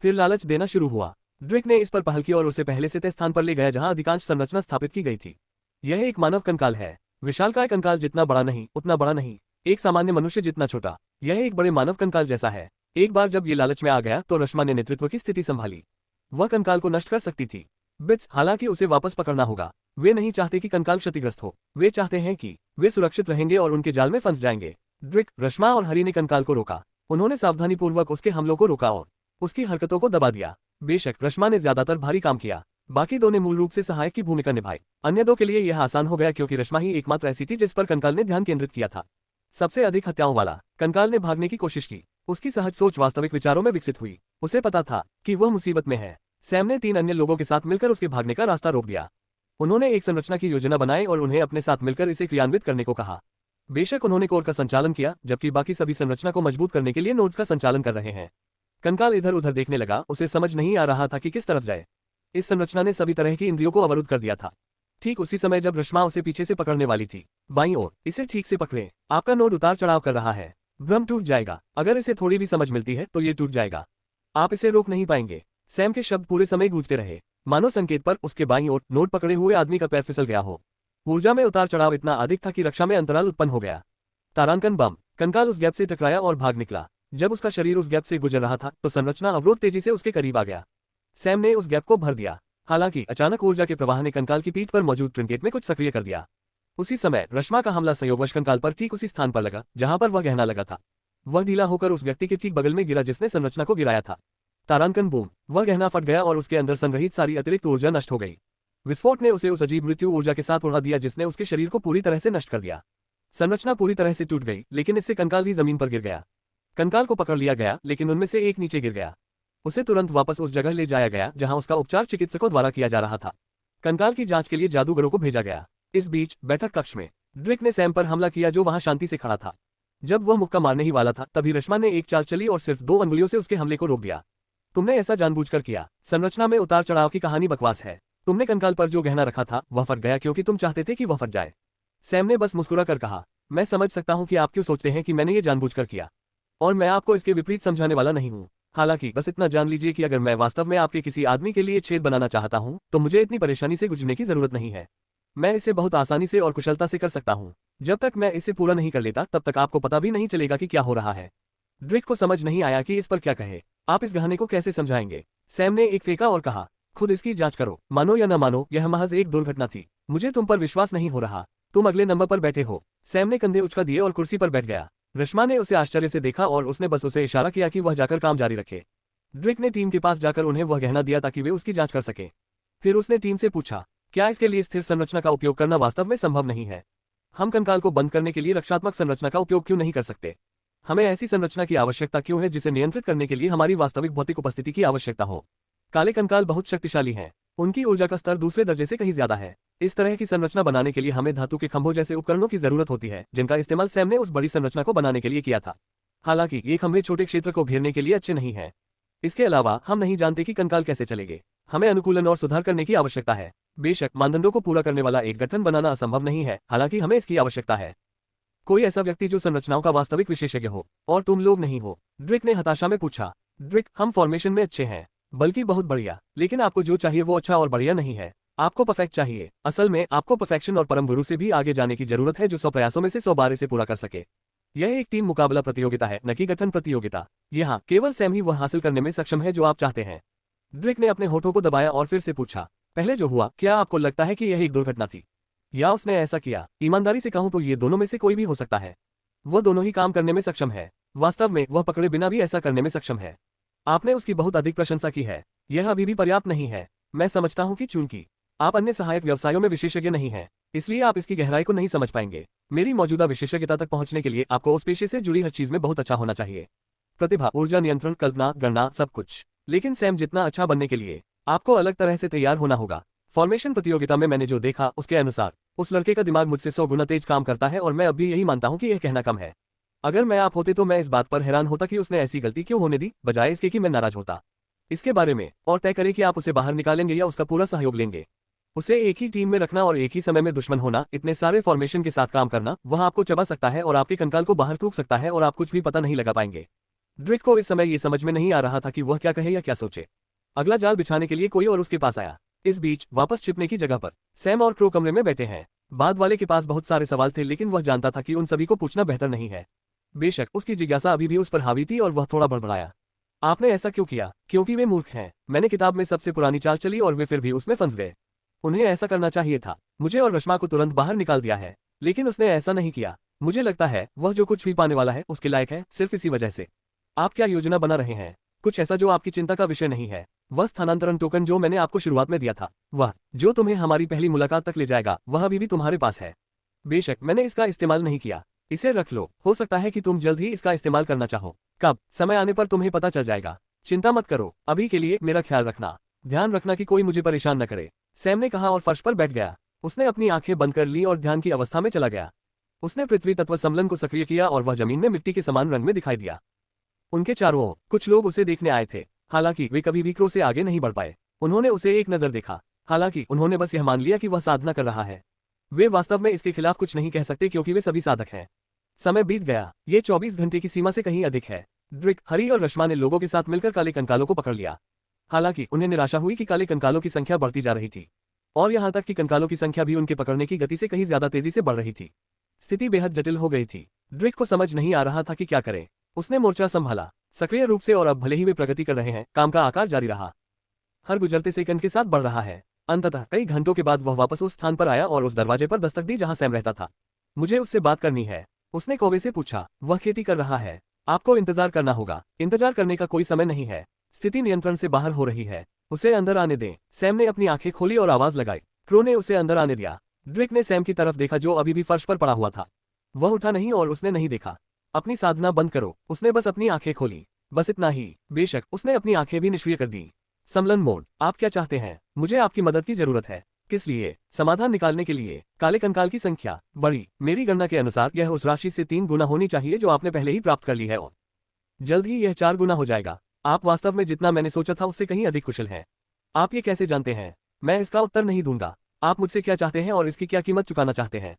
फिर लालच देना शुरू हुआ। ड्रिक ने इस पर पहल की और उसे पहले से तय स्थान पर ले गया जहां अधिकांश संरचना स्थापित की गई थी। यह एक मानव कंकाल है। विशालकाय कंकाल जितना बड़ा नहीं उतना बड़ा नहीं, एक सामान्य मनुष्य जितना छोटा। यह एक बड़े मानव कंकाल जैसा है। एक बार जब ये लालच में आ गया तो रश्मा ने नेतृत्व की स्थिति संभाली। वह कंकाल को नष्ट कर सकती थी। बिट्स, हालांकि उसे वापस पकड़ना होगा। वे नहीं चाहते कि कंकाल क्षतिग्रस्त हो। वे चाहते हैं कि वे सुरक्षित रहेंगे और उनके जाल में फंस जाएंगे। ड्रिक, रश्मा और हरी ने कंकाल को रोका। उन्होंने सावधानीपूर्वक उसके हमलों को रोका और उसकी हरकतों को दबा दिया। बेशक रश्मा ने ज्यादातर भारी काम किया। बाकी दो ने मूल रूप से सहायक की भूमिका निभाई। अन्य दो के लिए यह आसान हो गया क्योंकि रश्मा ही एकमात्र ऐसी थी जिस पर कंकाल ने ध्यान केंद्रित किया था। सबसे अधिक हत्याओं वाला कंकाल ने भागने की कोशिश की। उसकी सहज सोच वास्तविक विचारों में विकसित हुई। उसे पता था कि वह मुसीबत में है। सैम ने 3 अन्य लोगों के साथ मिलकर उसके भागने का रास्ता रोक दिया। उन्होंने एक संरचना की योजना बनाई और उन्हें अपने साथ मिलकर इसे क्रियान्वित करने को कहा। बेशक उन्होंने कोर का संचालन किया जबकि बाकी सभी संरचना को मजबूत करने के लिए नोड्स का संचालन कर रहे हैं। कंकाल इधर उधर देखने लगा। उसे समझ नहीं आ रहा था कि किस तरफ जाए। इस संरचना ने सभी तरह की इंद्रियों को अवरुद्ध कर दिया था। ठीक उसी समय जब रश्मा उसे पीछे से पकड़ने वाली थी। बाईं ओर, इसे ठीक से पकड़े। आपका नोड उतार चढ़ाव कर रहा है। भ्रम टूट जाएगा। अगर इसे थोड़ी भी समझ मिलती है तो ये टूट जाएगा। आप इसे रोक नहीं पाएंगे। सैम के शब्द पूरे समय गूंजते रहे। मानो संकेत पर उसके बाईं ओर नोड पकड़े हुए आदमी का पैर फिसल गया हो। ऊर्जा में उतार चढ़ाव इतना अधिक था कि रक्षा में अंतराल उत्पन्न हो गया। तारांकन बम। कंकाल उस गैप से टकराया और भाग निकला। जब उसका शरीर उस गैप से गुजर रहा था तो संरचना अवरोध तेजी से उसके करीब आ गया। सैम ने उस गैप को भर दिया। हालांकि अचानक ऊर्जा के प्रवाह ने कंकाल की पीठ पर मौजूद ट्रिंकेट में कुछ सक्रिय कर दिया। उसी समय रश्मा का हमला संयोगवश कंकाल पर ठीक उसी स्थान पर लगा जहां पर वह गहना लगा था। वह ढीला होकर उस व्यक्ति के ठीक बगल में गिरा जिसने संरचना को गिराया था। तारांकन बूम। वह गहना फट गया और उसके अंदर संग्रहित सारी अतिरिक्त ऊर्जा नष्ट हो गई। विस्फोट ने उसे उस अजीब मृत्यु ऊर्जा के साथ उड़ा दिया जिसने उसके शरीर को पूरी तरह से नष्ट कर दिया। संरचना पूरी तरह से टूट गई लेकिन इससे कंकाल भी जमीन पर गिर गया। कंकाल को पकड़ लिया गया लेकिन उनमें से एक नीचे गिर गया। उसे तुरंत वापस उस जगह ले जाया गया जहां उसका उपचार चिकित्सकों द्वारा किया जा रहा था। कंकाल की जांच के लिए जादूगरों को भेजा गया। इस बीच बैठक कक्ष में ड्रिक ने सैम पर हमला किया जो वहां शांति से खड़ा था। जब वह मुक्का मारने ही वाला था तभी रश्मा ने एक चाल चली और सिर्फ 2 अंगुलियों से उसके हमले को रोक दिया। तुमने ऐसा जानबूझकर किया। संरचना में उतार चढ़ाव की कहानी बकवास है। तुमने कंकाल पर जो गहना रखा था वह फट गया क्योंकि तुम चाहते थे कि वह फट जाए। सैम ने बस मुस्कुरा कर कहा, मैं समझ सकता हूं कि आप क्यों सोचते हैं कि मैंने ये जानबूझकर किया, और मैं आपको इसके विपरीत समझाने वाला नहीं हूं। हालांकि बस इतना जान लीजिए कि अगर मैं वास्तव में आपके किसी आदमी के लिए छेद बनाना चाहता हूं तो मुझे इतनी परेशानी से गुजरने की जरूरत नहीं है। मैं इसे बहुत आसानी से और कुशलता से कर सकता हूं। जब तक मैं इसे पूरा नहीं कर लेता तब तक आपको पता भी नहीं चलेगा कि क्या हो रहा है। ड्रिक को समझ नहीं आया कि इस पर क्या कहे। आप इस गहने को कैसे समझाएंगे? सैम ने एक फेंका और कहा, खुद इसकी जांच करो, मानो या न मानो यह महज एक दुर्घटना थी। मुझे तुम पर विश्वास नहीं हो रहा। तुम अगले नंबर पर बैठे हो। सैम ने कंधे उचका दिए और कुर्सी पर बैठ गया। रश्मा ने उसे आश्चर्य से देखा और उसने बस उसे इशारा किया कि वह जाकर काम जारी रखे। ड्रिक ने टीम के पास जाकर उन्हें वह गहना दिया ताकि वे उसकी जांच कर सके। फिर उसने टीम से पूछा, क्या इसके लिए स्थिर संरचना का उपयोग करना वास्तव में संभव नहीं है? हम कंकाल को बंद करने के लिए रक्षात्मक संरचना का उपयोग क्यों नहीं कर सकते? हमें ऐसी संरचना की आवश्यकता क्यों है जिसे नियंत्रित करने के लिए हमारी वास्तविक भौतिक उपस्थिति की आवश्यकता हो? काले कंकाल बहुत शक्तिशाली हैं। उनकी ऊर्जा का स्तर दूसरे दर्जे से कहीं ज्यादा है। इस तरह की संरचना बनाने के लिए हमें धातु के खंभों जैसे उपकरणों की जरूरत होती है, जिनका इस्तेमाल सैम ने उस बड़ी संरचना को बनाने के लिए किया था। हालांकि ये खंभे छोटे क्षेत्र को घेरने के लिए अच्छे नहीं हैं। इसके अलावा हम नहीं जानते कि कंकाल कैसे चलेंगे। हमें अनुकूलन और सुधार करने की आवश्यकता है। बेशक मानदंडों को पूरा करने वाला एक गठन बनाना असंभव नहीं है, हालांकि हमें इसकी आवश्यकता है। कोई ऐसा व्यक्ति जो संरचनाओं का वास्तविक विशेषज्ञ हो, और तुम लोग नहीं हो। ड्रिक ने हताशा में पूछा। ड्रिक, हम फॉर्मेशन में अच्छे हैं, बल्कि बहुत बढ़िया, लेकिन आपको जो चाहिए वो अच्छा और बढ़िया नहीं है। आपको परफेक्ट चाहिए। असल में आपको परफेक्शन और परम गुरु से भी आगे जाने की जरूरत है, जो 100 प्रयासों में से 100 बार इसे पूरा कर सके। यह एक टीम मुकाबला प्रतियोगिता है, न कि गठन प्रतियोगिता। यहाँ केवल सैम ही वह हासिल करने में सक्षम है जो आप चाहते हैं। ड्रिक ने अपने होठों को दबाया और फिर से पूछा, पहले जो हुआ, क्या आपको लगता है कि यह एक दुर्घटना थी, या उसने ऐसा किया? ईमानदारी से कहूं तो ये दोनों में से कोई भी हो सकता है। वो दोनों ही काम करने में सक्षम है। वास्तव में वह पकड़े बिना भी ऐसा करने में सक्षम है। आपने उसकी बहुत अधिक प्रशंसा की है। यह अभी भी पर्याप्त नहीं है। मैं समझता हूं कि चूंकि आप अन्य सहायक व्यवसायों में विशेषज्ञ नहीं हैं, इसलिए आप इसकी गहराई को नहीं समझ पाएंगे। मेरी मौजूदा विशेषज्ञता तक पहुंचने के लिए आपको उस पेशे से जुड़ी हर चीज में बहुत अच्छा होना चाहिए। प्रतिभा, ऊर्जा नियंत्रण, कल्पना, गणना, सब कुछ। लेकिन सैम जितना अच्छा बनने के लिए आपको अलग तरह से तैयार होना होगा। फॉर्मेशन प्रतियोगिता में मैंने जो देखा उसके अनुसार उस लड़के का दिमाग मुझसे 100 गुना तेज काम करता है, और मैं अब भी यही मानता हूं कि यह कहना कम है। अगर मैं आप होते तो मैं इस बात पर हैरान होता कि उसने ऐसी गलती क्यों होने दी, बजाय इसके कि मैं नाराज होता। इसके बारे में और तय करें कि आप उसे बाहर निकालेंगे या उसका पूरा सहयोग लेंगे। उसे एक ही टीम में रखना और एक ही समय में दुश्मन होना, इतने सारे फॉर्मेशन के साथ काम करना, वह आपको चबा सकता है और आपके कंकाल को बाहर थूक सकता है और आप कुछ भी पता नहीं लगा पाएंगे। ड्रिक को इस समय ये समझ में नहीं आ रहा था कि वह क्या कहे या क्या सोचे। अगला जाल बिछाने के लिए कोई और उसके पास आया। इस बीच वापस छिपने की जगह पर सैम और क्रो कमरे में बैठे हैं। बाद वाले के पास बहुत सारे सवाल थे, लेकिन वह जानता था कि उन सभी को पूछना बेहतर नहीं है। बेशक उसकी जिज्ञासा अभी भी उस पर हावी थी और वह थोड़ा बड़बड़ाया। आपने ऐसा क्यों किया? क्योंकि वे मूर्ख हैं। मैंने किताब में सबसे पुरानी चाल चली और वे फिर भी उसमें फंस गए। उन्हें ऐसा करना चाहिए था। मुझे और रश्मा को तुरंत बाहर निकाल दिया है, लेकिन उसने ऐसा नहीं किया। मुझे लगता है वह जो कुछ भी पाने वाला है उसके लायक है, सिर्फ इसी वजह से। आप क्या योजना बना रहे हैं? कुछ ऐसा जो आपकी चिंता का विषय नहीं है। वह स्थानांतरण टोकन जो मैंने आपको शुरुआत में दिया था, वह जो तुम्हें हमारी पहली मुलाकात तक ले जाएगा, वह अभी भी तुम्हारे पास है। बेशक मैंने इसका इस्तेमाल नहीं किया। इसे रख लो। हो सकता है कि तुम जल्द ही इसका इस्तेमाल करना चाहो। कब? समय आने पर तुम्हें पता चल जाएगा। चिंता मत करो। अभी के लिए मेरा ख्याल रखना। ध्यान रखना कि कोई मुझे परेशान न करे। सैम ने कहा और फर्श पर बैठ गया। उसने अपनी आंखें बंद कर ली और ध्यान की अवस्था में चला गया। उसने पृथ्वी तत्व सम्मेलन को सक्रिय किया और वह जमीन में मिट्टी के समान रंग में दिखाई दिया। उनके चारों ओर कुछ लोग उसे देखने आए थे, हालांकि वे कभी भी क्रो से आगे नहीं बढ़ पाए। उन्होंने उसे एक नजर देखा, हालांकि उन्होंने बस यह मान लिया कि वह साधना कर रहा है। वे वास्तव में इसके खिलाफ कुछ नहीं कह सकते क्योंकि वे सभी साधक हैं। समय बीत गया। ये 24 घंटे की सीमा से कहीं अधिक है। ड्रिक, हरी और रश्मा ने लोगों के साथ मिलकर काले कंकालों को पकड़ लिया। हालांकि उन्हें निराशा हुई कि काले कंकालों की संख्या बढ़ती जा रही थी, और यहां तक कि कंकालों की संख्या भी उनके पकड़ने की गति से कहीं ज्यादा तेजी से बढ़ रही थी। स्थिति बेहद जटिल हो गई थी। ड्रिक को समझ नहीं आ रहा था कि क्या करे। उसने मोर्चा संभाला सक्रिय रूप से, और अब भले ही वे प्रगति कर रहे हैं, काम का आकार जारी रहा, हर गुजरते सेकंड के साथ बढ़ रहा है। अंततः कई घंटों के बाद वह वापस उस स्थान पर आया और उस दरवाजे पर दस्तक दी जहां सैम रहता था। मुझे उससे बात करनी है, उसने कौवे से पूछा। वह खेती कर रहा है। आपको इंतजार करना होगा। इंतजार करने का कोई समय नहीं है। स्थिति नियंत्रण से बाहर हो रही है। उसे अंदर आने दें। सैम ने अपनी आंखें खोली और आवाज लगाई। क्रो ने उसे अंदर आने दिया। ड्रिक ने सैम की तरफ देखा जो अभी भी फर्श पर पड़ा हुआ था। वह उठा नहीं और उसने नहीं देखा। अपनी साधना बंद करो। उसने बस अपनी आंखें खोली, बस इतना ही। बेशक उसने अपनी आंखें भी निष्क्रिय कर दी। सम्मेलन मोड। आप क्या चाहते हैं? मुझे आपकी मदद की जरूरत है। किस लिए? समाधान निकालने के लिए। काले कंकाल की संख्या बड़ी। मेरी गणना के अनुसार यह उस राशि से 3 गुना होनी चाहिए जो आपने पहले ही प्राप्त कर ली है और जल्द ही यह 4 गुना हो जाएगा। आप वास्तव में जितना मैंने सोचा था उससे कहीं अधिक कुशल हैं। आप ये कैसे जानते हैं? मैं इसका उत्तर नहीं दूंगा। आप मुझसे क्या चाहते हैं और इसकी क्या कीमत चुकाना चाहते हैं?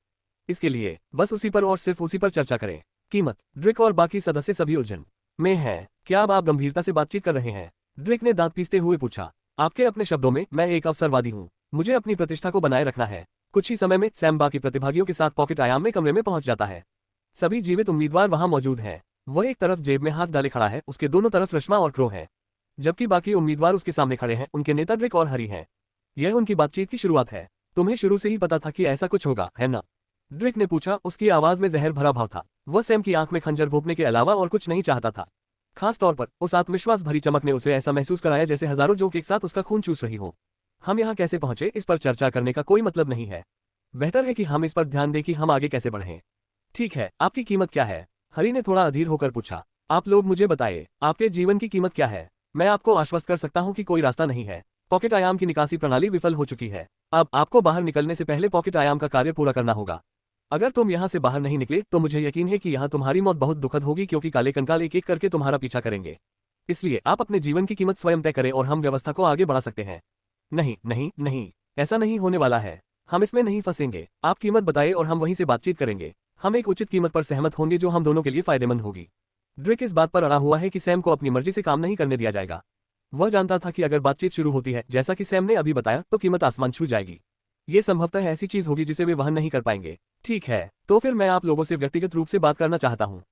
इसके लिए बस उसी पर और सिर्फ उसी पर चर्चा करें। कीमत। ड्रिक और बाकी सदस्य सभी उलझन में हैं। क्या अब आप गंभीरता से बातचीत कर रहे हैं? ड्रिक ने दांत पीसते हुए पूछा। आपके अपने शब्दों में, मैं एक अवसरवादी हूँ। मुझे अपनी प्रतिष्ठा को बनाए रखना है। कुछ ही समय में सैम बाकी प्रतिभागियों के साथ पॉकेट आयाम में कमरे में पहुंच जाता है। सभी जीवित उम्मीदवार वहां मौजूद हैं। वह एक तरफ जेब में हाथ डाले खड़ा है, उसके दोनों तरफ रश्मा और क्रो है, जबकि बाकी उम्मीदवार उसके सामने खड़े हैं। उनके नेता ड्रिक और हरी हैं। यह उनकी बातचीत की शुरुआत है। तुम्हें शुरू से ही पता था कि ऐसा कुछ होगा, है ना? ड्रिक ने पूछा। उसकी आवाज में जहर भरा भाव था। वह सैम की आंख में खंजर भोंकने के अलावा और कुछ नहीं चाहता था। खास तौर पर उस आत्मविश्वास भरी चमक ने उसे ऐसा महसूस कराया जैसे हजारों जोक एक साथ उसका खून चूस रही हो। हम यहाँ कैसे पहुंचे इस पर चर्चा करने का कोई मतलब नहीं है। बेहतर है कि हम इस पर ध्यान दें कि हम आगे कैसे बढ़ें। ठीक है, आपकी कीमत क्या है? हरी ने थोड़ा अधीर होकर पूछा। आप लोग मुझे बताइए, आपके जीवन की कीमत क्या है? मैं आपको आश्वस्त कर सकता हूँ कि कोई रास्ता नहीं है। पॉकेट आयाम की निकासी प्रणाली विफल हो चुकी है। अब आपको बाहर निकलने से पहले पॉकेट आयाम का कार्य पूरा करना होगा। अगर तुम यहाँ से बाहर नहीं निकले तो मुझे यकीन है कि यहाँ तुम्हारी मौत बहुत दुखद होगी, क्योंकि काले कंकाल एक एक करके तुम्हारा पीछा करेंगे। इसलिए आप अपने जीवन की कीमत स्वयं तय करें और हम व्यवस्था को आगे बढ़ा सकते हैं। नहीं नहीं नहीं, ऐसा नहीं होने वाला है। हम इसमें नहीं फंसेंगे। आप कीमत बताइए और हम वहीं से बातचीत करेंगे। हम एक उचित कीमत पर सहमत होंगे जो हम दोनों के लिए फायदेमंद होगी। ड्रिक इस बात पर अड़ा हुआ है कि सैम को अपनी मर्जी से काम नहीं करने दिया जाएगा। वह जानता था कि अगर बातचीत शुरू होती है, जैसा कि सैम ने अभी बताया, तो कीमत आसमान छू जाएगी। ये संभवतः ऐसी चीज होगी जिसे वे वहन नहीं कर पाएंगे। ठीक है, तो फिर मैं आप लोगों से व्यक्तिगत रूप से बात करना चाहता हूँ,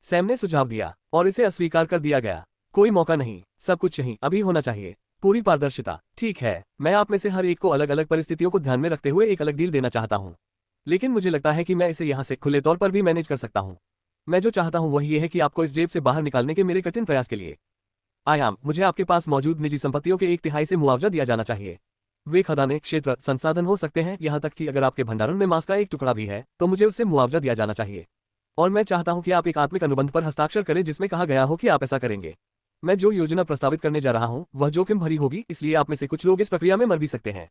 सैम ने सुझाव दिया, और इसे अस्वीकार कर दिया गया। कोई मौका नहीं, सब कुछ यहीं अभी होना चाहिए। पूरी पारदर्शिता। ठीक है, मैं आप में से हर एक को अलग अलग परिस्थितियों को ध्यान में रखते हुए एक अलग डील देना चाहता हूँ, लेकिन मुझे लगता है कि मैं इसे यहाँ से खुले तौर पर भी मैनेज कर सकता हूँ। मैं जो चाहता हूँ वही ये है कि आपको इस जेब से बाहर निकालने के मेरे कठिन प्रयास के लिए आयाम, मुझे आपके पास मौजूद निजी संपत्तियों के 1/3 से मुआवजा दिया जाना चाहिए। वे खदानें, क्षेत्र, संसाधन हो सकते हैं, यहाँ तक कि अगर आपके भंडारण में मांस का एक टुकड़ा भी है तो मुझे उससे मुआवजा दिया जाना चाहिए। और मैं चाहता हूँ कि आप एक आत्मिक अनुबंध पर हस्ताक्षर करें जिसमें कहा गया हो कि आप ऐसा करेंगे। मैं जो योजना प्रस्तावित करने जा रहा हूँ वह जोखिम भरी होगी, इसलिए आप में से कुछ लोग इस प्रक्रिया में मर भी सकते हैं,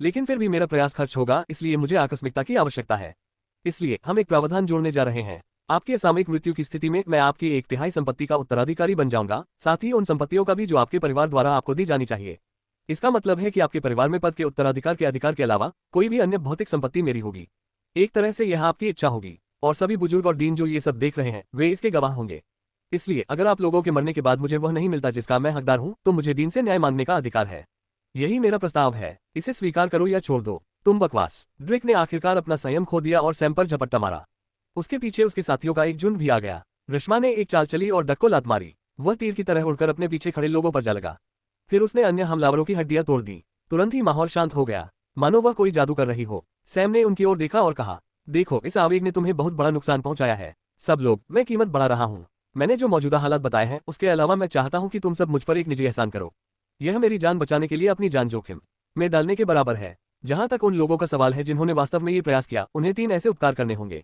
लेकिन फिर भी मेरा प्रयास खर्च होगा, इसलिए मुझे आकस्मिकता की आवश्यकता है। इसलिए हम एक प्रावधान जोड़ने जा रहे हैं। आपकी असामयिक मृत्यु की स्थिति में मैं आपकी 1/3 संपत्ति का उत्तराधिकारी बन जाऊंगा, साथ ही उन संपत्तियों का भी जो आपके परिवार द्वारा आपको दी जानी चाहिए। इसका मतलब है कि आपके परिवार में पद के उत्तराधिकार के अधिकार के अलावा कोई भी अन्य भौतिक संपत्ति मेरी होगी। एक तरह से यह आपकी इच्छा होगी, और सभी बुजुर्ग और डीन जो ये सब देख रहे हैं वे इसके गवाह होंगे। इसलिए अगर आप लोगों के मरने के बाद मुझे वह नहीं मिलता जिसका मैं हकदार हूं, तो मुझे डीन से न्याय मांगने का अधिकार है। यही मेरा प्रस्ताव है, इसे स्वीकार करो या छोड़ दो। तुम बकवास। ड्रिक ने आखिरकार अपना संयम खो दिया और सैम पर झपट्टा मारा। उसके पीछे उसके साथियों का एक झुंड भी आ गया। रश्मा ने एक चाल चली और डक को लात मारी। वह तीर की तरह उड़कर अपने पीछे खड़े लोगों पर जा लगा। फिर उसने अन्य हमलावरों की हड्डियां तोड़ दी। तुरंत ही माहौल शांत हो गया, मानो वह कोई जादू कर रही हो। सैम ने उनकी ओर देखा और कहा, देखो, इस आवेग ने तुम्हें बहुत बड़ा नुकसान पहुंचाया है। सब लोग, मैं कीमत बढ़ा रहा हूं। मैंने जो मौजूदा हालात बताए हैं उसके अलावा मैं चाहता हूं कि तुम सब मुझ पर एक निजी एहसान करो। यह मेरी जान बचाने के लिए अपनी जान जोखिम में डालने के बराबर है। जहां तक उन लोगों का सवाल है जिन्होंने वास्तव में ये प्रयास किया, उन्हें 3 ऐसे उपकार करने होंगे।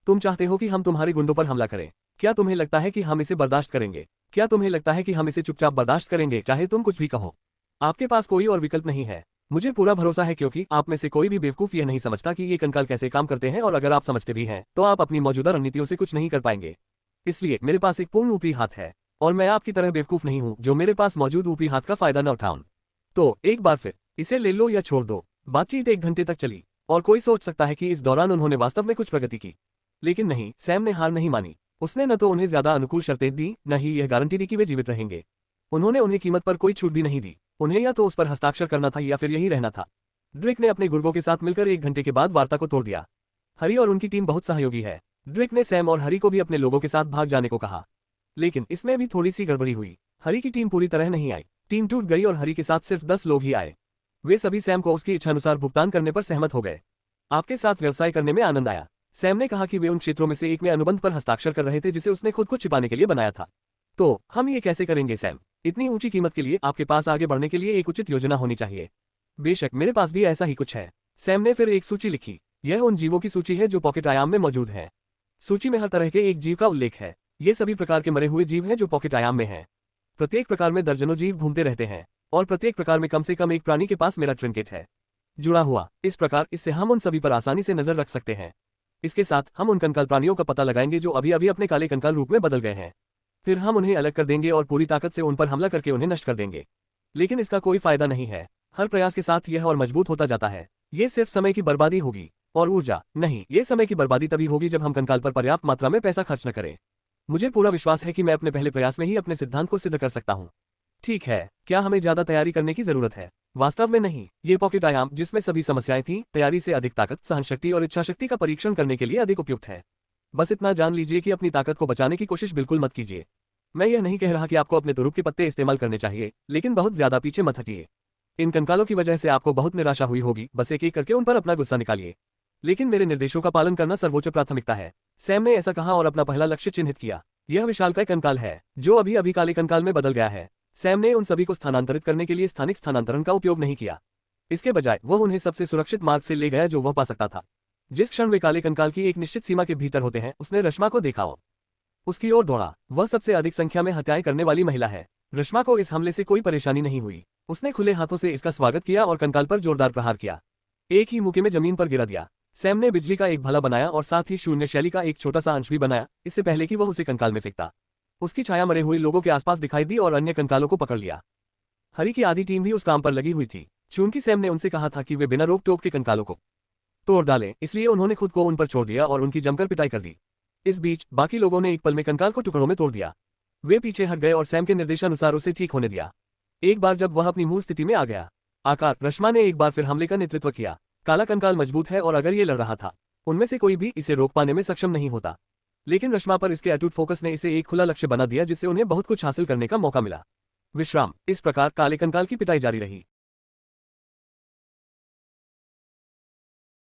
तुम चाहते हो कि हम तुम्हारे गुंडों पर हमला करें। क्या तुम्हें लगता है कि हम इसे बर्दाश्त करेंगे? क्या तुम्हें लगता है कि हम इसे चुपचाप बर्दाश्त करेंगे, चाहे तुम कुछ भी कहो? आपके पास कोई और विकल्प नहीं है। मुझे पूरा भरोसा है, क्योंकि आप में से कोई भी बेवकूफ यह नहीं समझता कि ये कंकाल कैसे काम करते हैं, और अगर आप समझते भी हैं तो आप अपनी मौजूदा रणनीतियों से कुछ नहीं कर पाएंगे। इसलिए मेरे पास एक पूर्ण ऊपरी हाथ है, और मैं आपकी तरह बेवकूफ नहीं हूं जो मेरे पास मौजूद ऊपरी हाथ का फायदा न उठाऊं। तो एक बार फिर, इसे ले लो या छोड़ दो। बातचीत 1 घंटे तक चली, और कोई सोच सकता है कि इस दौरान उन्होंने वास्तव में कुछ प्रगति की। लेकिन नहीं, सैम ने हार नहीं मानी। उसने न तो उन्हें ज्यादा अनुकूल शर्तें दी, न ही यह गारंटी दी कि वे जीवित रहेंगे। उन्होंने उन्हें कीमत पर कोई छूट भी नहीं दी। उन्हें या तो उस पर हस्ताक्षर करना था या फिर यही रहना था। ड्रिक ने अपने गुर्गों के साथ मिलकर 1 घंटे के बाद वार्ता को तोड़ दिया। हरी और उनकी टीम बहुत सहयोगी है। ड्रिक ने सैम और हरी को भी अपने लोगों के साथ भाग जाने को कहा, लेकिन इसमें भी थोड़ी सी गड़बड़ी हुई। हरी की टीम पूरी तरह नहीं आई। टीम टूट गई और हरी के साथ सिर्फ 10 लोग ही आए। वे सभी सैम को उसकी इच्छानुसार भुगतान करने पर सहमत हो गए। आपके साथ व्यवसाय करने में आनंद आया। सैम ने कहा कि वे उन क्षेत्रों में से एक में अनुबंध पर हस्ताक्षर कर रहे थे जिसे उसने खुद को छिपाने के लिए बनाया था। तो हम ये कैसे करेंगे सैम? इतनी ऊंची कीमत के लिए आपके पास आगे बढ़ने के लिए एक उचित योजना होनी चाहिए। बेशक, मेरे पास भी ऐसा ही कुछ है। सैम ने फिर एक सूची लिखी। यह उन जीवों की सूची है जो पॉकेट आयाम में मौजूद है। सूची में हर तरह के एक जीव का उल्लेख है। ये सभी प्रकार के मरे हुए जीव हैं जो पॉकेट आयाम में हैं। प्रत्येक प्रकार में दर्जनों जीव घूमते रहते हैं, और प्रत्येक प्रकार में कम से कम एक प्राणी के पास मेरा ट्रिंकेट है। जुड़ा हुआ। इस प्रकार इससे हम उन सभी पर आसानी से नजर रख सकते हैं। इसके साथ हम उन कंकाल प्राणियों का पता लगाएंगे जो अभी अभी अपने काले कंकाल रूप में बदल गए हैं। फिर हम उन्हें अलग कर देंगे और पूरी ताकत से उन पर हमला करके उन्हें नष्ट कर देंगे। लेकिन इसका कोई फायदा नहीं है। हर प्रयास के साथ यह और मजबूत होता जाता है। ये सिर्फ समय की बर्बादी होगी और ऊर्जा नहीं। ये समय की बर्बादी तभी होगी जब हम कंकाल पर पर्याप्त मात्रा में पैसा खर्च न करें। मुझे पूरा विश्वास है कि मैं अपने पहले प्रयास में ही अपने सिद्धांत को सिद्ध कर सकता हूँ। ठीक है, क्या हमें ज्यादा तैयारी करने की जरूरत है? वास्तव में नहीं। ये पॉकेट आयाम जिसमें सभी समस्याएं थीं, तैयारी से अधिक ताकत, सहनशक्ति और इच्छाशक्ति का परीक्षण करने के लिए अधिक उपयुक्त है। बस इतना जान लीजिए कि अपनी ताकत को बचाने की कोशिश बिल्कुल मत कीजिए। मैं यह नहीं कह रहा कि आपको अपने तुरुप के पत्ते इस्तेमाल करने चाहिए, लेकिन बहुत ज्यादा पीछे मत हटिए। इन कंकालों की वजह से आपको बहुत निराशा हुई होगी, बस एक एक करके उन पर अपना गुस्सा निकालिए। लेकिन मेरे निर्देशों का पालन करना सर्वोच्च प्राथमिकता है। सैम ने ऐसा कहा और अपना पहला लक्ष्य चिन्हित किया। यह विशालकाय कंकाल है, जो अभी अभी काले कंकाल में बदल गया है। सैम ने उन सभी को स्थानांतरित करने के लिए स्थानिक स्थानांतरण का उपयोग नहीं किया। इसके बजाय वह उन्हें सबसे सुरक्षित मार्ग से ले गया जो वह पा सकता था। जिस क्षण वे काले कंकाल की एक निश्चित सीमा के भीतर होते हैं, उसने रश्मा को देखा और उसकी ओर दौड़ा। वह सबसे अधिक संख्या में हत्याएं करने वाली महिला है। रश्मा को इस हमले से कोई परेशानी नहीं हुई। उसने खुले हाथों से इसका स्वागत किया और कंकाल पर जोरदार प्रहार किया। एक ही मुक्के में जमीन पर गिरा दिया। सैम ने बिजली का एक भला बनाया और साथ ही शून्य शैली का एक छोटा सा अंश भी बनाया, इससे पहले कि वह उसे कंकाल में फेंकता। उसकी छाया मरे हुए लोगों के आसपास दिखाई दी और अन्य कंकालों को पकड़ लिया। हरी की आधी टीम भी उस काम पर लगी हुई थी। चूंकि सैम ने उनसे कहा था कि वे बिना रोक टोक के कंकालों को तोड़ डालें, इसलिए उन्होंने खुद को उन पर छोड़ दिया और उनकी जमकर पिटाई कर दी। इस बीच बाकी लोगों ने एक पल में कंकाल को टुकड़ों में तोड़ दिया। वे पीछे हट गए और सैम के निर्देशानुसार उसे ठीक होने दिया। एक बार जब वह अपनी मूल स्थिति में आ गया, आकार रश्मा ने एक बार फिर हमले का नेतृत्व किया। काला कंकाल मजबूत है और अगर ये लड़ रहा था, उनमें से कोई भी इसे रोक पाने में सक्षम नहीं होता। लेकिन रश्मा पर इसके अटूट फोकस ने इसे एक खुला लक्ष्य बना दिया, जिससे उन्हें बहुत कुछ हासिल करने का मौका मिला। विश्राम। इस प्रकार काले कंकाल की पिटाई जारी रही।